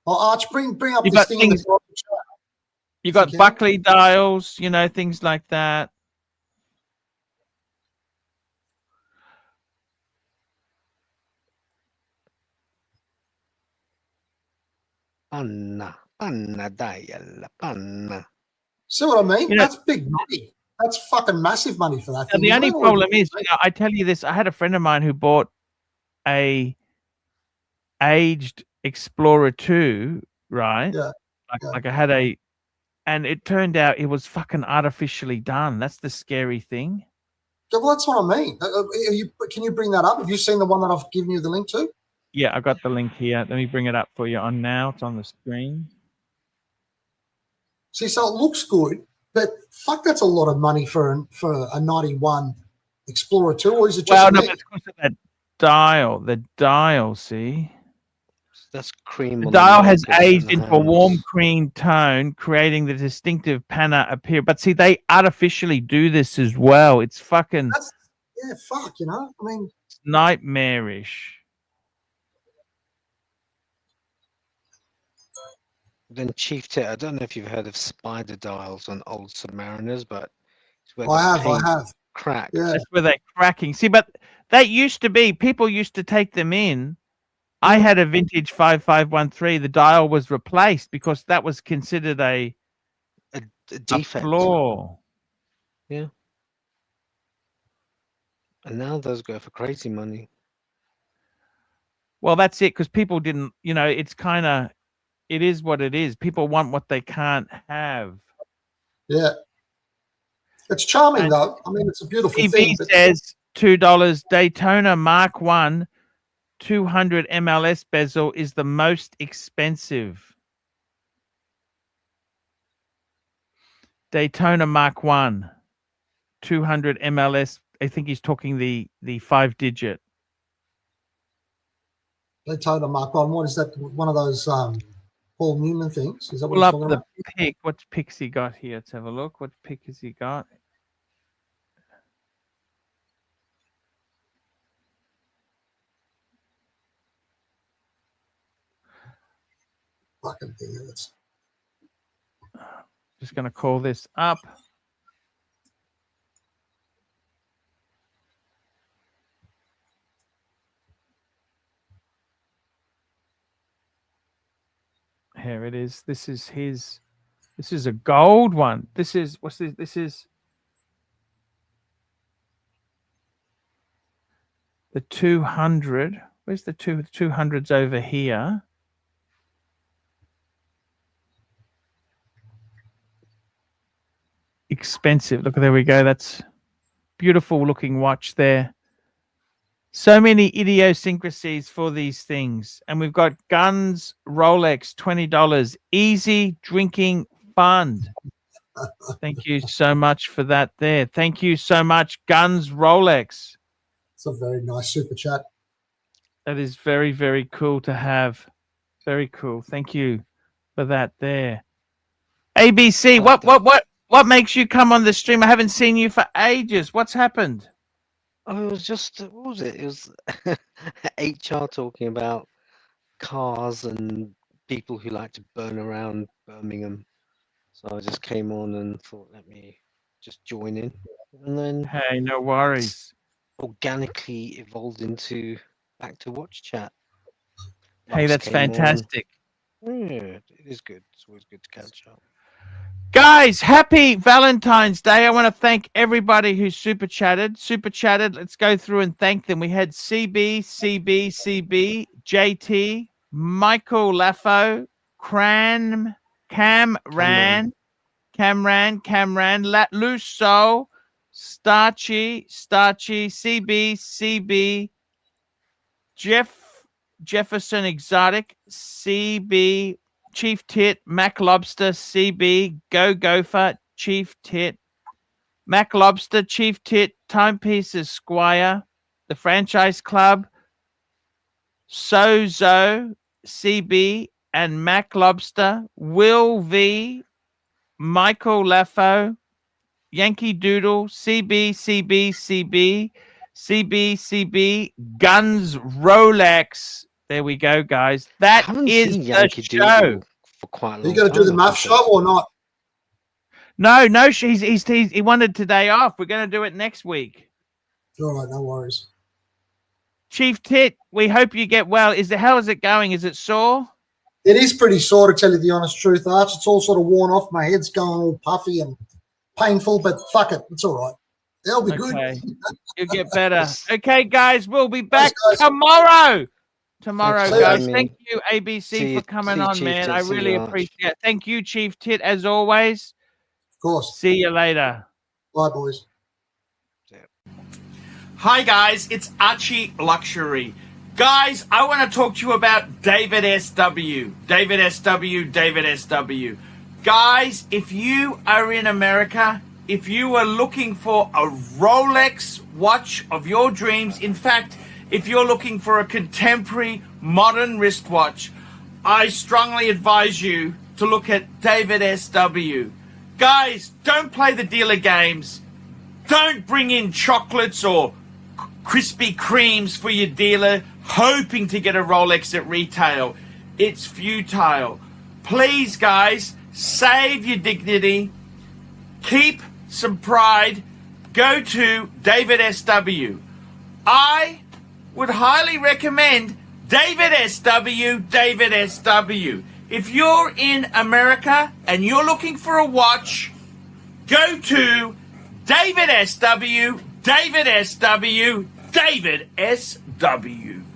Oh, Arch, bring up you this got thing in the things, chat. you got Buckley dials, you know, things like that. Panna dial, panna. See what I mean? You know, That's big money. That's fucking massive money for that thing. the isn't only it? Or problem is, you know, I tell you this, I had a friend of mine who bought a aged Explorer 2, right? Yeah. Like I had and it turned out it was fucking artificially done. That's the scary thing. Yeah, well, that's what I mean. Can you bring that up? Have you seen the one that I've given you the link to? Yeah, I got the link here. Let me bring it up for you on now. It's on the screen. See, so it looks good, but fuck, that's a lot of money for a 91 Explorer 2, or is it just Well, no, me? but it's because of that dial. The dial, see? That's cream. The on dial the has markers and aged the into a warm hands. cream tone, creating the distinctive panna appear. But see, they artificially do this as well. It's fucking Yeah, fuck, you know? I mean, nightmarish. Then Chief Tit, I don't know if you've heard of spider dials on old Submariners, but it's where I the paint have. cracked. Yeah. That's where they're cracking. See, but that used to be, people used to take them in. I had a vintage 5513. The dial was replaced because that was considered a A defect. flaw. Yeah. And now those go for crazy money. Well, that's it, because people didn't, it's kind of, it is what it is. People want what they can't have. Yeah. It's charming, And though. I mean, it's a beautiful CB thing. But says $2. Daytona Mark 1 200 MLS bezel is the most expensive. Daytona Mark 1 200 MLS. I think he's talking the 5-digit. Daytona Mark 1, what is that? One of those Paul Newman things? Is that what Pull he's up talking the about? pick. What pick's he got here? Let's have a look. What pick has he got? Fucking thing. It's Just going to call this up. Here it is. This is his. This is a gold one. This is, what's this? This is the 200. Where's the 200s over here? Expensive. Look, there we go. That's beautiful looking watch there. So many idiosyncrasies for these things. And we've got Guns Rolex, $20. Easy drinking fund. Thank you so much for that there. Thank you so much, Guns Rolex. It's a very nice super chat. That is very, very cool to have. Very cool. Thank you for that there. ABC, what makes you come on the stream? I haven't seen you for ages. What's happened? Oh, it was just, what was it? It was HR talking about cars and people who like to burn around Birmingham. So I just came on and thought, let me just join in. And then Hey, no worries. organically evolved into back to watch chat. Hey, Lux that's came on. fantastic. Yeah, it is good. It's always good to catch up. Guys, happy Valentine's Day. I want to thank everybody who super chatted. Let's go through and thank them. We had CB, JT, Michael Laffo, Camran, Luso, Starchy, CB, Jefferson Exotic, CB, Chief Tit, Mac Lobster, CB, Go Gopher, Chief Tit, Mac Lobster, Chief Tit, Timepieces Squire, The Franchise Club, Sozo, CB, and Mac Lobster, Will V, Michael Laffo, Yankee Doodle, CB, Guns Rolex. There we go, guys. That is the Yankee show. Doodle for quite a Are long you going to do the time, math show or not? No, he wanted today off. We're going to do it next week. All right, no worries. Chief Tit, we hope you get well. How is it going? Is it sore? It is pretty sore, to tell you the honest truth, Arch. It's all sort of worn off. My head's going all puffy and painful, but fuck it. It's all right. It'll be good. You'll get better. Okay, guys, we'll be back Thanks, guys. tomorrow. Thanks, Guys. Jamie. Thank you, ABC, for coming on, Chief man. Tit. I See really you, Arch. appreciate it. Thank you, Chief Tit, as always. Of course. See you later. Bye, boys. Hi, guys. It's ArchieLuxury. Guys, I want to talk to you about David SW. David SW. Guys, if you are in America, if you are looking for a Rolex watch of your dreams, in fact, if you're looking for a contemporary modern wristwatch, I strongly advise you to look at David SW. Guys, don't play the dealer games. Don't bring in chocolates or Krispy Kremes for your dealer hoping to get a Rolex at retail. It's futile. Please, guys, save your dignity. Keep some pride. Go to David SW. I would highly recommend David SW. If you're in America and you're looking for a watch, go to David SW. David SW, David SW.